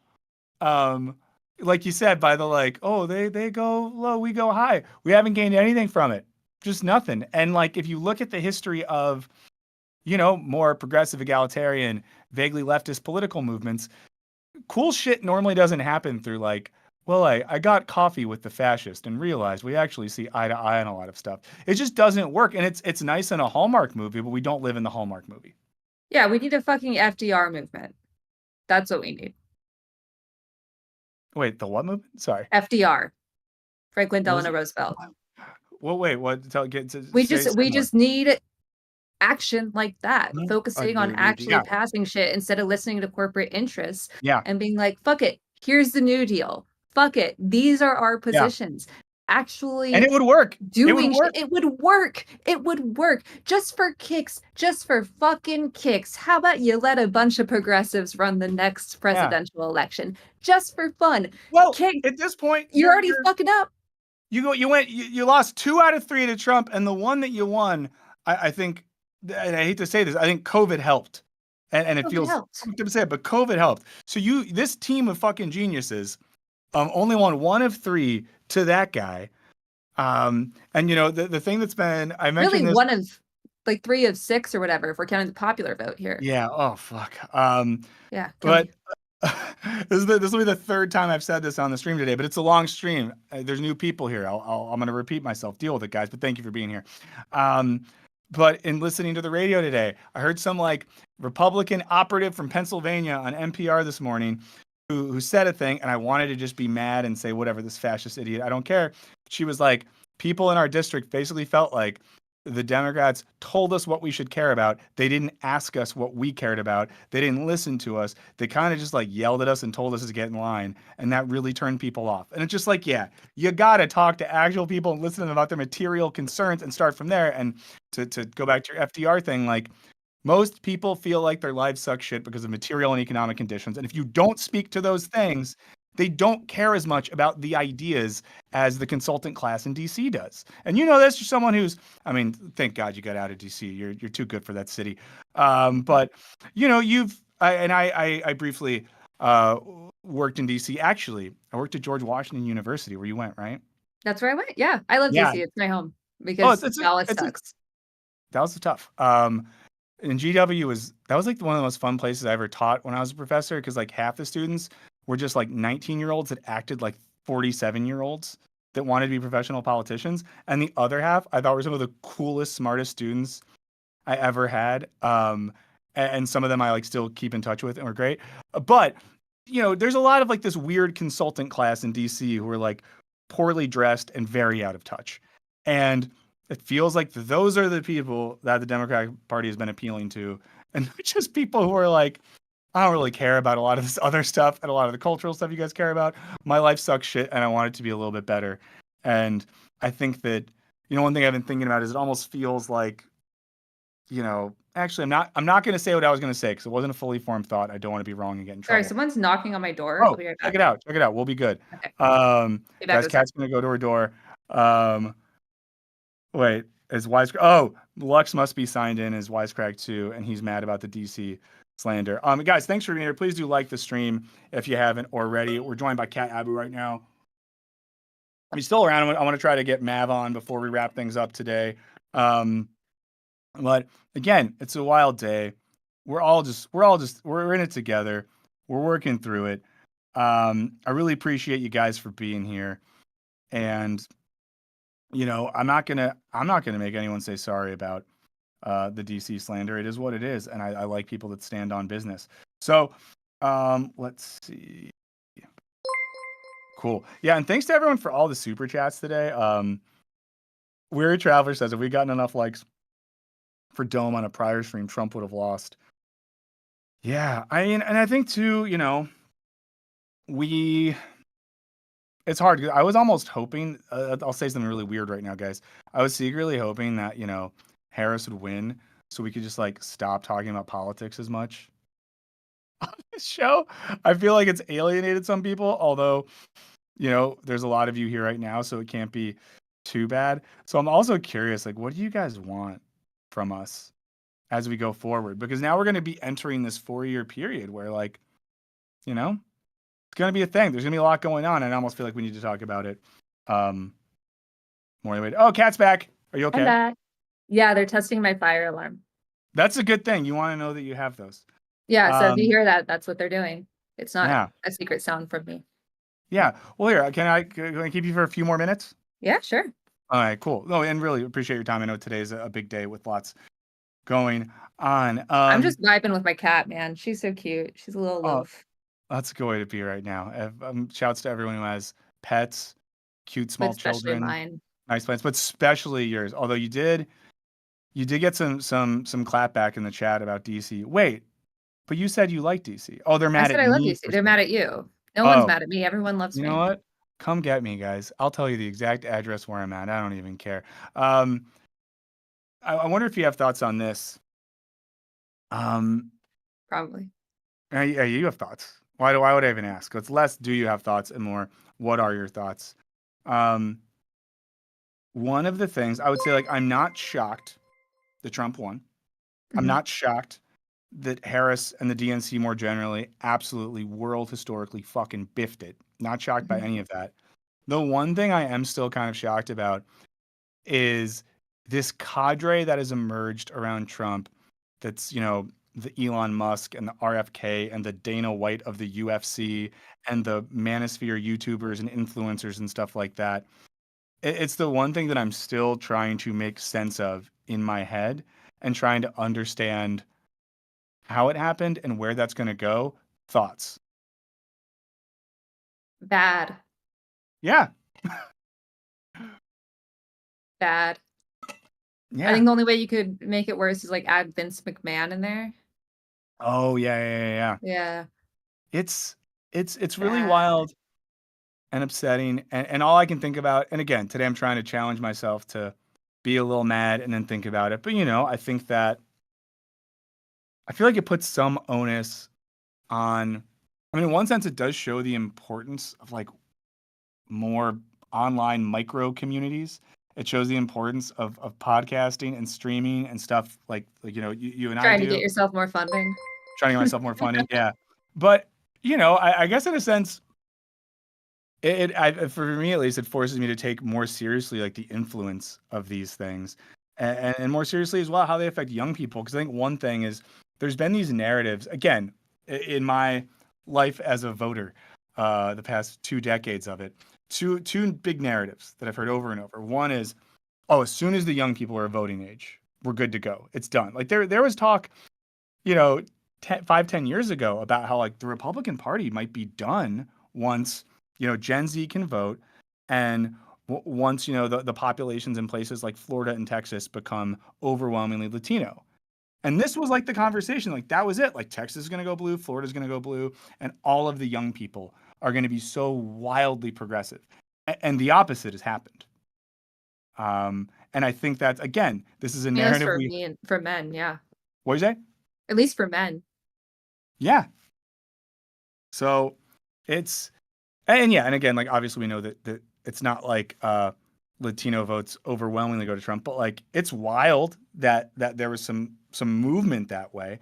Like you said, by the like, oh, they go low, we go high. We haven't gained anything from it. Just nothing. And like, if you look at the history of, more progressive, egalitarian, vaguely leftist political movements, cool shit normally doesn't happen through like, well, I got coffee with the fascist and realized we actually see eye to eye on a lot of stuff. It just doesn't work. And it's nice in a Hallmark movie, but we don't live in the Hallmark movie. Yeah, we need a fucking FDR movement. That's what we need. Wait, the what movement? Sorry. FDR. Franklin Delano Roosevelt. Well, wait, what? We just need action like that, focusing on actually passing shit instead of listening to corporate interests and being like, fuck it, Here's the New Deal. Fuck it. These are our positions. Actually, And it would work. doing it would work. It would work. Just for kicks. Just for fucking kicks. How about you let a bunch of progressives run the next presidential election? Just for fun. Well, Kicks, at this point, you're already fucking up. You lost 2 out of 3 to Trump, and the one that you won, I think, and I hate to say this, I think COVID helped. And it feels to say it, but COVID helped. So this team of fucking geniuses only won 1 of 3 to that guy. And the thing that's been, I mentioned really this, 1 of like 3 of 6 or whatever if we're counting the popular vote here. Yeah. Oh fuck. Yeah. But this will be the 3rd time I've said this on the stream today, but it's a long stream. There's new people here. I'm going to repeat myself. Deal with it, guys. But thank you for being here. But in listening to the radio today, I heard some like Republican operative from Pennsylvania on NPR this morning who said a thing, and I wanted to just be mad and say, whatever, this fascist idiot, I don't care. She was like, people in our district basically felt like the Democrats told us what we should care about. They didn't ask us what we cared about. They didn't listen to us. They kind of just like yelled at us and told us to get in line. And that really turned people off. And it's just like, yeah, you got to talk to actual people and listen to them about their material concerns and start from there. And to go back to your FDR thing, like most people feel like their lives suck shit because of material and economic conditions. And if you don't speak to those things, they don't care as much about the ideas as the consultant class in DC does. And that's just someone who's, I mean, thank God you got out of DC. You're too good for that city. But I briefly worked in DC. Actually, I worked at George Washington University, where you went, right? That's where I went. Yeah, I love DC. It's my home because Dallas sucks. Dallas is tough. And GW was like one of the most fun places I ever taught when I was a professor, because like half the students were just like 19-year-olds that acted like 47-year-olds that wanted to be professional politicians. And the other half, I thought, were some of the coolest, smartest students I ever had. And some of them I like still keep in touch with and were great. But, there's a lot of like this weird consultant class in DC who are like poorly dressed and very out of touch. And it feels like those are the people that the Democratic Party has been appealing to. And just people who are like, I don't really care about a lot of this other stuff and a lot of the cultural stuff you guys care about. My life sucks shit, and I want it to be a little bit better. And I think that, one thing I've been thinking about is it almost feels like, actually, I'm not going to say what I was going to say because it wasn't a fully formed thought. I don't want to be wrong and get in trouble. Sorry, someone's knocking on my door. Oh, check it out. Check it out. We'll be good. Okay. Guys, Kat's going to go to her door. Wait, is Wisecrack? Oh, Lux must be signed in as Wisecrack too, and he's mad about the DC slander. Guys, thanks for being here. Please do like the stream if you haven't already. We're joined by Kat Abu right now. He's still around. I want to try to get Mav on before we wrap things up today. But again, it's a wild day. We're in it together. We're working through it. I really appreciate you guys for being here. And I'm not gonna make anyone say sorry about the DC slander. It is what it is, and I like people that stand on business. So let's see. Cool. Yeah, and thanks to everyone for all the super chats today. Weary Traveler says, if we gotten enough likes for Dome on a prior stream, Trump would have lost. Yeah, I mean, and I think too, it's hard. I was almost hoping, I'll say something really weird right now, guys. I was secretly hoping that, Harris would win so we could just like stop talking about politics as much on this show. I feel like it's alienated some people, although, there's a lot of you here right now, so it can't be too bad. So I'm also curious, like, what do you guys want from us as we go forward? Because now we're going to be entering this 4-year period where, like, it's going to be a thing. There's going to be a lot going on, and I almost feel like we need to talk about it more than we do. Oh, Kat's back. Are you okay? I'm back. Yeah, they're testing my fire alarm. That's a good thing. You want to know that you have those. Yeah, so if you hear that, that's what they're doing. It's not a secret sound from me. Yeah. Well, here, can I keep you for a few more minutes? Yeah, sure. All right, cool. No, and really appreciate your time. I know today's a big day with lots going on. I'm just vibing with my cat, man. She's so cute. She's a little loaf. That's a good way to be right now. Shouts to everyone who has pets, cute small children, mine. Nice plants, but especially yours. Although you did get some clap back in the chat about DC. Wait, but you said you like DC. Oh, they're mad at me. I love DC. They're mad at you. No one's Oh, mad at me. Everyone loves you know me. what? Come get me, guys. I'll tell you the exact address where I'm at. I don't even care. Um, I wonder if you have thoughts on this. Um, Probably. yeah, you have thoughts. Why would I even ask? It's less, do you have thoughts, and more, what are your thoughts? Um, one of the things I would say, like, I'm not shocked that Trump won. I'm Mhm. not shocked that Harris and the DNC more generally absolutely world historically fucking biffed it. Not shocked by Mhm. any of that. The one thing I am still kind of shocked about is this cadre that has emerged around Trump that's, the Elon Musk and the RFK and the Dana White of the UFC and the manosphere YouTubers and influencers and stuff like that. It's the one thing that I'm still trying to make sense of in my head and trying to understand how it happened and where that's going to go. Thoughts? Bad. Yeah. Bad. I Yeah. think the only way you could make it worse is like add Vince McMahon in there. Oh, yeah, yeah, yeah, yeah. Yeah. It's really Bad. wild and upsetting. And all I can think about, and again, today I'm trying to challenge myself to be a little mad and then think about it. But I think that I feel like it puts some onus on, I mean, in one sense, it does show the importance of like more online micro communities. It shows the importance of podcasting and streaming and stuff like you and I Trying to get do. yourself more funding. Trying to get myself more funny, yeah. But I guess in a sense, for me at least, it forces me to take more seriously like the influence of these things, and more seriously as well how they affect young people. Because I think one thing is there's been these narratives again in my life as a voter, the past 2 decades of it. Two big narratives that I've heard over and over. One is, oh, as soon as the young people are voting age, we're good to go. It's done. Like there was talk, you know, 5-10 years ago about how like the Republican Party might be done once Gen Z can vote, and once the populations in places like Florida and Texas become overwhelmingly Latino. And this was like the conversation, like that was it. Like Texas is going to go blue, Florida's going to go blue, and all of the young people are going to be so wildly progressive. And the opposite has happened. And I think that's again, this is a Yes, narrative for we. me and for men, yeah. What do you say? At least for men. Yeah. So it's and yeah, and again, like obviously we know that it's not like Latino votes overwhelmingly go to Trump, but like it's wild that there was some movement that way.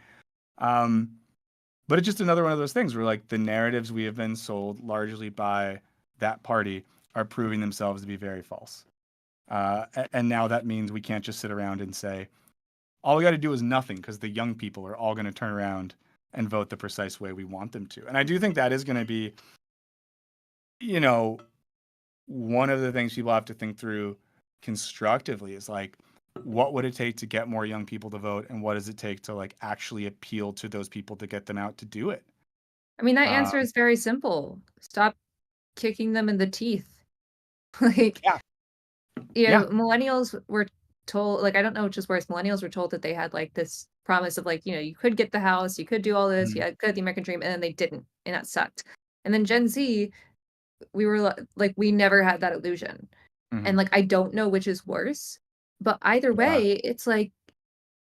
Um, but it's just another one of those things where like the narratives we have been sold largely by that party are proving themselves to be very false. And now that means we can't just sit around and say all we got to do is nothing because the young people are all going to turn around and vote the precise way we want them to. And I do think that is going to be, one of the things people have to think through constructively is like, what would it take to get more young people to vote, and what does it take to like actually appeal to those people to get them out to do it? I mean, that Uh, answer is very simple. Stop kicking them in the teeth. Like, yeah, yeah, millennials were told, like, I don't know which is worse. Millennials were told that they had like this promise of like, you could get the house, you could do all this, mhm, you could have the American dream, and then they didn't, and that sucked. And then Gen Z, we were like, we never had that illusion. mhm, And like, I don't know which is worse, but either yeah, way, it's like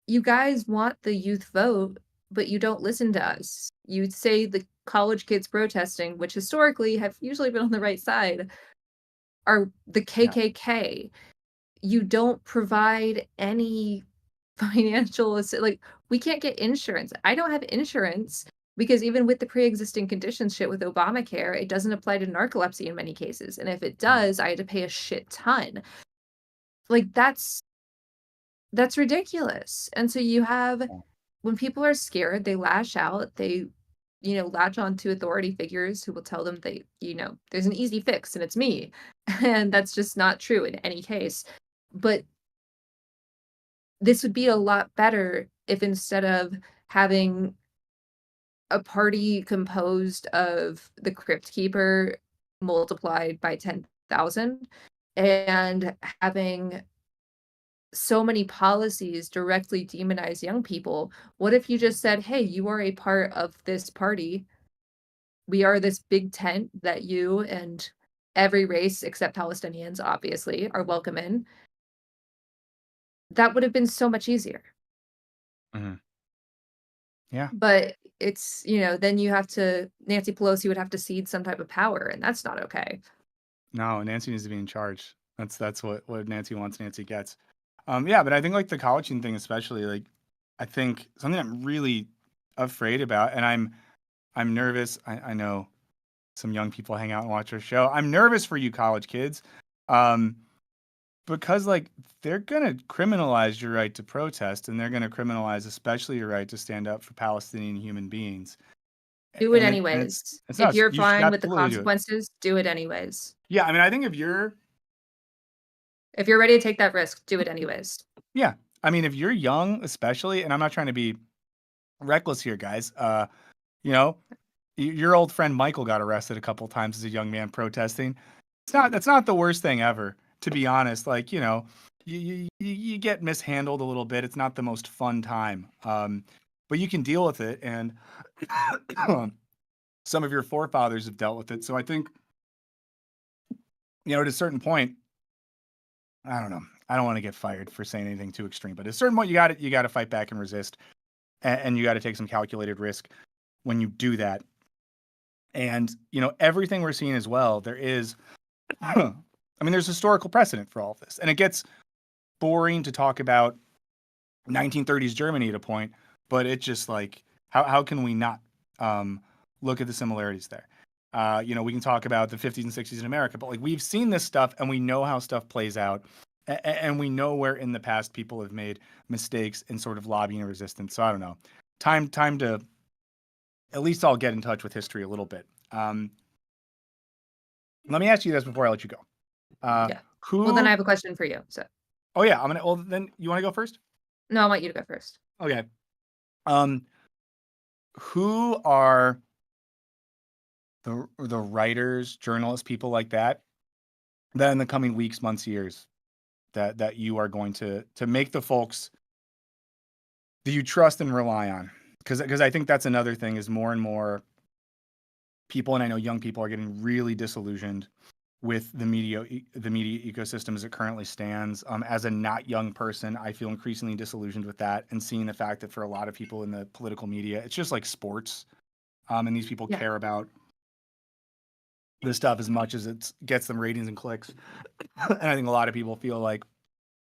you guys want the youth vote, but you don't listen to us. You say the college kids protesting, which historically have usually been on the right side, are the yeah, KKK. You don't provide any like, we can't get insurance. I don't have insurance because even with the pre-existing conditions shit with Obamacare, it doesn't apply to narcolepsy in many cases. And if it mhm, does, I had to pay a shit ton. Like, that's ridiculous. And so you have, yeah, when people are scared, they lash out, they latch on to authority figures who will tell them they, there's an easy fix and it's me. And that's just not true in any case. But this would be a lot better if instead of having a party composed of the Crypt Keeper multiplied by 10,000 and having so many policies directly demonize young people, what if you just said, hey, you are a part of this party, we are this big tent that you and every race except Palestinians, obviously, are welcome in, that would have been so much easier. Mhm. Yeah. But it's, then Nancy Pelosi would have to cede some type of power, and that's not okay. No, Nancy needs to be in charge. That's what Nancy wants, Nancy gets. Yeah, but I think like the college student thing, especially, like, I think something I'm really afraid about, and I'm nervous. I know some young people hang out and watch our show. I'm nervous for you college kids, because like they're gonna criminalize your right to protest, and they're gonna criminalize especially your right to stand up for Palestinian human beings. Do it And anyways. it's If nuts. you're You should fine with the absolutely do it. consequences, do it anyways. Yeah, I mean, I think if you're If you're ready to take that risk, do it anyways. yeah, I mean, if you're young, especially, and I'm not trying to be reckless here, guys. You know, your old friend Michael got arrested a couple times as a young man protesting. That's not the worst thing ever, to be honest. Like, you get mishandled a little bit. It's not the most fun time. But you can deal with it, and some of your forefathers have dealt with it. So I think, at a certain point, I don't know. I don't want to get fired for saying anything too extreme, but at a certain point, you got to fight back and resist, and you got to take some calculated risk when you do that. And everything we're seeing as well, there is, I mean, there's historical precedent for all of this, and it gets boring to talk about 1930s Germany at a point, but it's just like, how can we not look at the similarities there? We can talk about the 50s and 60s in America, but like we've seen this stuff and we know how stuff plays out, and we know where in the past people have made mistakes in sort of lobbying and resistance. So I don't know, time to at least I'll get in touch with history a little bit. Let me ask you this before I let you go. Yeah. Who? Well, then I have a question for you. So. Oh yeah, well then you want to go first? No, I want you to go first. Okay. Who are the writers, journalists, people like that in the coming weeks, months, years that you are going to make the folks that you trust and rely on? Because I think that's another thing, is more and more people, and I know young people, are getting really disillusioned with the media ecosystem as it currently stands. As a not young person, I feel increasingly disillusioned with that, and seeing the fact that for a lot of people in the political media, it's just like sports, and these people care about this stuff as much as it gets them ratings and clicks. And I think a lot of people feel like,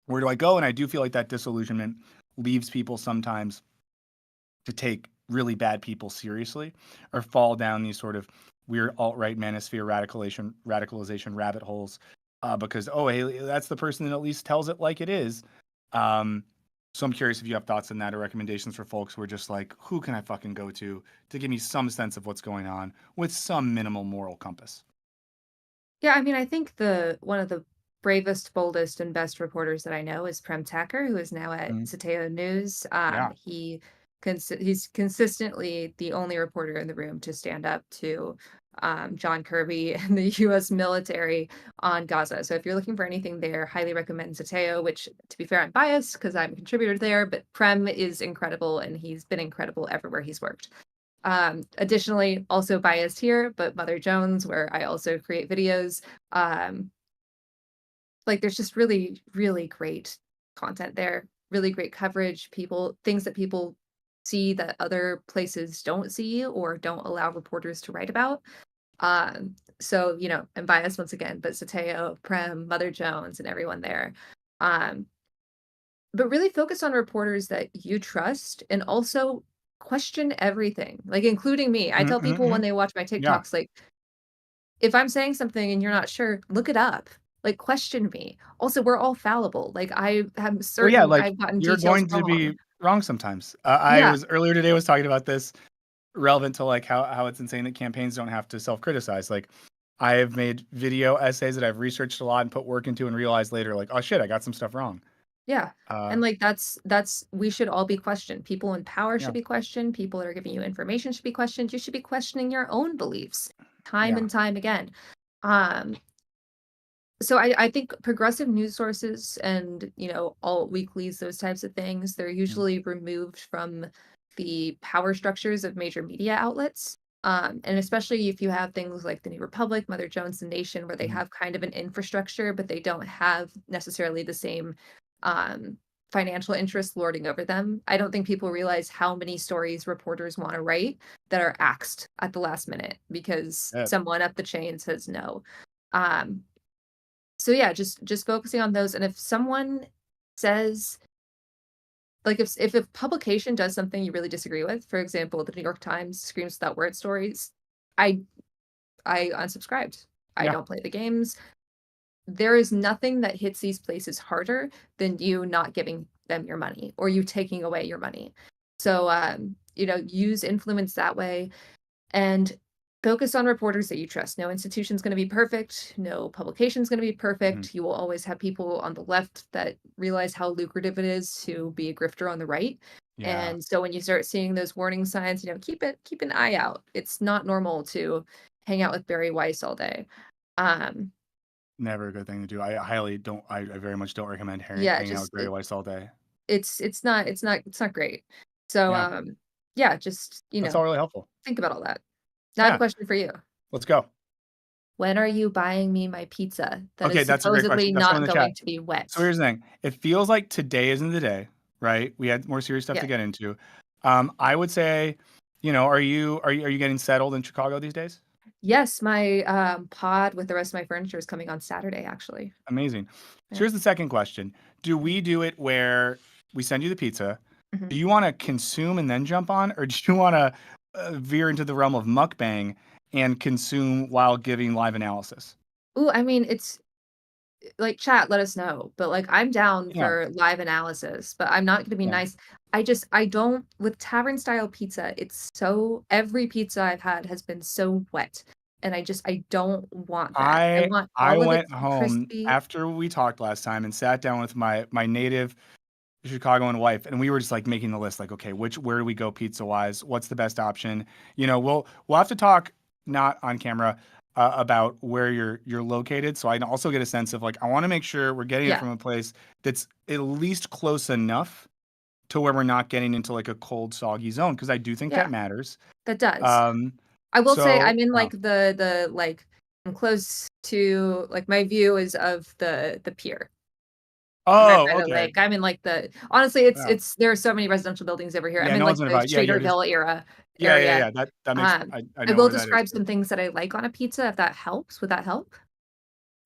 where do I go? And I do feel like that disillusionment leaves people sometimes to take really bad people seriously, or fall down these sort of weird alt-right manosphere radicalization rabbit holes, because, oh, hey, that's the person that at least tells it like it is. So I'm curious if you have thoughts on that, or recommendations for folks who are just like, who can I fucking go to give me some sense of what's going on with some minimal moral compass? Yeah, I mean, I think one of the bravest, boldest, and best reporters that I know is Prem Tacker, who is now at Sateo News. Yeah. He's consistently the only reporter in the room to stand up to John Kirby and the U.S. military on Gaza. So if you're looking for anything there, highly recommend Sateo, which, to be fair, I'm biased because I'm a contributor there, but Prem is incredible, and he's been incredible everywhere he's worked. Additionally, also biased here, but Mother Jones, where I also create videos. Like, there's just really, really great content there, really great coverage, things that people see that other places don't see or don't allow reporters to write about. So, I'm biased once again, but Sateo, Prem, Mother Jones, and everyone there. But really focus on reporters that you trust, and also question everything, like, including me. I tell people when they watch my TikToks, like, if I'm saying something and you're not sure, look it up. Like, question me. Also, we're all fallible. Like, I am certain I've gotten you're details going to wrong. be wrong sometimes. I was earlier today was talking about this, relevant to like how it's insane that campaigns don't have to self-criticize. Like, I have made video essays that I've researched a lot and put work into, and realized later, like, oh shit, I got some stuff wrong. Yeah. And like, that's we should all be questioned. People in power should be questioned. People that are giving you information should be questioned. You should be questioning your own beliefs time and time again. So I think progressive news sources and, alt weeklies, those types of things, they're usually removed from the power structures of major media outlets. And especially if you have things like the New Republic, Mother Jones, the Nation, where they Mhm. have kind of an infrastructure, but they don't have necessarily the same um, financial interests lording over them. I don't think people realize how many stories reporters want to write that are axed at the last minute because Yeah. someone up the chain says no. Um, so yeah, just focusing on those. And if someone says like if a publication does something you really disagree with, for example, the New York Times screams without word stories, I I unsubscribed. I Yeah. don't play the games. There is nothing that hits these places harder than you not giving them your money or you taking away your money. So use influence that way and focus on reporters that you trust. No institution's going to be perfect. No publication's going to be Mhm. perfect. You will always have people on the left that realize how lucrative it is to be a grifter on the right. Yeah. And so when you start seeing those warning signs, keep an eye out. It's not normal to hang out with Barry Weiss all day. Um, Never a good thing to do. I highly don't. I very much don't recommend yeah, hanging out with Barry Weiss all day. it's not great. So Yeah, yeah, just that's all really helpful. think about all that. Now I have a Yeah, question for you. let's go. When are you buying me my pizza that Okay, is that's a great supposedly question. Got someone not in the chat. going to be So wet? here's the thing. It feels like today isn't the day, right? We had more serious stuff Yeah. to get into. I would say, are you getting settled in Chicago these days? Yes, my pod with the rest of my furniture is coming on Saturday, actually. Amazing. So Yeah. here's the second question. Do we do it where we send you the pizza? Mhm. Do you want to consume and then jump on, or do you want to veer into the realm of mukbang and consume while giving live analysis? Ooh, I mean, it's like chat, let us know. But like I'm down Yeah. for live analysis, but I'm not gonna be Yeah. nice. I don't with tavern style pizza, it's so every pizza I've had has been so wet. And I don't want that. I I want I all of it went to be home crispy. after we talked last time and sat down with my native Chicagoan wife, and we were just like making the list, like, okay, where do we go pizza wise? What's the best option? We'll have to talk not on camera about where you're located, so I can also get a sense of like I want to make sure we're getting it Yeah, from a place that's at least close enough to where we're not getting into like a cold, soggy zone because I do think yeah, that matters. that does. Um, I will say so I'm in like the like I'm close to like my view is of the pier. I'm right oh, by the okay, lake. I'm in like honestly yeah, it's there are so many residential buildings over here. I'm yeah, in no like one's gonna the buy. Yeah, you're just Streeterville era yeah. area. That makes Um, I I know will where that is. describe some things that I like on a pizza if that helps. Would that help?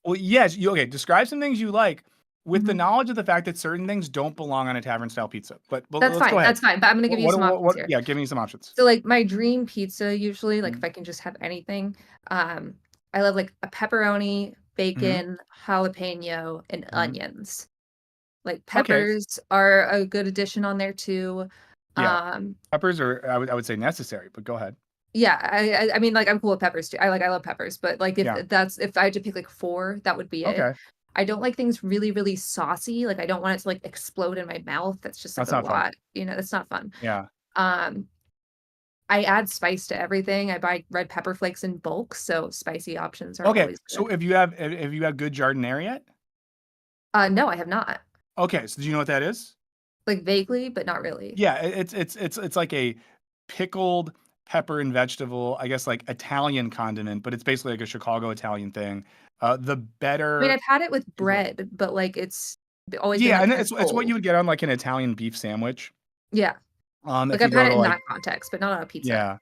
Well, yes, okay, describe some things you like with the Mhm. knowledge of the fact that certain things don't belong on a tavern style pizza. But That's let's go fine. ahead. That's fine. But I'm gonna give you some options What here. yeah, give me some options. So like my dream pizza usually, like if Mhm. I can just have anything, I love like a pepperoni, Mhm. bacon, jalapeno, and Mhm. onions. Like Okay. peppers are a good addition on there too. Yeah. Um, Peppers are I would say necessary, but go ahead. yeah, I mean like I'm cool with peppers too. I love peppers, but like Yeah. if I had to pick like four, that would be it. Okay. I don't like things really, really saucy. Like I don't want it to like explode in my mouth. That's just like That's a not fun. lot. That's not fun. Yeah. Um, I add spice to everything. I buy red pepper flakes in bulk, so spicy options are Okay. always So good. have you had good jardiniere yet? No, I have not. Okay. So do you know what that is? Like vaguely, but not really. Yeah, it's like a pickled pepper and vegetable, I guess like Italian condiment, but it's basically like a Chicago Italian thing. The I mean, better I've had it with is like bread, but like it's always been yeah, like and kind of it's what you cold. would get on like an Italian beef sandwich. Yeah. Like If you I've had go it to in like that context, but not on a pizza.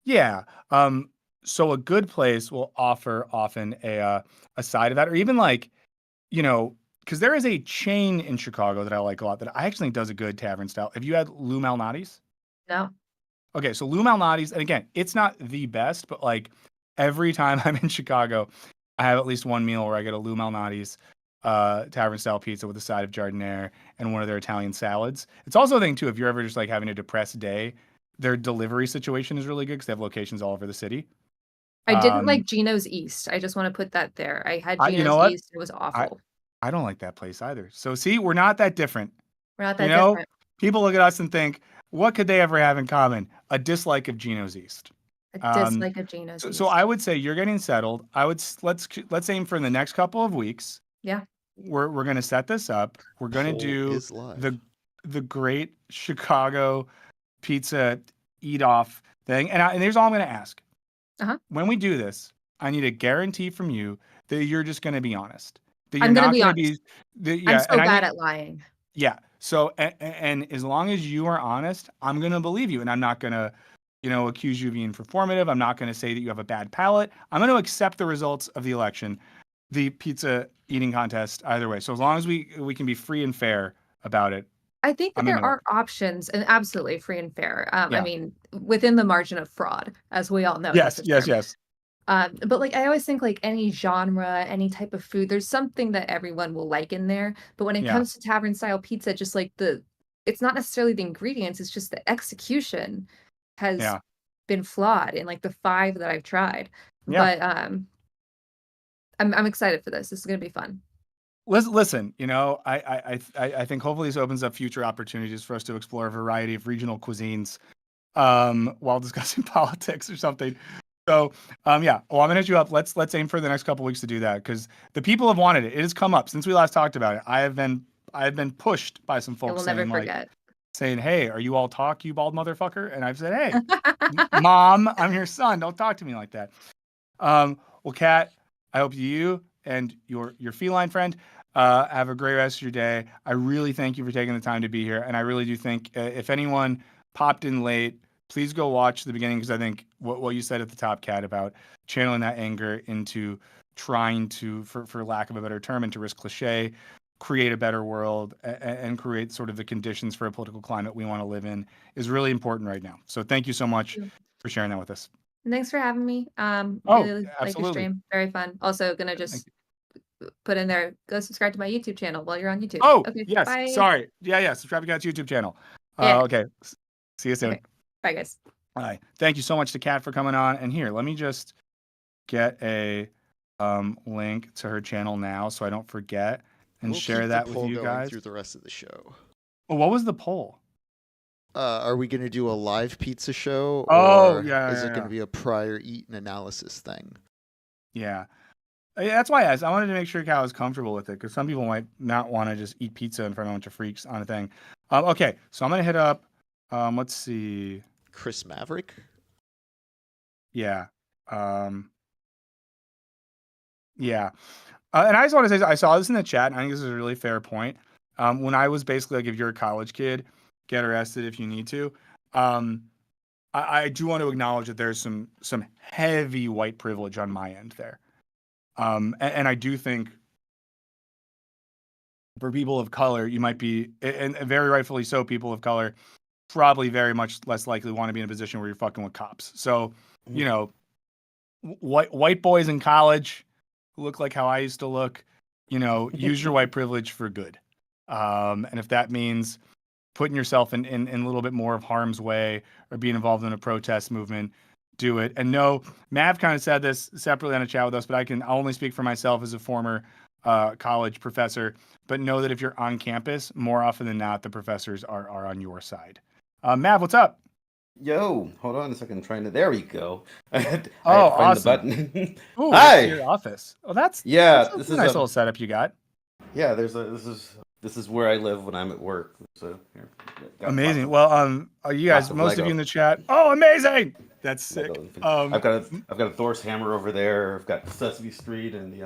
yeah, yeah. So a good place will offer often a side of that, or even like because there is a chain in Chicago that I like a lot that I actually think does a good tavern style. Have you had Lou Malnati's? No. Okay, so Lou Malnati's, and again, it's not the best, but like every time I'm in Chicago, I have at least one meal where I get a Lou Malnati's tavern style pizza with a side of giardiniera and one of their Italian salads. It's also a thing too, if you're ever just like having a depressed day, their delivery situation is really good because they have locations all over the city. I didn't Um, like Gino's East. I just want to put that there. I had you Gino's know what? East. It was I awful. I don't like that place either. So see, we're not that different. We're not You that know, different. people look at us and think, what could they ever have in common? A dislike of Geno's East. A Um, dislike of Gino's so I East. would say you're getting settled. Let's aim for in the next couple of weeks. Yeah. We're gonna set this up. We're gonna Poll do is live. the great Chicago pizza eat off thing. And here's all I'm gonna ask. when we do this, I need a guarantee from you that you're just going to be honest. That you're I'm gonna not be going to honest. be, I'm yeah. so And I bad need, at lying. yeah. So, and as long as you are honest, I'm going to believe you. And I'm not going to, accuse you of being performative. I'm not going to say that you have a bad palate. I'm going to accept the results of the election, the pizza eating contest, either way. So as long as we can be free and fair about it, I think that I'm there into it. are options and absolutely free and fair. I Yeah. mean, within the margin of fraud, as we all know. Yes, that's a yes, term. yes. But like I always think like any genre, any type of food, there's something that everyone will like in there. But when it Yeah. comes to tavern style pizza, just like it's not necessarily the ingredients, it's just the execution has Yeah. been flawed in like the 5 that I've tried. Yeah. But I'm excited for this. This is gonna be fun. Listen, I think hopefully this opens up future opportunities for us to explore a variety of regional cuisines while discussing politics or something. So, yeah. Well, I'm gonna hit you up. Let's aim for the next couple weeks to do that because the people have wanted it. It has come up since we last talked about it. I have been pushed by some And folks we'll never saying forget. "Hey, are you all talk, you bald motherfucker?" And I've said, "Hey, Mom, I'm your son. Don't talk to me like that." Well, Kat, I hope you and your feline friend have a great rest of your day. I really thank you for taking the time to be here, and I really do think if anyone popped in late, please go watch the beginning because I think what you said at the top, Kat, about channeling that anger into trying to, for lack of a better term, and to risk cliche, create a better world and create sort of the conditions for a political climate we want to live in is really important right now. So thank you so much for sharing that with us. And thanks for having me. Oh, Really like your absolutely. stream. Very fun. Also gonna just put in there, go subscribe to my YouTube channel while you're on YouTube. Oh, Okay. yes. Bye. Sorry. Yeah. Subscribe to Kat's YouTube channel. Yeah. Okay. See you soon. Okay. Bye, guys. All right. Thank you so much to Kat for coming on. And here, let me just get a link to her channel now so I don't forget and We'll share keep that the with poll you going guys. through the rest of the show. Oh, what was the poll? Are we going to do a live pizza show? Oh, or yeah. Is it yeah. going to be a prior eaten analysis thing? Yeah. That's why I asked. I wanted to make sure Kat was comfortable with it because some people might not want to just eat pizza in front of a bunch of freaks on a thing. Okay. So I'm going to hit up, let's see. Chris Maverick? Yeah. Yeah. And I just want to say, I saw this in the chat, and I think this is a really fair point. When I was basically like, if you're a college kid, get arrested if you need to. I do want to acknowledge that there's some heavy white privilege on my end there. And I do think for people of color, you might be, and very rightfully so, people of color probably very much less likely want to be in a position where you're fucking with cops. So, white boys in college who look like how I used to look, use your white privilege for good. And if that means putting yourself in a little bit more of harm's way or being involved in a protest movement, do it. And no, Mav kind of said this separately on a chat with us, but I'll only speak for myself as a former college professor, but know that if you're on campus, more often than not, the professors are on your side. Mav, what's up? Yo, hold on a second. There we go. I had to awesome. find the button. Ooh, Hi. Your office. Oh, that's this a is nice little setup you got. Yeah, this is where I live when I'm at work. So here, amazing. Well, you guys, most of you in the chat. Oh, amazing! That's sick. I've got a Thor's hammer over there. I've got Sesame Street and the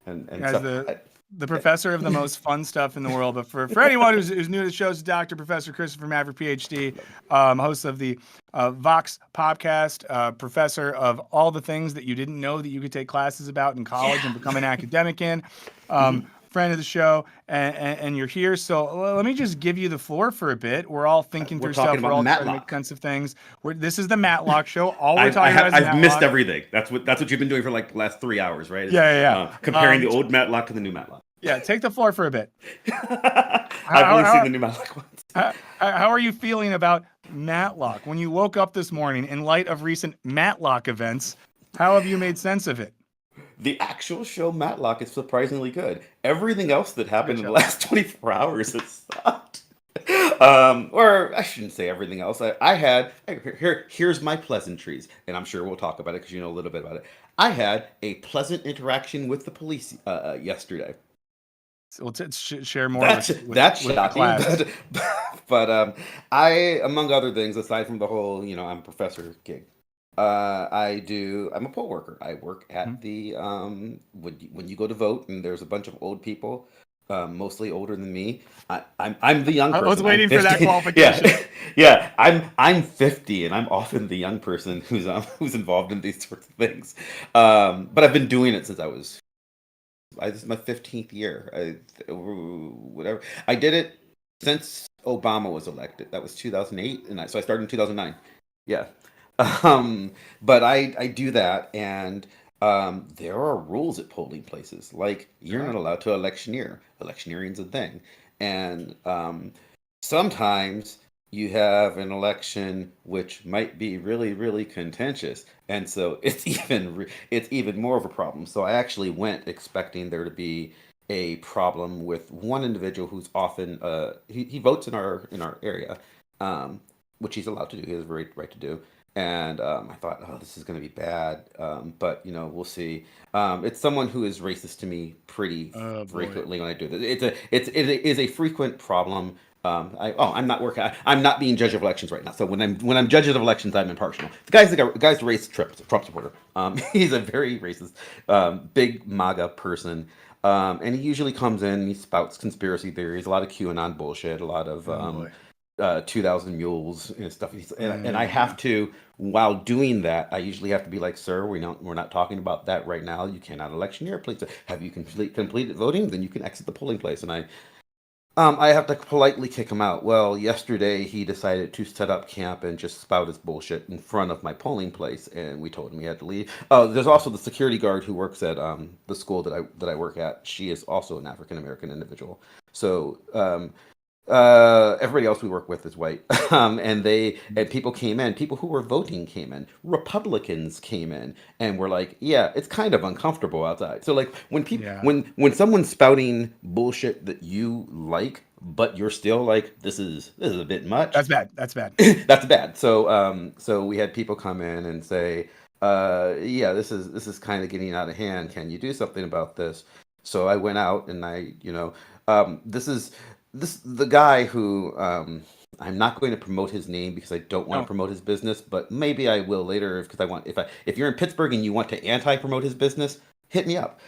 and stuff. The professor of the most fun stuff in the world. But for anyone who's new to the show, is Dr. Professor Christopher Maverick, PhD, host of the Vox podcast, professor of all the things that you didn't know that you could take classes about in college and become an academic in. Friend of the show, and you're here. So let me just give you the floor for a bit. We're all thinking through stuff. We're all trying to make sense of things. This is the Matlock show. All we're talking about is I've missed everything. That's what you've been doing for like the last 3 hours, right? Yeah. Comparing the old Matlock to the new Matlock. Yeah, take the floor for a bit. I've only seen the new Matlock ones. How are you feeling about Matlock? When you woke up this morning, in light of recent Matlock events, how have you made sense of it? The actual show Matlock is surprisingly good. Everything else that happened in the last 24 hours has sucked. Or I shouldn't say everything else. Here's my pleasantries, and I'm sure we'll talk about it because you know a little bit about it. I had a pleasant interaction with the police yesterday. So let's share more. That's shocking. But I, among other things, aside from the whole, I'm a professor gig, I'm a poll worker. I work at the when you go to vote and there's a bunch of old people, mostly older than me. I'm the young I person. was waiting I'm for that 50. qualification. Yeah, yeah. I'm 50, and I'm often the young person who's involved in these sorts of things. But I've been doing it since this is my 15th year. Whatever. I did it since Obama was elected. That was 2008, and so I started in 2009. Yeah. But I do that, and there are rules at polling places. Like you're not allowed to electioneer. Electioneering's a thing, and sometimes you have an election which might be really, really contentious, and so it's even more of a problem. So I actually went expecting there to be a problem with one individual who's often he votes in our area, which he's allowed to do. He has a right to do. And I thought, oh, this is going to be bad. But we'll see. It's someone who is racist to me pretty Oh, boy. frequently when I do this. It is a frequent problem. I'm not working. I'm not being judge of elections right now. So when I'm judge of elections, I'm impartial. The guy's a racist Trump supporter. He's a very racist, big MAGA person. And he usually comes in. He spouts conspiracy theories, a lot of QAnon bullshit, a lot of 2,000 mules and stuff. And I have to, while doing that, I usually have to be like, sir, we're not talking about that right now. You cannot electioneer. Please, have you completed voting? Then you can exit the polling place. And I have to politely kick him out. Well, yesterday he decided to set up camp and just spout his bullshit in front of my polling place, and we told him he had to leave. There's also the security guard who works at the school that I work at. She is also an African American individual. So everybody else we work with is white. And people came in, people who were voting came in, Republicans came in, and were like, yeah, it's kind of uncomfortable outside. So like when someone's spouting bullshit that you like, but you're still like, this is a bit much. That's bad. That's bad. That's bad. So we had people come in and say, yeah, this is kind of getting out of hand. Can you do something about this? So I went out and the guy who I'm not going to promote his name because I don't want to promote his business, but maybe I will later because if you're in Pittsburgh and you want to anti-promote his business, hit me up.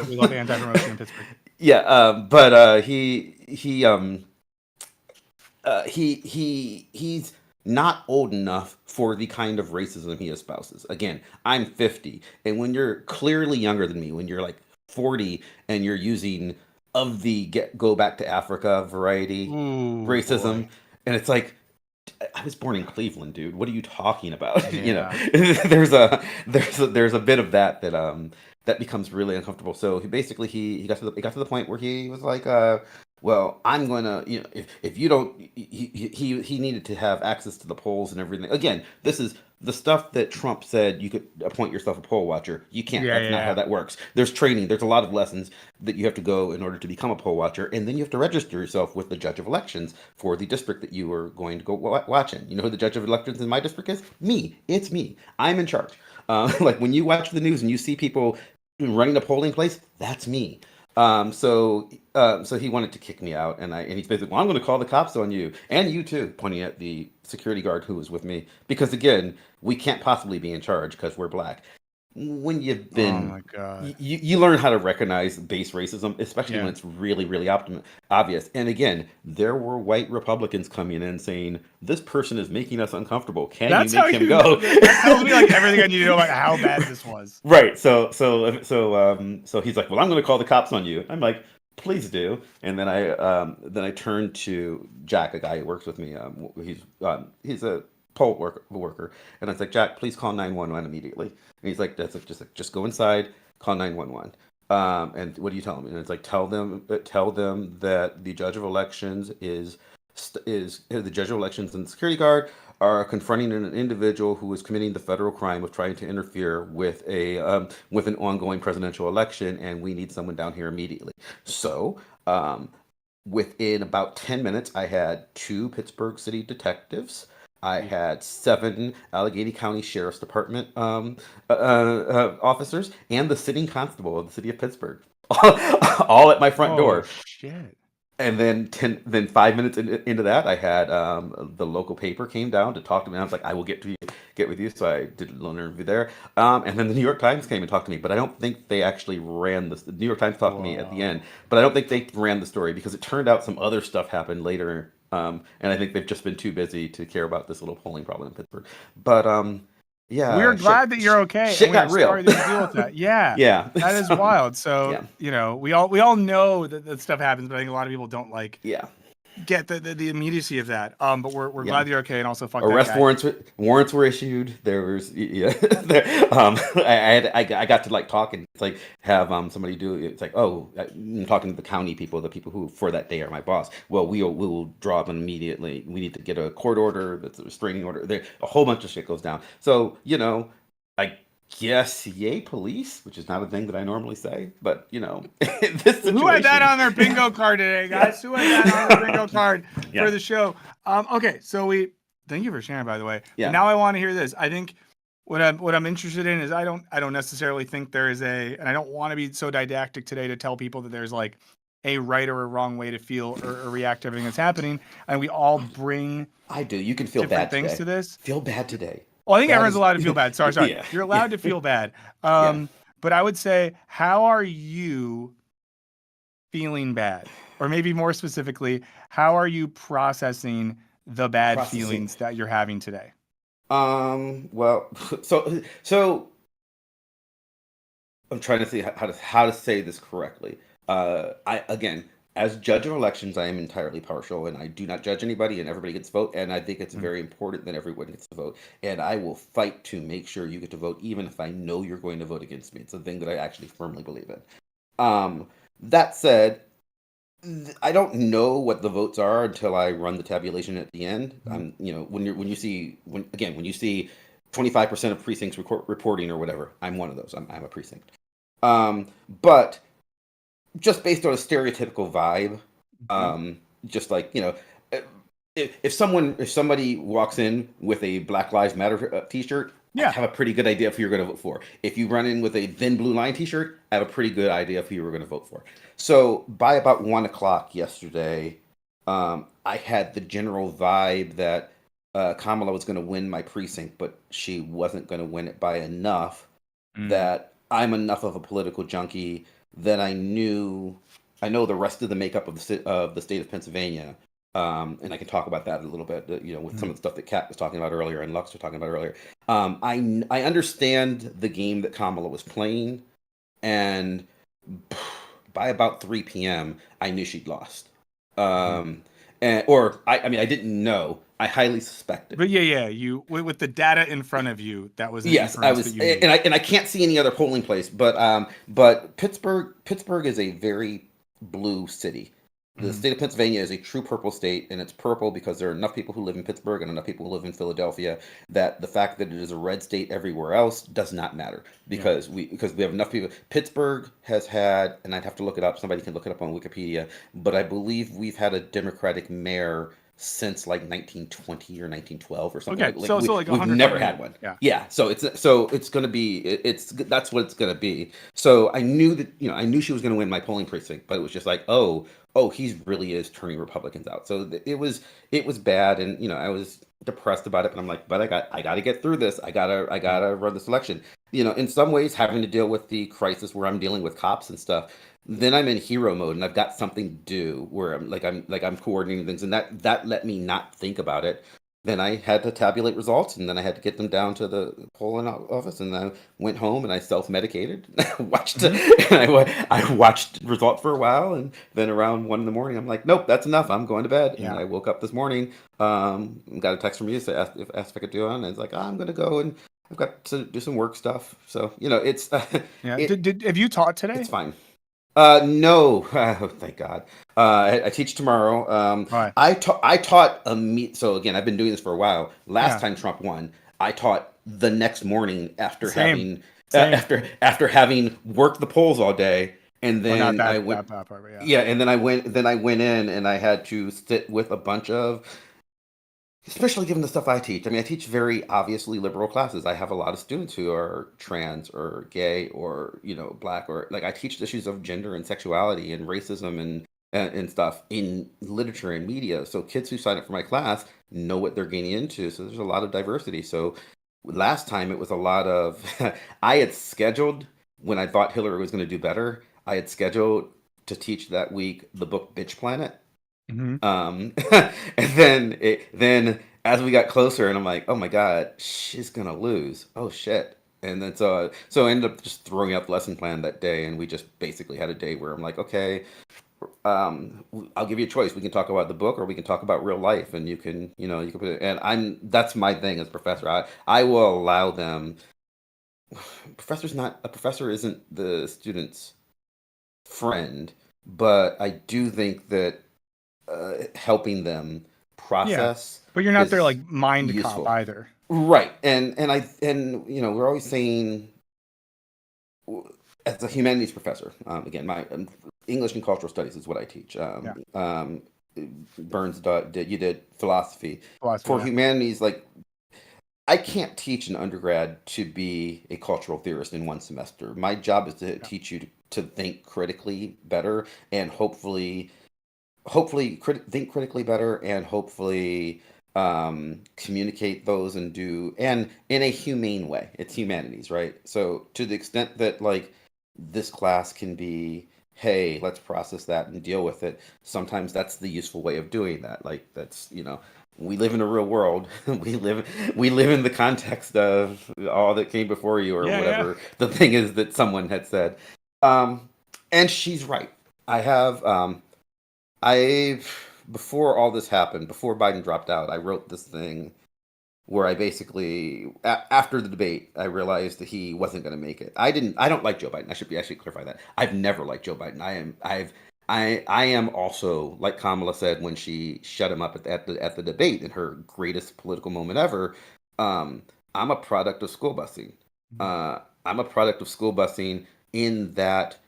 We love anti-promotion in Pittsburgh. Yeah, but he's not old enough for the kind of racism he espouses. Again, I'm 50, and when you're clearly younger than me, when you're like 40 and you're using of the go back to Africa variety racism, boy. And it's like, I was born in Cleveland, dude. What are you talking about? Yeah. There's a bit of that becomes really uncomfortable. So he got to the point where he was like, well, I'm gonna, if you don't, he needed to have access to the polls and everything. Again, this is the stuff that Trump said you could appoint yourself a poll watcher. You can't. That's not how that works. There's training. There's a lot of lessons that you have to go in order to become a poll watcher, and then you have to register yourself with the judge of elections for the district that you are going to go watch in. You know who the judge of elections in my district is? Me. It's me. I'm in charge. Like when you watch the news and you see people running a polling place, that's me. So he wanted to kick me out, and he's basically, well, I'm going to call the cops on you and you too, pointing at the security guard who was with me, because again, we can't possibly be in charge because we're black. When you've been, oh my God, you learn how to recognize base racism, especially when it's really, really obvious. And again, there were white Republicans coming in saying, "This person is making us uncomfortable. Can you make him go?" That tells me like everything I need to know about how bad this was. Right. So he's like, "Well, I'm going to call the cops on you." I'm like, "Please do." And then I turned to Jack, a guy who works with me. He's a poll worker, and I was like, "Jack, please call 911 immediately." And he's like, just go inside, call 911. And what do you tell them? And it's like, tell them that the judge of elections is the judge of elections and the security guard are confronting an individual who is committing the federal crime of trying to interfere with an ongoing presidential election, and we need someone down here immediately. So within about 10 minutes, I had 2 Pittsburgh City detectives. I had 7 Allegheny County Sheriff's Department officers and the sitting constable of the city of Pittsburgh, all at my front door. Shit. And then 5 minutes into that, I had the local paper came down to talk to me. I was like, I will get with you. So I did a little interview there. And then the New York Times came and talked to me, but I don't think they actually ran this. The New York Times talked to me at the end, but I don't think they ran the story because it turned out some other stuff happened later. And I think they've just been too busy to care about this little polling problem in Pittsburgh. But yeah, We're glad that you're okay. Shit and got we're real. sorry that you deal with that. Yeah. Yeah, That is so, wild. So, yeah. you know, we all know that stuff happens, but I think a lot of people don't Yeah. get the immediacy of that. But we're Yeah. glad you're okay, and also fuck Arrest that guy. warrants were issued. There was I got to like talk and it's like have somebody do it's like I'm talking to the county people, the people who for that day are my boss. Well, we will draw up immediately. We need to get a court order, that's a restraining order. There a whole bunch of shit goes down. So I guess yay police, which is not a thing that I normally say, but this situation. Who had that on their bingo card today, guys? Who had that on their bingo card for the show? Okay, so thank you for sharing, by the way. Yeah. Now I want to hear this. I think what I'm interested in is I don't necessarily think there is and I don't want to be so didactic today to tell people that there's like a right or a wrong way to feel or react to everything that's happening, and we all bring. I do. You can feel different bad things today. to this. Feel bad today. Well, I think everyone's allowed to feel bad. Sorry. Yeah. You're allowed to feel bad. Yeah. But I would say, how are you feeling bad? Or maybe more specifically, how are you processing the bad feelings that you're having today? Well, so I'm trying to see how to say this correctly. As judge of elections, I am entirely partial, and I do not judge anybody, and everybody gets to vote. And I think it's very important that everyone gets to vote. And I will fight to make sure you get to vote, even if I know you're going to vote against me. It's a thing that I actually firmly believe in. That said, I don't know what the votes are until I run the tabulation at the end. When you see 25% of precincts reporting or whatever, I'm one of those. I'm a precinct. But just based on a stereotypical vibe, just like if somebody walks in with a Black Lives Matter T-shirt, I have a pretty good idea of who you're going to vote for. If you run in with a Thin Blue Line T-shirt, I have a pretty good idea of who you're going to vote for. So by about 1:00 yesterday, I had the general vibe that Kamala was going to win my precinct, but she wasn't going to win it by enough. That I'm enough of a political junkie that I know the rest of the makeup of the state of Pennsylvania, and I can talk about that a little bit. With some of the stuff that Kat was talking about earlier and Lux was talking about earlier. I understand the game that Kamala was playing, and by about 3 p.m., I knew she'd lost. I didn't know. I highly suspected. But you with the data in front of you, that was yes. I was, and I can't see any other polling place. But Pittsburgh is a very blue city. The state of Pennsylvania is a true purple state, and it's purple because there are enough people who live in Pittsburgh and enough people who live in Philadelphia that the fact that it is a red state everywhere else does not matter because we have enough people. Pittsburgh has had, and I'd have to look it up. Somebody can look it up on Wikipedia, but I believe we've had a Democratic mayor since like 1920 or 1912 or something. Okay, we've never had one. Yeah. So it's gonna be that's what it's gonna be. So I knew that I knew she was gonna win my polling precinct, but it was just like oh he really is turning Republicans out. So it was bad, and I was depressed about it. But I'm like, but I got to get through this. I gotta run this election. In some ways, having to deal with the crisis where I'm dealing with cops and stuff. Then I'm in hero mode and I've got something to do where I'm coordinating things, and that let me not think about it. Then I had to tabulate results, and then I had to get them down to the polling office, and I went home and I self-medicated. I watched results for a while, and then around 1 a.m, I'm like, nope, that's enough. I'm going to bed. And I woke up this morning, got a text from you, asked if I could do it, and it's like, I'm going to go and I've got to do some work stuff. So it's have you taught today? It's fine. No, oh, thank God. I teach tomorrow. Right. I taught so again, I've been doing this for a while. Last time Trump won, I taught the next morning after having worked the polls all day, and then I went. And then I went in and I had to sit with a bunch of. Especially given the stuff I teach. I mean, I teach very obviously liberal classes. I have a lot of students who are trans or gay or, Black, or I teach issues of gender and sexuality and racism and stuff in literature and media. So kids who sign up for my class know what they're getting into. So there's a lot of diversity. So last time it was a lot of I had scheduled when I thought Hillary was going to do better. I had scheduled to teach that week the book Bitch Planet. Hmm. And then as we got closer, and I'm like, oh my god, she's gonna lose. Oh shit. And then so I ended up just throwing out the lesson plan that day, and we just basically had a day where I'm like, okay, I'll give you a choice. We can talk about the book, or we can talk about real life, and you can put it. And that's my thing as a professor. I will allow them. A professor isn't the student's friend, but I do think that helping them process. But you're not their is like mind useful. cop either. Right. And we're always saying, as a humanities professor, again, my English and cultural studies is what I teach. Burns you did philosophy. For humanities, like, I can't teach an undergrad to be a cultural theorist in one semester. My job is to teach you to think critically better, and hopefully think critically better, and hopefully communicate those and in a humane way. It's humanities, right? So to the extent that like this class can be, hey, let's process that and deal with it. Sometimes that's the useful way of doing that. Like that's, we live in a real world. we live in the context of all that came before you, or whatever the thing is that someone had said. And she's right. Before all this happened, before Biden dropped out, I wrote this thing where I basically, after the debate, I realized that he wasn't going to make it. I don't like Joe Biden. I should clarify that. I've never liked Joe Biden. I am also, like Kamala said when she shut him up at the debate in her greatest political moment ever. I'm a product of school busing. I'm a product of school busing in that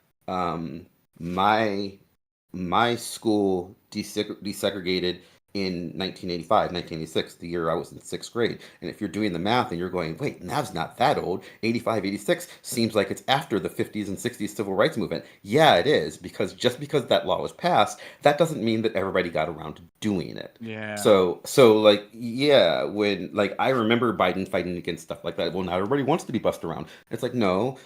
my school desegregated in 1985, 1986, the year I was in sixth grade. And if you're doing the math and you're going, wait, that's not that old, 85, 86 seems like it's after the 50s and 60s civil rights movement. Yeah, it is, because just because that law was passed, that doesn't mean that everybody got around to doing it. Yeah. So like, yeah, when like I remember Biden fighting against stuff like that. Well, not everybody wants to be bussed around. It's like, no,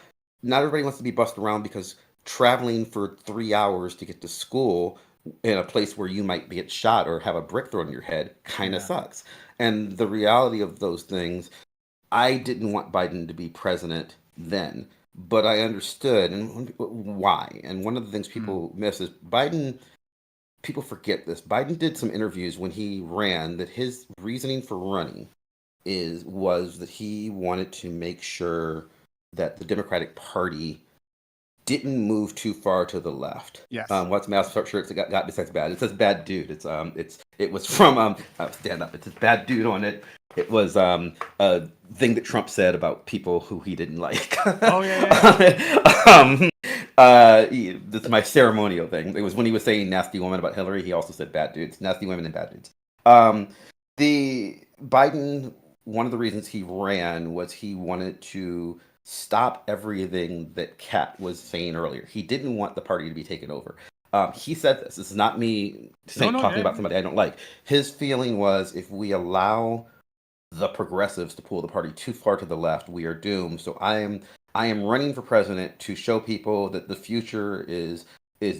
not everybody wants to be bussed around, because traveling for 3 hours to get to school in a place where you might get shot or have a brick thrown in your head kind of sucks. And the reality of those things, I didn't want Biden to be president then, but I understood and why. And one of the things people miss is people forget this. Biden did some interviews when he ran that his reasoning for running was that he wanted to make sure that the Democratic Party didn't move too far to the left. Yes. What's Mass shirts that got besides bad? It says bad dude. It was from stand up. It says bad dude on it. It was a thing that Trump said about people who he didn't like. Oh yeah. This is my ceremonial thing. It was when he was saying nasty woman about Hillary. He also said bad dudes, nasty women, and bad dudes. The Biden, one of the reasons he ran was he wanted to stop everything that Kat was saying earlier. He didn't want the party to be taken over. He said this. This is not me talking about somebody I don't like. His feeling was, if we allow the progressives to pull the party too far to the left, we are doomed. So I am running for president to show people that the future is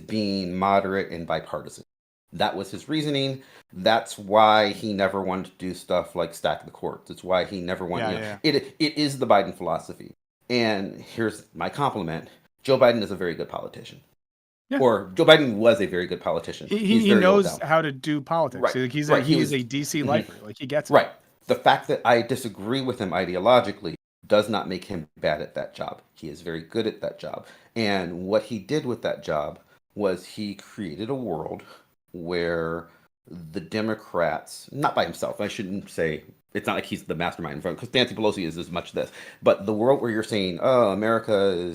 being moderate and bipartisan. That was his reasoning. That's why he never wanted to do stuff like stack the courts. It's why he never wanted. It is the Biden philosophy. And here's my compliment: Joe Biden is a very good politician. Yeah. Or Joe Biden was a very good politician. He knows how to do politics. Right. Like he is a DC lifer. Like he gets it. Right. The fact that I disagree with him ideologically does not make him bad at that job. He is very good at that job. And what he did with that job was he created a world where the Democrats, not by himself, I shouldn't say, it's not like he's the mastermind, because Nancy Pelosi is as much this, but the world where you're saying, oh, America's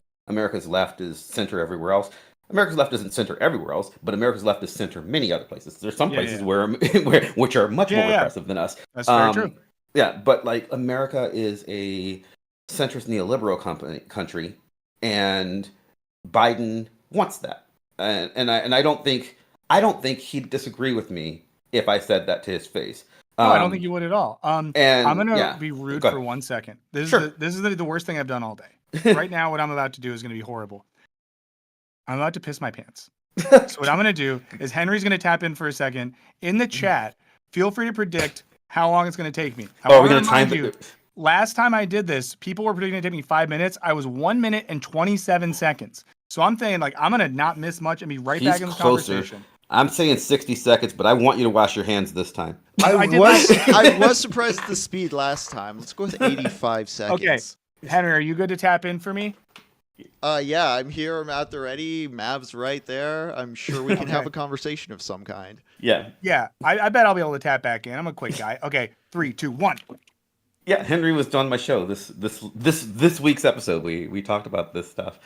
left is center everywhere else. America's left isn't center everywhere else, but America's left is center many other places. There's some places where which are much more repressive than us. That's very true. Yeah, but like America is a centrist neoliberal country, and Biden wants that. And I don't think I don't think he'd disagree with me if I said that to his face. No, I don't think you would at all. I'm And gonna be rude Go for ahead. 1 second. This Sure. is the worst thing I've done all day. Right now, what I'm about to do is gonna be horrible. I'm about to piss my pants. So what I'm gonna do is Henry's gonna tap in for a second in the chat. Feel free to predict how long it's gonna take me. Oh, we're gonna remind time you. Last time I did this, people were predicting it to take me 5 minutes. I was 1 minute and 27 seconds. So I'm saying like I'm gonna not miss much and be right He's back in this closer. conversation. I'm saying 60 seconds, but I want you to wash your hands this time. I did I was surprised at the speed last time. Let's go with 85 seconds. Okay. Henry, are you good to tap in for me? Yeah, I'm here. I'm at the ready. Mav's right there. I'm sure we can have Okay. a conversation of some kind. Yeah. Yeah, I bet I'll be able to tap back in. I'm a quick guy. Okay, 3, 2, 1. Yeah, Henry was on my show this week's episode. We talked about this stuff.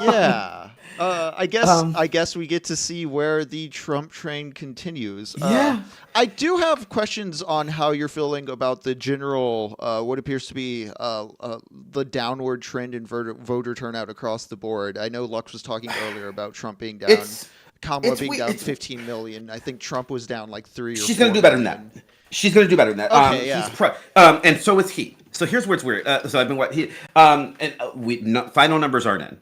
Yeah. I guess we get to see where the Trump train continues. Yeah. I do have questions on how you're feeling about the general, what appears to be the downward trend in voter turnout across the board. I know Lux was talking earlier about Trump being down, Kamala being down 15 million. I think Trump was down like 3 or 4 She's going to do better than that. million. She's going to do better than that. Okay, yeah. And so is he. So here's where it's weird. So I've been final numbers aren't in.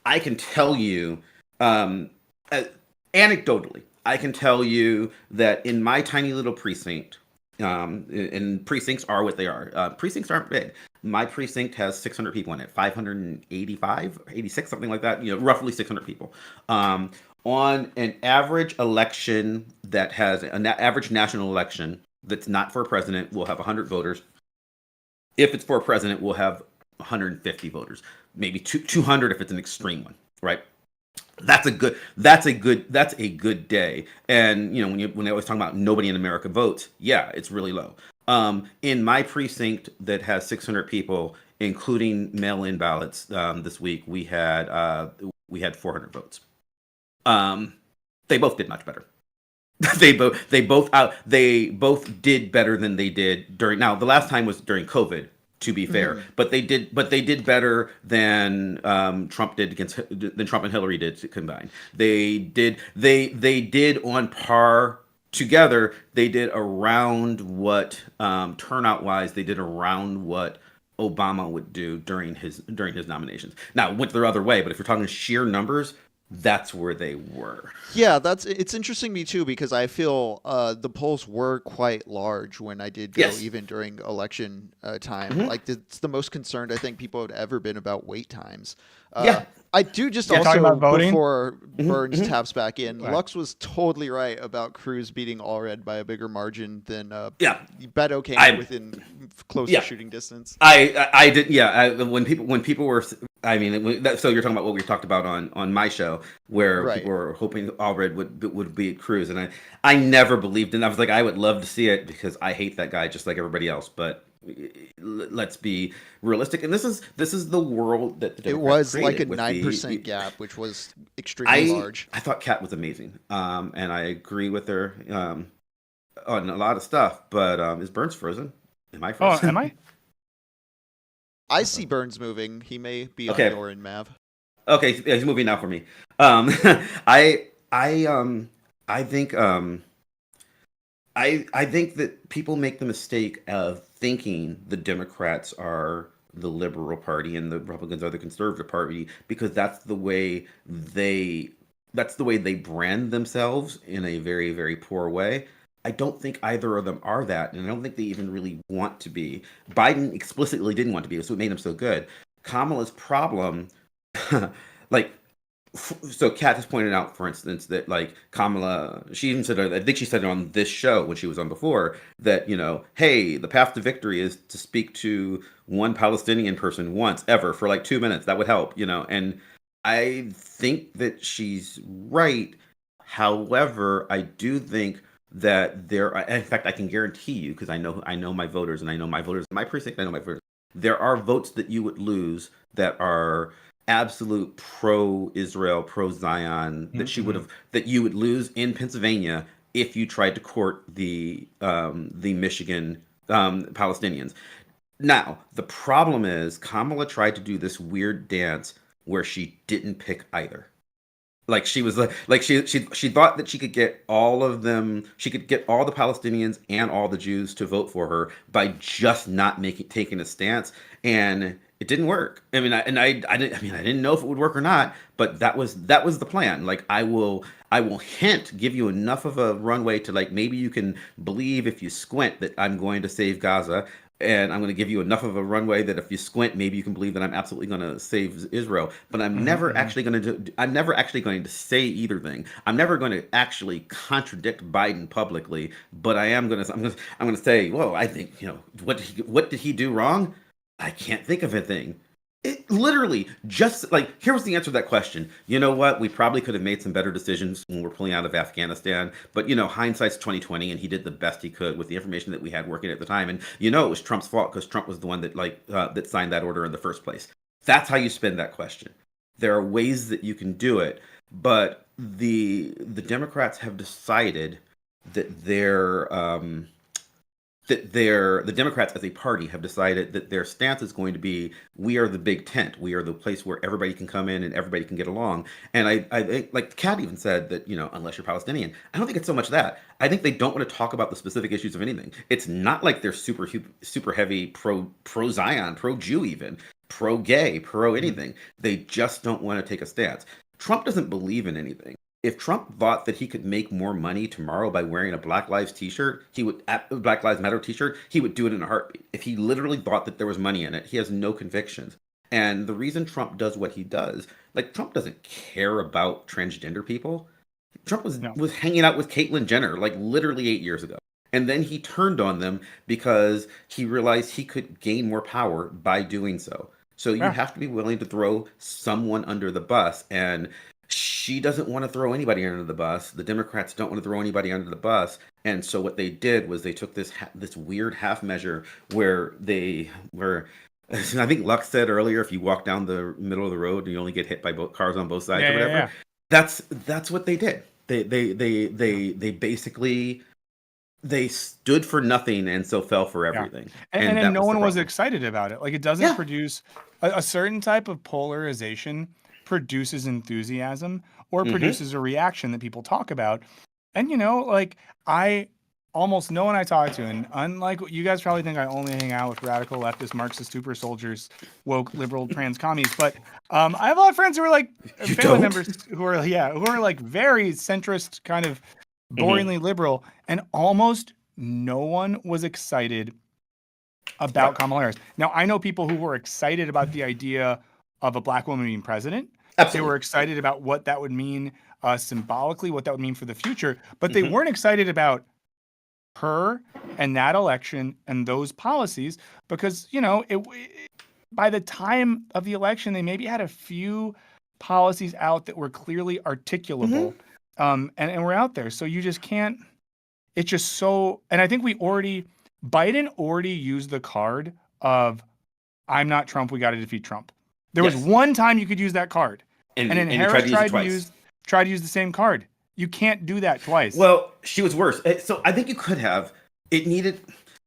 I can tell you, anecdotally, I can tell you that in my tiny little precinct, and precincts are what they are. Precincts aren't big. My precinct has 600 people in it, 585, 86, something like that. Roughly 600 people. On an average election that has an average national election that's not for a president, we'll have 100 voters. If it's for a president, we'll have 150 voters, maybe 200 if it's an extreme one, right? That's a good day. And when I was talking about nobody in America votes, yeah, it's really low. In my precinct that has 600 people, including mail-in ballots, this week we had 400 votes. They both did much better. They both did better than they did during. Now the last time was during COVID, to be fair, but they did better than Trump and Hillary did combined. They did on par together. They did around what turnout wise they did around what Obama would do during his nominations. Now it went the other way, but if you're talking sheer numbers, that's where they were. Yeah, it's interesting to me too, because I feel the polls were quite large when I did go, even during election time. Like it's the most concerned I think people had ever been about wait times. I do just talking also, about voting? before Burns taps back in, Lux was totally right about Cruz beating Allred by a bigger margin than Beto came within close shooting distance. I did, when people were, so you're talking about what we talked about on my show, where people were hoping Allred would beat Cruz, and I never believed in. I was like, I would love to see it because I hate that guy just like everybody else, but let's be realistic. And this is the world that the Democrats it was like a created 9% gap, which was extremely large. I thought Kat was amazing, and I agree with her on a lot of stuff. But is Burns frozen? Am I frozen? Oh, am I? I see Burns moving. He may be on your end, Mav. Okay, he's moving now for me. I think that people make the mistake of thinking the Democrats are the liberal party and the Republicans are the conservative party, because that's the way they brand themselves in a very, very poor way. I don't think either of them are that, and I don't think they even really want to be. Biden explicitly didn't want to be, so it made him so good. Kamala's problem, so Kat has pointed out, for instance, that Kamala, she even said, I think she said it on this show when she was on before, that, hey, the path to victory is to speak to one Palestinian person once, ever, for 2 minutes. That would help, and I think that she's right. However, I do think that in fact, I can guarantee you, because I know my voters, and I know my voters in my precinct, I know my voters, there are votes that you would lose that are absolute pro-Israel, pro-Zion, that you would lose in Pennsylvania if you tried to court the Michigan Palestinians. Now, the problem is Kamala tried to do this weird dance where she didn't pick either. Like she was like she thought that she could get all of them, she could get all the Palestinians and all the Jews to vote for her by just not taking a stance, and it didn't work. I mean, I didn't know if it would work or not, but that was the plan. Like I will give you enough of a runway to like maybe you can believe if you squint that I'm going to save Gaza, and I'm going to give you enough of a runway that if you squint, maybe you can believe that I'm absolutely going to save Israel. But I'm never actually going to I'm never actually going to say either thing. I'm never going to actually contradict Biden publicly. But I'm going to say, well, I think what did he do wrong? I can't think of a thing. It literally just like here was the answer to that question. You know what? We probably could have made some better decisions when we're pulling out of Afghanistan, but hindsight's 2020, and he did the best he could with the information that we had working at the time. And it was Trump's fault because Trump was the one that that signed that order in the first place. That's how you spin that question. There are ways that you can do it, but the Democrats have decided that the Democrats as a party have decided that their stance is going to be, we are the big tent. We are the place where everybody can come in and everybody can get along. And I think, like Kat even said that, unless you're Palestinian, I don't think it's so much that. I think they don't want to talk about the specific issues of anything. It's not like they're super heavy pro Zion, pro Jew even, pro gay, pro anything. They just don't want to take a stance. Trump doesn't believe in anything. If Trump thought that he could make more money tomorrow by wearing a Black Lives T-shirt, Black Lives Matter T-shirt, he would do it in a heartbeat. If he literally thought that there was money in it, he has no convictions. And the reason Trump does what he does, like Trump doesn't care about transgender people. Trump was hanging out with Caitlyn Jenner like literally 8 years ago. And then he turned on them because he realized he could gain more power by doing so. So you have to be willing to throw someone under the bus. And she doesn't want to throw anybody under the bus. The Democrats don't want to throw anybody under the bus. And so what they did was they took this weird half measure where they were, I think Lux said earlier, if you walk down the middle of the road, you only get hit by both cars on both sides or whatever. Yeah. That's what they did. They basically they stood for nothing and so fell for everything. Yeah. And no one was excited about it. Like it doesn't produce a certain type of polarization produces enthusiasm or produces a reaction that people talk about. And I almost no one I talk to, and unlike what you guys probably think, I only hang out with radical leftist Marxist super soldiers, woke liberal trans commies, but I have a lot of friends who are like family members who are like very centrist, kind of boringly liberal, and almost no one was excited about Kamala Harris. Now I know people who were excited about the idea of a Black woman being president. Absolutely. They were excited about what that would mean symbolically, what that would mean for the future, but they weren't excited about her and that election and those policies because, by the time of the election, they maybe had a few policies out that were clearly articulable and were out there. So you just can't, it's just so, and I think Biden already used the card of, I'm not Trump, we got to defeat Trump. There was one time you could use that card, and then Harris tried to use the same card. You can't do that twice. Well, she was worse. So I think you could have.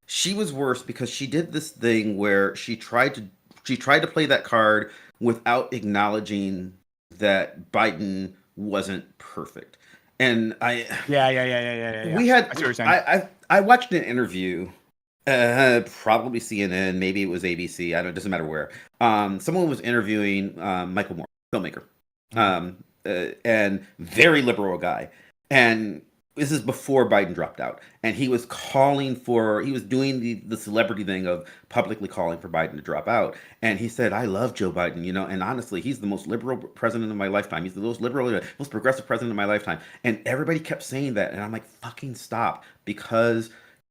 She was worse because she did this thing where she tried to play that card without acknowledging that Biden wasn't perfect. And we had. I see what you're saying. I watched an interview. Probably CNN, maybe it was ABC. It doesn't matter where. Someone was interviewing Michael Moore, filmmaker, and very liberal guy. And this is before Biden dropped out, and he was doing the celebrity thing of publicly calling for Biden to drop out. And he said, "I love Joe Biden, and honestly, he's the most liberal president of my lifetime. He's the most liberal, most progressive president of my lifetime." And everybody kept saying that, and I'm like, "Fucking stop!" Because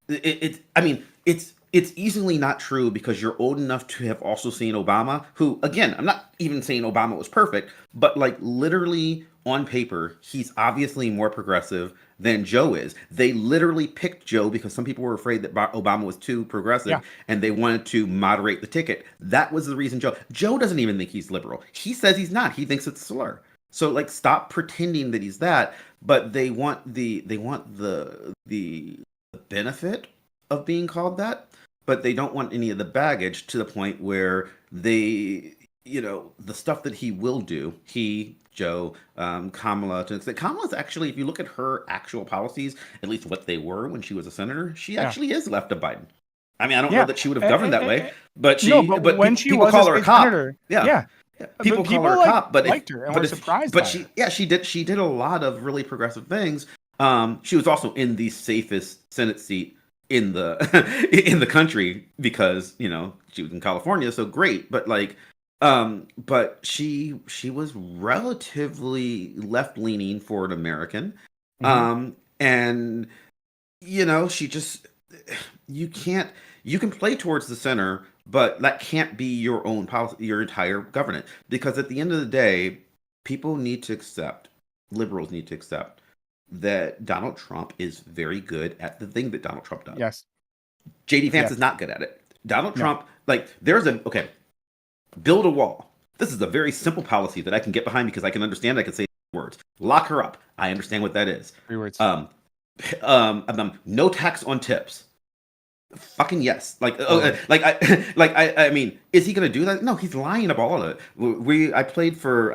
it's easily not true because you're old enough to have also seen Obama, who, again, I'm not even saying Obama was perfect, but like literally on paper, he's obviously more progressive than Joe is. They literally picked Joe because some people were afraid that Obama was too progressive and they wanted to moderate the ticket. That was the reason Joe doesn't even think he's liberal. He says he's not. He thinks it's a slur. So like stop pretending that he's that, but they want the benefit of being called that, but they don't want any of the baggage to the point where they, the stuff that he will do, he Joe, Kamala. Kamala's actually, if you look at her actual policies, at least what they were when she was a senator, she actually is left of Biden. I mean, I don't know that she would have governed that way, but she. No, but when she people was call a her a state cop. senator, Yeah. People call her a cop, but liked her and were surprised by her. She did a lot of really progressive things. She was also in the safest Senate seat in the in the country because she was in California, so great. But but she was relatively left leaning for an American, and she just you can play towards the center, but that can't be your own policy, your entire government, because at the end of the day, liberals need to accept that Donald Trump is very good at the thing that Donald Trump does. Yes. JD Vance is not good at it. Donald Trump, build a wall. This is a very simple policy that I can get behind because I can understand. I can say words. Lock her up. I understand what that is. 3 words. No tax on tips. Fucking yes. I mean, is he going to do that? No, he's lying about all of it. I played for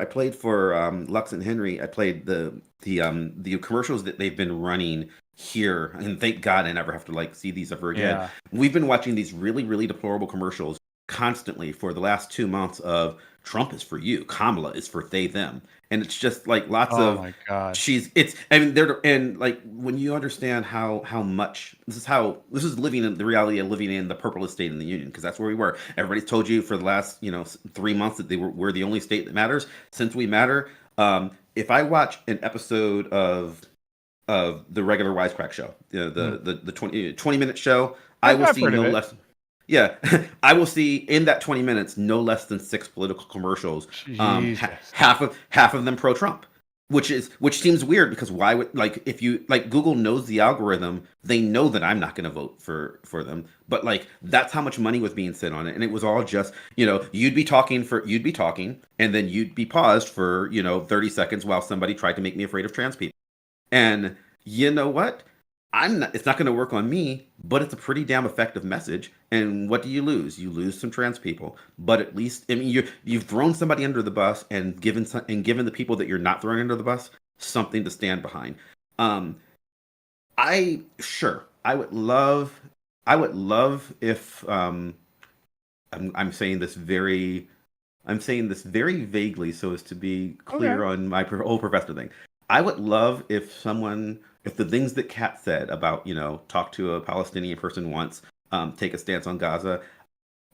Lux and Henry. I played the commercials that they've been running here, and thank God I never have to see these ever again. Yeah. We've been watching these really, really deplorable commercials constantly for the last 2 months of Trump is for you, Kamala is for they them, and it's just lots of. Oh my God. When you understand how much this is living in the reality of living in the purplest state in the union, because that's where we were. Everybody's told you for the last 3 months that we're the only state that matters. Since we matter, if I watch an episode of the regular Wisecrack show, the 20-minute show, I will see no less. Yeah, I will see in that 20 minutes no less than 6 political commercials. Half of them pro-Trump, which seems weird because why would if you Google knows the algorithm, they know that I'm not going to vote for them. But that's how much money was being spent on it, and it was all just you'd be talking, and then you'd be paused for 30 seconds while somebody tried to make me afraid of trans people, and you know what? It's not going to work on me, but it's a pretty damn effective message. And what do you lose? You lose some trans people, but at least you've thrown somebody under the bus and given the people that you're not throwing under the bus something to stand behind. I would love if I'm saying this very vaguely so as to be clear on my whole professor thing. I would love if the things that Kat said about, talk to a Palestinian person once, take a stance on Gaza,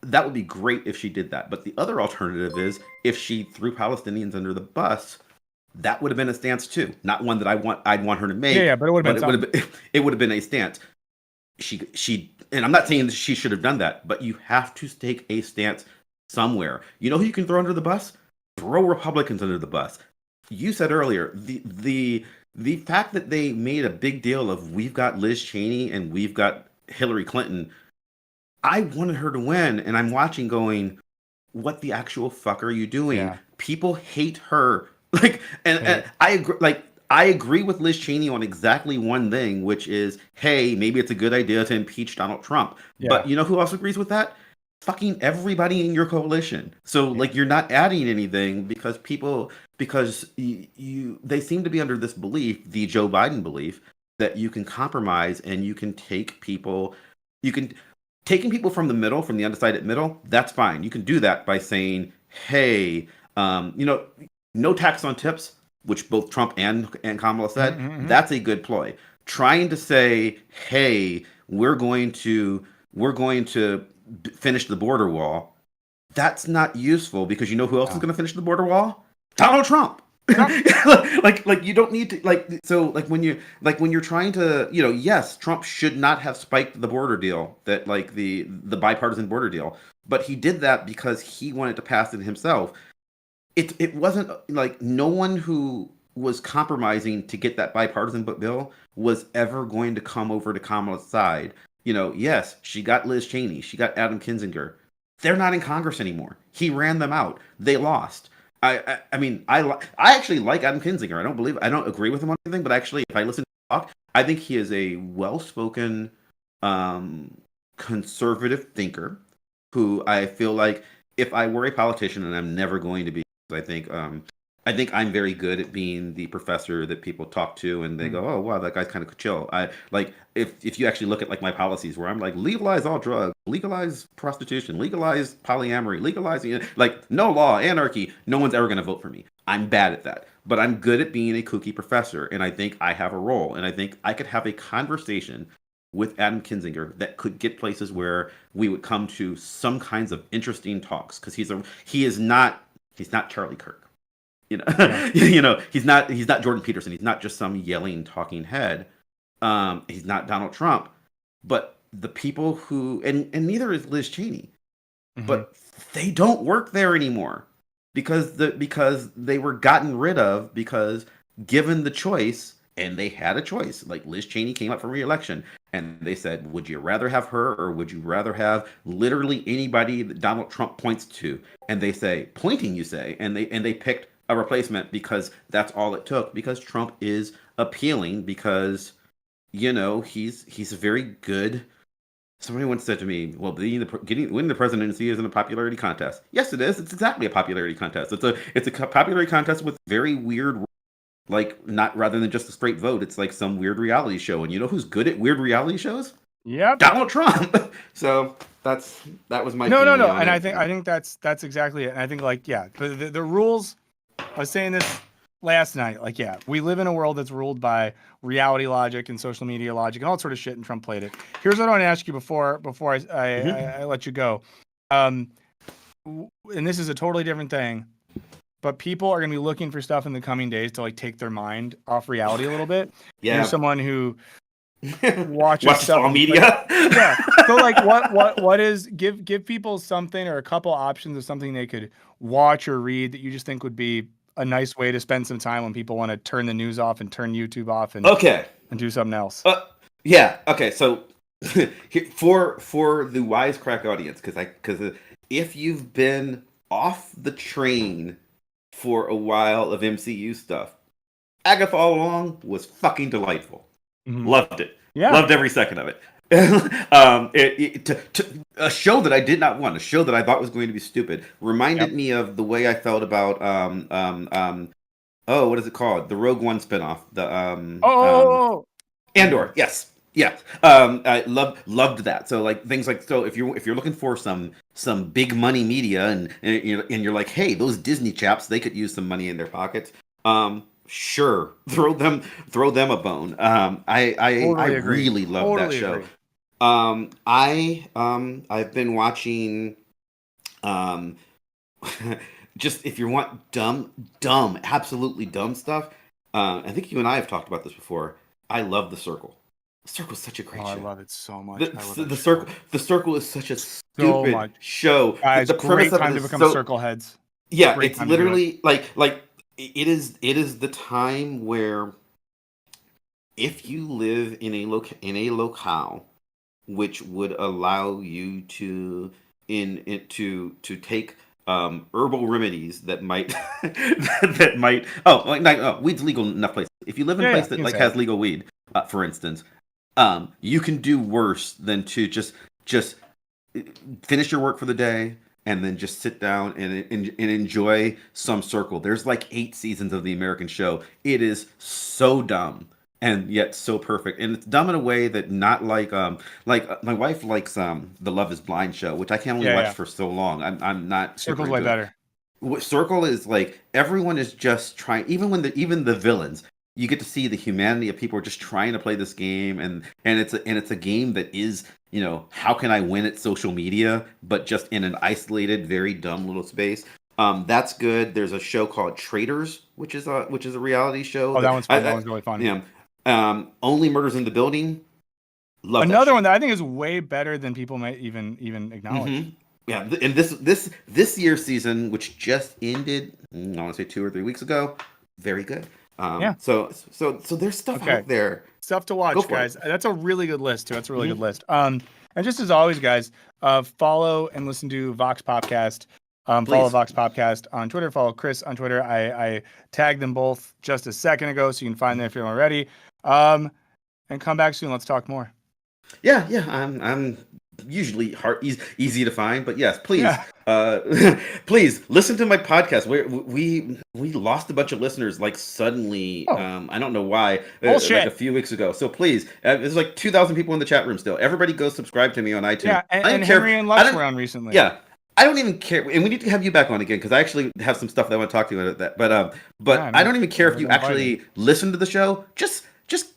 that would be great if she did that. But the other alternative is if she threw Palestinians under the bus, that would have been a stance too. Not one that I'd want her to make. Yeah, but it would have been a stance. She and I'm not saying that she should have done that, but you have to take a stance somewhere. You know who you can throw under the bus? Throw Republicans under the bus. You said earlier, the fact that they made a big deal of we've got Liz Cheney and we've got Hillary Clinton, I wanted her to win, and I'm watching going, what the actual fuck are you doing? Yeah. People hate her. And I agree. I agree with Liz Cheney on exactly one thing, which is, hey, maybe it's a good idea to impeach Donald Trump. Yeah. But you know who else agrees with that? Fucking everybody in your coalition. So you're not adding anything because they seem to be under this belief, the Joe Biden belief, that you can compromise and you can taking people from the middle, from the undecided middle, that's fine. You can do that by saying, hey, no tax on tips, which both Trump and Kamala said, that's a good ploy. Trying to say, hey, we're going to finish the border wall, that's not useful because you know who else is going to finish the border wall? Donald Trump. You don't need to when you're trying to yes, Trump should not have spiked the border deal, that the bipartisan border deal, but he did that because he wanted to pass it himself. It wasn't no one who was compromising to get that bipartisan bill was ever going to come over to Kamala's side. Yes, she got Liz Cheney, she got Adam Kinzinger. They're not in Congress anymore. He ran them out. They lost. I actually like Adam Kinzinger. I don't agree with him on anything, but actually, if I listen to him talk, I think he is a well-spoken, conservative thinker who I feel like if I were a politician, and I'm never going to be, I I think I'm very good at being the professor that people talk to, and they go, "Oh, wow, that guy's kind of chill." I like if you actually look at like my policies, where I'm like, legalize all drugs, legalize prostitution, legalize polyamory, legalize like no law, anarchy. No one's ever going to vote for me. I'm bad at that, but I'm good at being a kooky professor, and I think I have a role, and I think I could have a conversation with Adam Kinzinger that could get places where we would come to some kinds of interesting talks, because he's not Charlie Kirk. Yeah. He's not Jordan Peterson. He's not just some yelling talking head. He's not Donald Trump. But the people who and neither is Liz Cheney. But they don't work there anymore because they were gotten rid of, because given the choice, and they had a choice. Like Liz Cheney came up for re-election, and they said, would you rather have her, or would you rather have literally anybody that Donald Trump points to? And they say, pointing, you say, and they picked a replacement because that's all it took, because Trump is appealing, because he's a very good. Somebody once said to me, well, winning the presidency isn't a popularity contest. Yes, it is. It's exactly a popularity contest. It's a popularity contest with very weird, like, not rather than just a straight vote. It's like some weird reality show. And you know who's good at weird reality shows? Yep. Donald Trump. So that was my no. on And it. I think that's exactly it. And I think, like, yeah, the rules. I was saying this last night. Like, yeah, we live in a world that's ruled by reality logic and social media logic and all sort of shit. And Trump played it. Here's what I want to ask you before I let you go. And this is a totally different thing, but people are going to be looking for stuff in the coming days to like take their mind off reality a little bit. Yeah. You're someone who watches stuff, all media. Like, yeah. So like what is give people something or a couple options of something they could watch or read that you just think would be a nice way to spend some time when people want to turn the news off and turn YouTube off and do something else. Yeah. Okay. So for the Wisecrack audience, because if you've been off the train for a while of MCU stuff, Agatha All Along was fucking delightful. Loved it. Yeah. Loved every second of it. A show that I did not want, a show that I thought was going to be stupid, reminded me of the way I felt about what is it called? The Rogue One spinoff. Andor. Yes. Yeah. I loved that. So like things like, so if you're looking for some big money media and you're like, hey, those Disney chaps, they could use some money in their pockets. Sure, throw them a bone. I really love that show. I've been watching just if you want dumb, absolutely dumb stuff. I think you and I have talked about this before. I love The Circle. The Circle is such a great show. I love it so much. The Circle is such a stupid show. Guys, the great time to become Circle heads. Yeah, it's literally like it is the time where if you live in a locale which would allow you to take herbal remedies that might weed's legal enough places. If you live in a place that like has legal weed, for instance, you can do worse than to just finish your work for the day and then just sit down and enjoy some Circle. There's like 8 seasons of the American show. It is so dumb and yet so perfect. And it's dumb in a way that not like my wife likes the Love is Blind show, which I can only watch for so long. I'm not Circle's way better. Circle is like everyone is just trying, even the villains. You get to see the humanity of people are just trying to play this game, and it's a game that is, how can I win at social media, but just in an isolated, very dumb little space. That's good. There's a show called Traitors, which is a reality show. Oh, that one's fun. That one's really fun. Yeah. Only Murders in the Building. Love another one that I think is way better than people might even acknowledge. Mm-hmm. Yeah, and this year's season, which just ended, I want to say 2 or 3 weeks ago, very good. So there's stuff out there. Stuff to watch, guys. That's a really good list too. That's a really good list. And just as always, guys, follow and listen to Vox Popcast. Follow Vox Popcast on Twitter. Follow Chris on Twitter. I tagged them both just a second ago, so you can find them if you're already. And come back soon. Let's talk more. Yeah. I'm usually hard, easy to find. But yes, please, Yeah. please listen to my podcast. We lost a bunch of listeners like suddenly. Oh. I don't know why. Bullshit. Like a few weeks ago. So please, there's like 2,000 people in the chat room still. Everybody go subscribe to me on iTunes. Yeah, I don't and care Henry if- and I Lux don't- were on recently. Yeah. I don't even care, and we need to have you back on again because I actually have some stuff that I want to talk to you about that. But Yeah, I don't even care if you're you invited. actually listen to the show. Just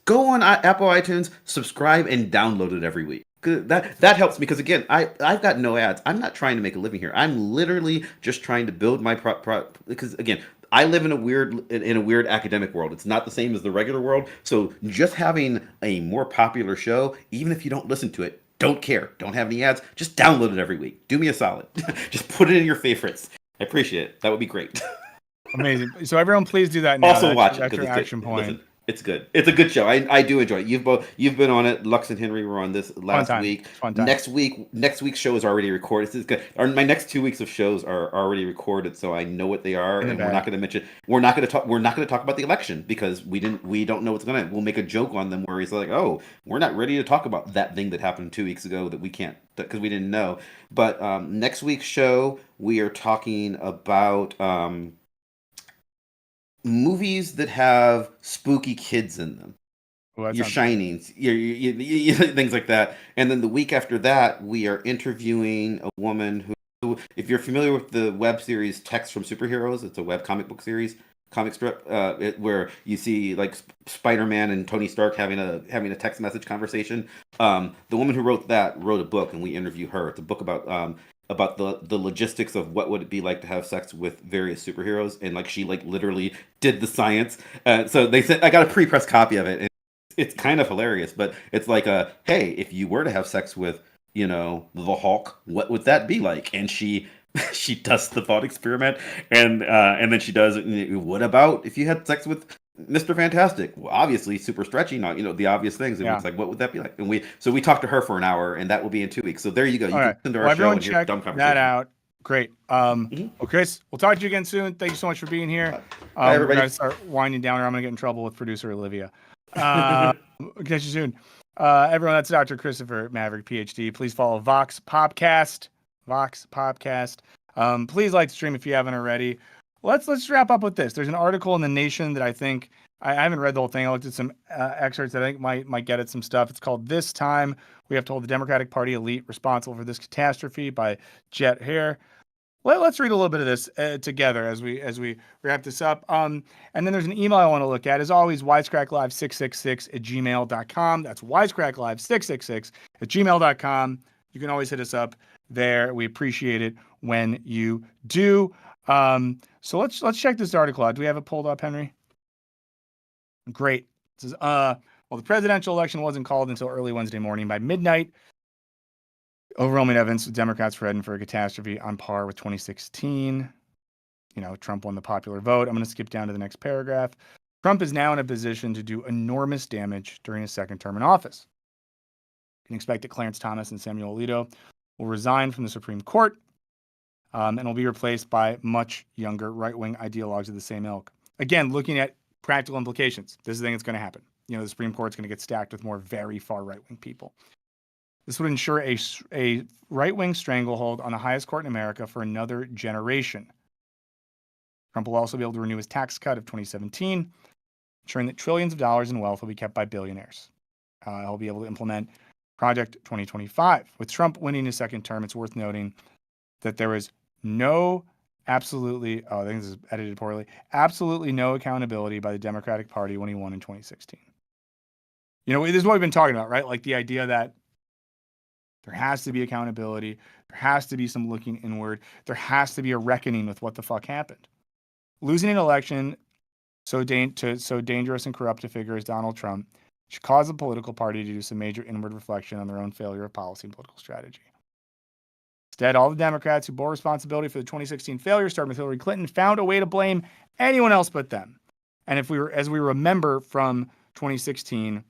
go on Apple iTunes, subscribe, and download it every week. 'Cause that helps me because again, I've got no ads. I'm not trying to make a living here. I'm literally just trying to build my because again, I live in a weird academic world. It's not the same as the regular world. So just having a more popular show, even if you don't listen to it, don't care. Don't have any ads. Just download it every week. Do me a solid. Just put it in your favorites. I appreciate it. That would be great. Amazing. So everyone, please do that now. Also watch it That's because your it's action good. point. Listen, it's good. It's a good show. I do enjoy it. You've been on it. Lux and Henry were on this last week. Fun time. Next week's show is already recorded. This is good. My next 2 weeks of shows are already recorded, so I know what they are, and we're not going to mention. We're not going to talk about the election because we don't know what's going to. We'll make a joke on them where he's like, "Oh, we're not ready to talk about that thing that happened 2 weeks ago that we can't because we didn't know." But next week's show we are talking about. Movies that have spooky kids in them. Oh, that Your sounds- Shinings, things like that. And then the week after that, we are interviewing a woman who, if you're familiar with the web series Text from Superheroes, it's a web comic book series, comic strip, where you see like Spider-Man and Tony Stark having a text message conversation. The woman who wrote that wrote a book, and we interview her. It's a book about the logistics of what would it be like to have sex with various superheroes, and like she like literally did the science. So they said I got a pre-press copy of it, and it's kind of hilarious. But it's like hey, if you were to have sex with the Hulk, what would that be like? And she does the thought experiment, and then she does. What about if you had sex with Mr. Fantastic? Well, obviously super stretchy, not the obvious things. And it's like, what would that be like? And we talked to her for an hour, and that will be in 2 weeks. So there you go. You can listen to our show everyone and hear check dumb that conversation. out. Great. Well, Chris, we'll talk to you again soon. Thank you so much for being here. Bye, everybody. We're gonna start winding down, or I'm gonna get in trouble with producer Olivia. We'll catch you soon. Everyone, that's Dr. Christopher Maverick, PhD. Please follow Vox Podcast. Please like the stream if you haven't already. Let's wrap up with this. There's an article in The Nation that I think I haven't read the whole thing. I looked at some excerpts that I think might get at some stuff. It's called "This Time We Have to Hold the Democratic Party Elite Responsible for This Catastrophe" by Jet Hare. Let's read a little bit of this together as we wrap this up. And then there's an email I want to look at. As always, wisecracklive666@gmail.com. That's wisecracklive666@gmail.com. You can always hit us up there. We appreciate it when you do. So let's check this article out. Do we have it pulled up, Henry? Great. It says, the presidential election wasn't called until early Wednesday morning. By midnight, overwhelming evidence the Democrats were heading for a catastrophe on par with 2016. Trump won the popular vote. I'm going to skip down to the next paragraph. Trump is now in a position to do enormous damage during his second term in office. You can expect that Clarence Thomas and Samuel Alito will resign from the Supreme Court and will be replaced by much younger right-wing ideologues of the same ilk. Again, looking at practical implications, this is the thing that's going to happen. The Supreme Court's going to get stacked with more very far right-wing people. This would ensure a right-wing stranglehold on the highest court in America for another generation. Trump will also be able to renew his tax cut of 2017, ensuring that trillions of dollars in wealth will be kept by billionaires. He'll be able to implement Project 2025. With Trump winning his second term, it's worth noting that there was I think this is edited poorly, absolutely no accountability by the Democratic Party when he won in 2016. This is what we've been talking about, right? Like the idea that there has to be accountability. There has to be some looking inward. There has to be a reckoning with what the fuck happened. Losing an election so dangerous and corrupt a figure as Donald Trump should cause the political party to do some major inward reflection on their own failure of policy and political strategy. Instead, all the Democrats who bore responsibility for the 2016 failure, starting with Hillary Clinton, found a way to blame anyone else but them. And as we remember from 2016,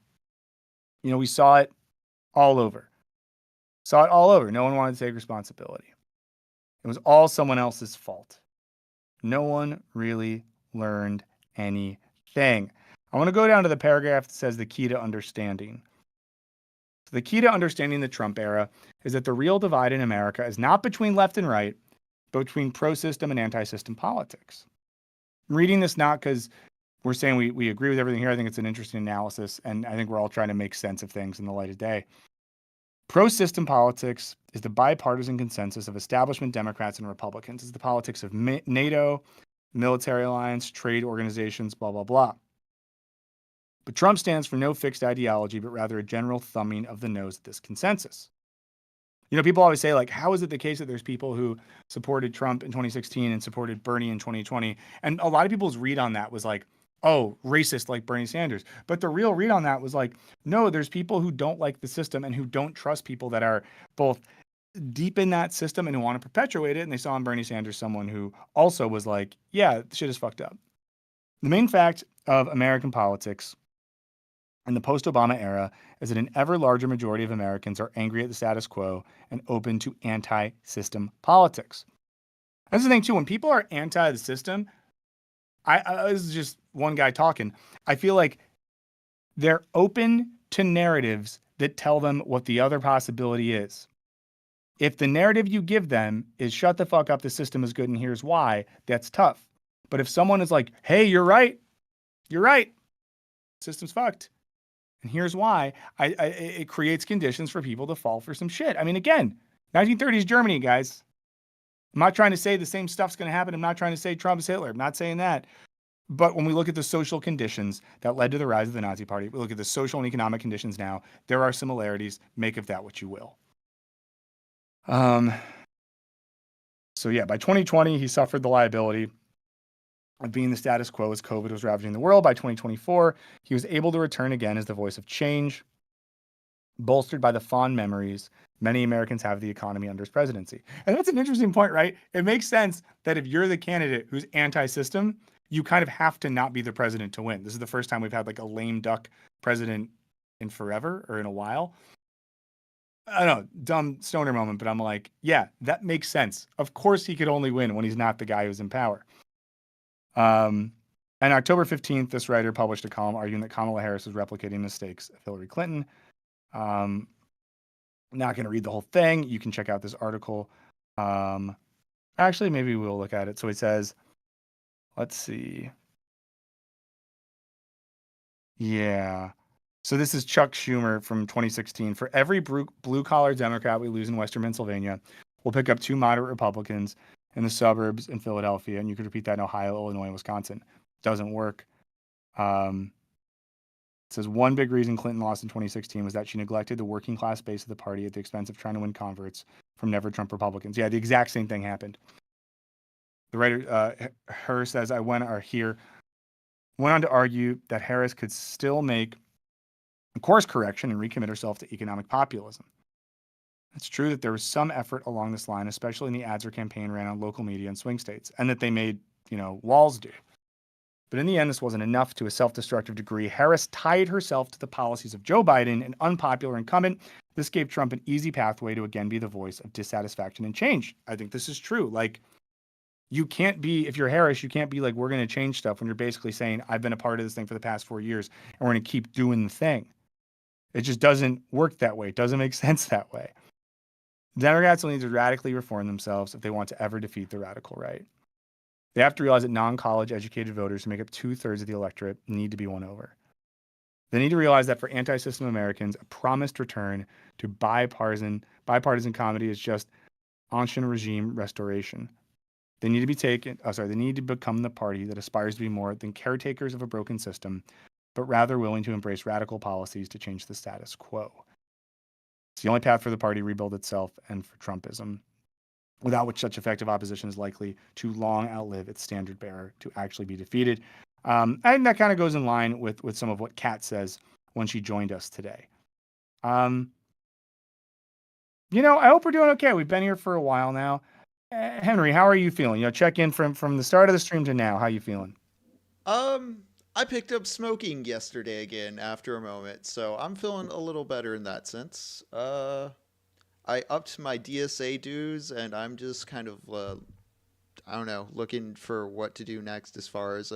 we saw it all over. No one wanted to take responsibility. It was all someone else's fault. No one really learned anything. I want to go down to the paragraph that says the key to understanding. So the key to understanding the Trump era is that the real divide in America is not between left and right, but between pro-system and anti-system politics. I'm reading this not because we're saying we agree with everything here. I think it's an interesting analysis, and I think we're all trying to make sense of things in the light of day. Pro-system politics is the bipartisan consensus of establishment Democrats and Republicans. It's the politics of NATO, military alliance, trade organizations, blah, blah, blah. But Trump stands for no fixed ideology, but rather a general thumbing of the nose at this consensus. You know, people always say, like, how is it the case that there's people who supported Trump in 2016 and supported Bernie in 2020? And a lot of people's read on that was like, oh, racist like Bernie Sanders. But the real read on that was like, no, there's people who don't like the system and who don't trust people that are both deep in that system and who want to perpetuate it. And they saw in Bernie Sanders someone who also was like, yeah, shit is fucked up. The main fact of American politics in the post-Obama era is that an ever larger majority of Americans are angry at the status quo and open to anti-system politics. That's the thing too. When people are anti the system, this is just one guy talking. I feel like they're open to narratives that tell them what the other possibility is. If the narrative you give them is shut the fuck up, the system is good and here's why, that's tough. But if someone is like, hey, you're right, system's fucked, and here's why, it creates conditions for people to fall for some shit. I mean, again, 1930s Germany, guys. I'm not trying to say the same stuff's going to happen. I'm not trying to say Trump is Hitler. I'm not saying that. But when we look at the social conditions that led to the rise of the Nazi Party, we look at the social and economic conditions now, there are similarities. Make of that what you will. So yeah, by 2020, he suffered the liability of being the status quo as COVID was ravaging the world. By 2024, he was able to return again as the voice of change, bolstered by the fond memories many Americans have of the economy under his presidency. And that's an interesting point, right? It makes sense that if you're the candidate who's anti-system, you kind of have to not be the president to win. This is the first time we've had like a lame duck president in forever or in a while. I don't know, dumb stoner moment, but I'm like, yeah, that makes sense. Of course he could only win when he's not the guy who's in power. On October 15th, this writer published a column arguing that Kamala Harris was replicating mistakes of Hillary Clinton. Not going to read the whole thing. You can check out this article. Actually, maybe we'll look at it. So he says, let's see. Yeah. So this is Chuck Schumer from 2016. For every blue-collar Democrat we lose in Western Pennsylvania, we'll pick up 2 moderate Republicans in the suburbs in Philadelphia. And you could repeat that in Ohio, Illinois, Wisconsin. Doesn't work. It says one big reason Clinton lost in 2016 was that she neglected the working class base of the party at the expense of trying to win converts from never Trump Republicans. Yeah, the exact same thing happened. The writer, her says, went on to argue that Harris could still make a course correction and recommit herself to economic populism. It's true that there was some effort along this line, especially in the ads her campaign ran on local media in swing states, and that they made, walls do. But in the end, this wasn't enough to a self-destructive degree. Harris tied herself to the policies of Joe Biden, an unpopular incumbent. This gave Trump an easy pathway to again be the voice of dissatisfaction and change. I think this is true. Like, you can't be, if you're Harris, you can't be like, we're going to change stuff when you're basically saying, I've been a part of this thing for the past 4 years and we're going to keep doing the thing. It just doesn't work that way. It doesn't make sense that way. Democrats will need to radically reform themselves if they want to ever defeat the radical right. They have to realize that non-college educated voters who make up 2/3 of the electorate need to be won over. They need to realize that for anti-system Americans, a promised return to bipartisan comedy is just ancien regime restoration. They need to become the party that aspires to be more than caretakers of a broken system, but rather willing to embrace radical policies to change the status quo. It's the only path for the party to rebuild itself and for Trumpism, without which such effective opposition is likely to long outlive its standard bearer to actually be defeated. And that kind of goes in line with some of what Kat says when she joined us today. I hope we're doing okay. We've been here for a while now. Henry, how are you feeling? Check in from the start of the stream to now. How you feeling? I picked up smoking yesterday again after a moment, so I'm feeling a little better in that sense. I upped my DSA dues, and I'm just kind of, looking for what to do next as far as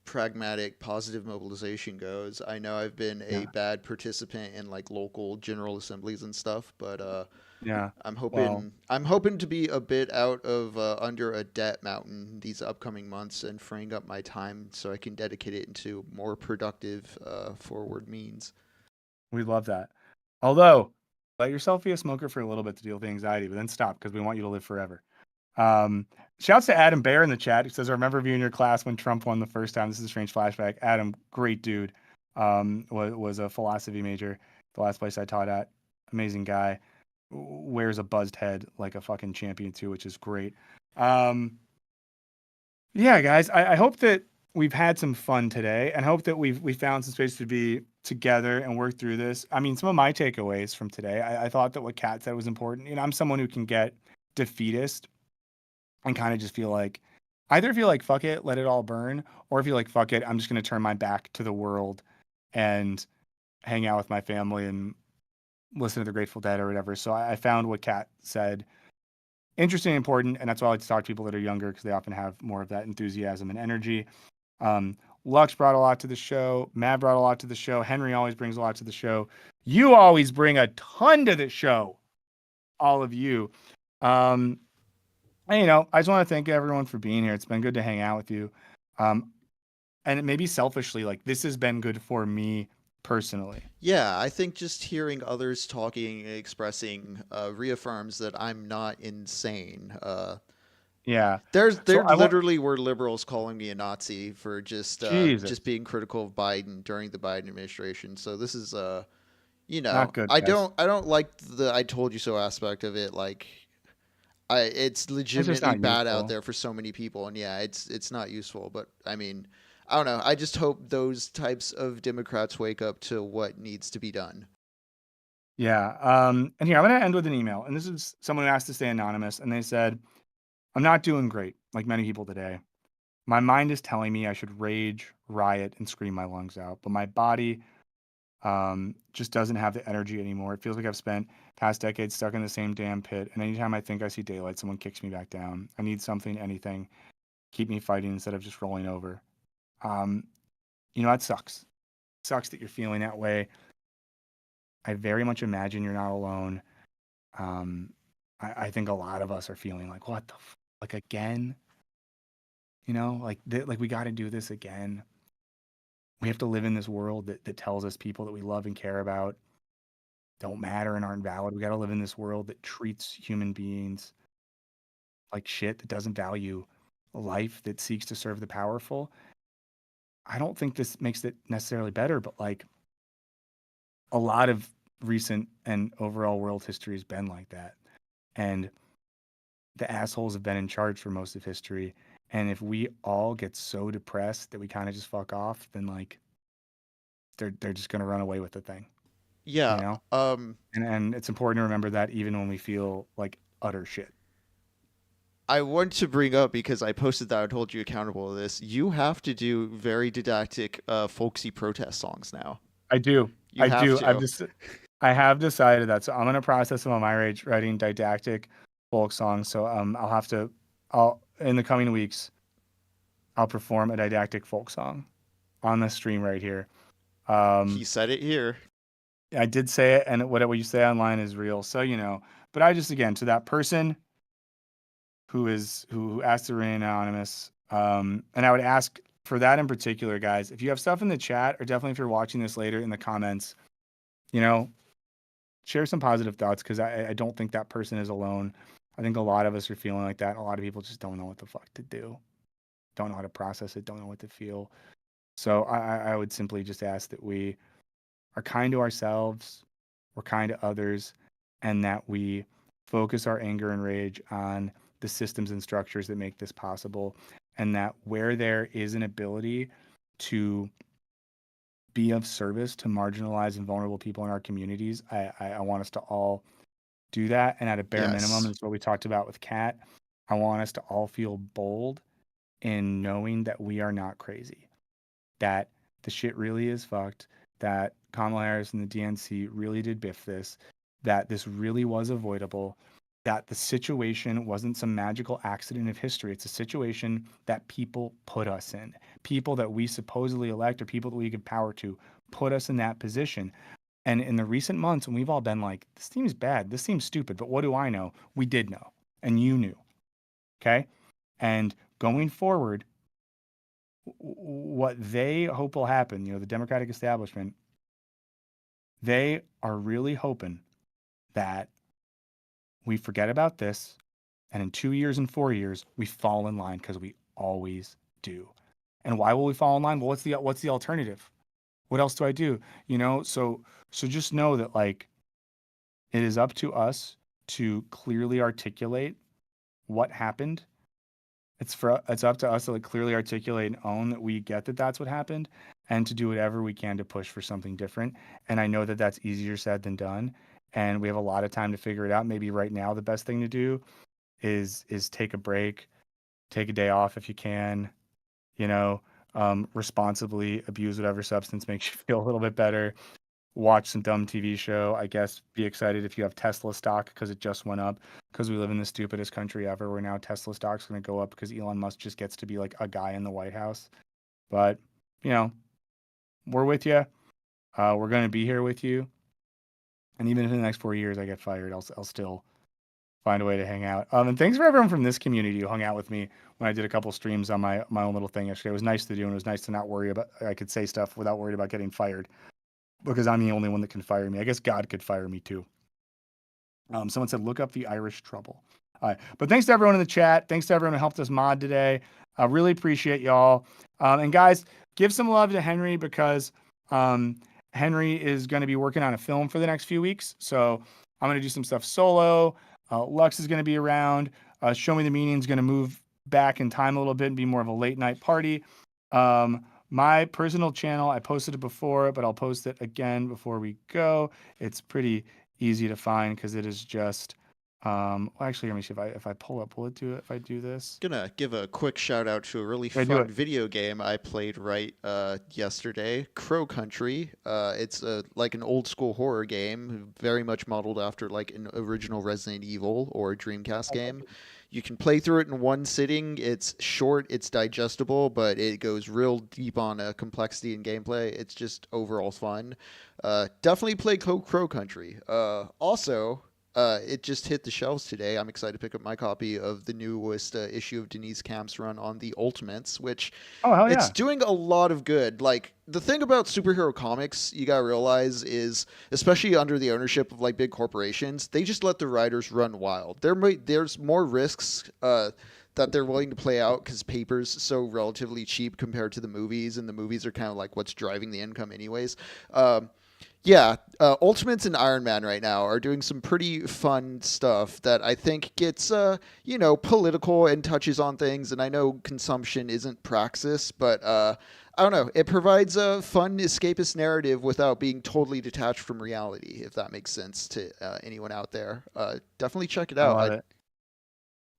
pragmatic, positive mobilization goes. I know I've been a Yeah. bad participant in like local general assemblies and stuff, but Yeah. I'm Well, hoping to be a bit out of under a debt mountain these upcoming months and freeing up my time so I can dedicate it into more productive forward means. we love that. Although, let yourself be a smoker for a little bit to deal with the anxiety, but then stop because we want you to live forever. Shouts to Adam Bear in the chat. He says, I remember viewing your class when Trump won the first time. This is a strange flashback. Adam, great dude. Was a philosophy major, the last place I taught at. Amazing guy. Wears a buzzed head like a fucking champion too, which is great. Yeah, guys, I hope that we've had some fun today and hope that we found some space to be together and work through this. I mean, some of my takeaways from today, I thought that what Kat said was important. You know, I'm someone who can get defeatist and kind of just feel like either feel like fuck it, let it all burn, or feel like fuck it, I'm just going to turn my back to the world and hang out with my family and listen to the Grateful Dead or whatever. So I found what Kat said interesting and important, and that's why I like to talk to people that are younger because they often have more of that enthusiasm and energy. Lux brought a lot to the show. Matt brought a lot to the show. Henry always brings a lot to the show. You always bring a ton to the show, all of you. And, you know, I just want to thank everyone for being here. It's been good to hang out with you. And maybe selfishly, like this has been good for me personally. Yeah, I think just hearing others talking and expressing reaffirms that I'm not insane. Yeah. There So I want literally were liberals calling me a Nazi for just Jesus, being critical of Biden during the Biden administration. So this is not good, I guys. don't like the "I told you so" aspect of it. Like it's It's just legitimately not bad out useful. there for so many people, and yeah, it's not useful. But I mean, I don't know. I just hope those types of Democrats wake up to what needs to be done. Yeah. And here I'm gonna end with an email. And this is someone who asked to stay anonymous, and they said, I'm not doing great, like many people today. My mind is telling me I should rage, riot, and scream my lungs out, but my body just doesn't have the energy anymore. It feels like I've spent past decades stuck in the same damn pit, and anytime I think I see daylight, someone kicks me back down. I need something, anything, keep me fighting instead of just rolling over. Um, you know, that sucks. It sucks that you're feeling that way. I very much imagine you're not alone. Um, I think a lot of us are feeling like, what the like again? You know, like we got to do this again. We have to live in this world that tells us people that we love and care about don't matter and aren't valid. We got to live in this world that treats human beings like shit, that doesn't value life, that seeks to serve the powerful. I don't think this makes it necessarily better, but like a lot of recent and overall world history has been like that. And the assholes have been in charge for most of history. And if we all get so depressed that we kind of just fuck off, then like they're just gonna run away with the thing, you Yeah. know? And it's important to remember that even when we feel like utter shit. I want to bring up because I posted that I would hold you accountable to this. You have to do very didactic, folksy protest songs now. I do. You have to. I have decided that. So I'm gonna process some of my rage writing didactic folk songs. So I'll in the coming weeks I'll perform a didactic folk song on the stream right here. He said it here. I did say it, and what you say online is real. So you know, but I just again to that person who asked to remain anonymous, and I would ask for that in particular, guys. If you have stuff in the chat, or definitely if you're watching this later in the comments, you know, share some positive thoughts because I don't think that person is alone. I think a lot of us are feeling like that. A lot of people just don't know what the fuck to do, don't know how to process it, don't know what to feel. So I would simply just ask that we are kind to ourselves, we're kind to others, and that we focus our anger and rage on the systems and structures that make this possible. And that where there is an ability to be of service to marginalized and vulnerable people in our communities, I want us to all do that. And at a bare minimum, Yes. is what we talked about with Kat. I want us to all feel bold in knowing that we are not crazy, that the shit really is fucked, that Kamala Harris and the DNC really did biff this, that this really was avoidable, that the situation wasn't some magical accident of history. It's a situation that people put us in. People that we supposedly elect or people that we give power to put us in that position. And in the recent months, when we've all been like, this seems bad, this seems stupid, but what do I know? We did know, and you knew. Okay? And going forward, what they hope will happen, the Democratic establishment, they are really hoping that we forget about this, and in 2 years and 4 years, we fall in line, because we always do. And why will we fall in line? Well, what's the alternative? What else do I do? So just know that, like, it is up to us to clearly articulate what happened. It's up to us to, like, clearly articulate and own that we get that that's what happened, and to do whatever we can to push for something different. And I know that that's easier said than done, and we have a lot of time to figure it out. Maybe right now the best thing to do is take a break, take a day off if you can, responsibly abuse whatever substance makes you feel a little bit better. Watch some dumb TV show, I guess. Be excited if you have Tesla stock because it just went up, because we live in the stupidest country ever, where now Tesla stock's going to go up because Elon Musk just gets to be like a guy in the White House. But, we're with you. We're going to be here with you. And even if in the next 4 years I get fired, I'll still find a way to hang out. And thanks for everyone from this community who hung out with me when I did a couple streams on my own little thing yesterday. It was nice to do, and it was nice to not worry about, I could say stuff without worried about getting fired, because I'm the only one that can fire me. I guess God could fire me too. Someone said, look up the Irish Trouble. All right. But thanks to everyone in the chat. Thanks to everyone who helped us mod today. I really appreciate y'all. And guys, give some love to Henry, because Henry is going to be working on a film for the next few weeks. So I'm going to do some stuff solo. Lux is going to be around. Show Me the Meaning is going to move back in time a little bit and be more of a late night party. My personal channel, I posted it before, but I'll post it again before we go. It's pretty easy to find, because it is just, actually, let me see if I pull up, will it do it if I do this? Gonna give a quick shout out to a really Yeah, do fun it. video game I played yesterday, Crow Country. It's like an old school horror game, very much modeled after like an original Resident Evil or Dreamcast game. You can play through it in one sitting. It's short, it's digestible, but it goes real deep on complexity and gameplay. It's just overall fun. Definitely play Crow Country. Also, it just hit the shelves today. I'm excited to pick up my copy of the newest issue of Denise Camp's run on the Ultimates, which it's doing a lot of good. Like, the thing about superhero comics you gotta realize is, especially under the ownership of like big corporations, they just let the writers run wild. There's more risks that they're willing to play out because paper's so relatively cheap compared to the movies, and the movies are kind of like what's driving the income anyways. Ultimates and Iron Man right now are doing some pretty fun stuff that I think gets, political and touches on things. And I know consumption isn't praxis, but I don't know. It provides a fun escapist narrative without being totally detached from reality, if that makes sense to anyone out there. Definitely check it out. I love it.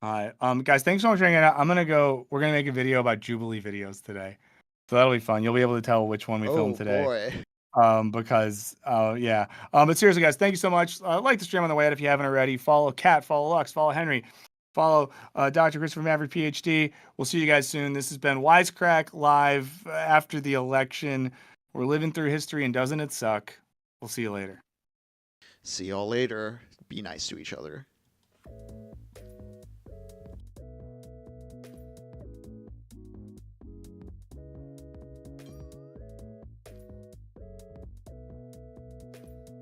All right. Guys, thanks so much for hanging out. We're going to make a video about Jubilee videos today. So that'll be fun. You'll be able to tell which one we filmed today. Boy. But seriously, guys, thank you so much. Like the stream on the way out if you haven't already. Follow Kat, follow Lux, follow Henry, follow Dr. Christopher Maverick, PhD. We'll see you guys soon. This has been Wisecrack live after the election. We're living through history, and doesn't it suck? We'll see you later. See y'all later. Be nice to each other.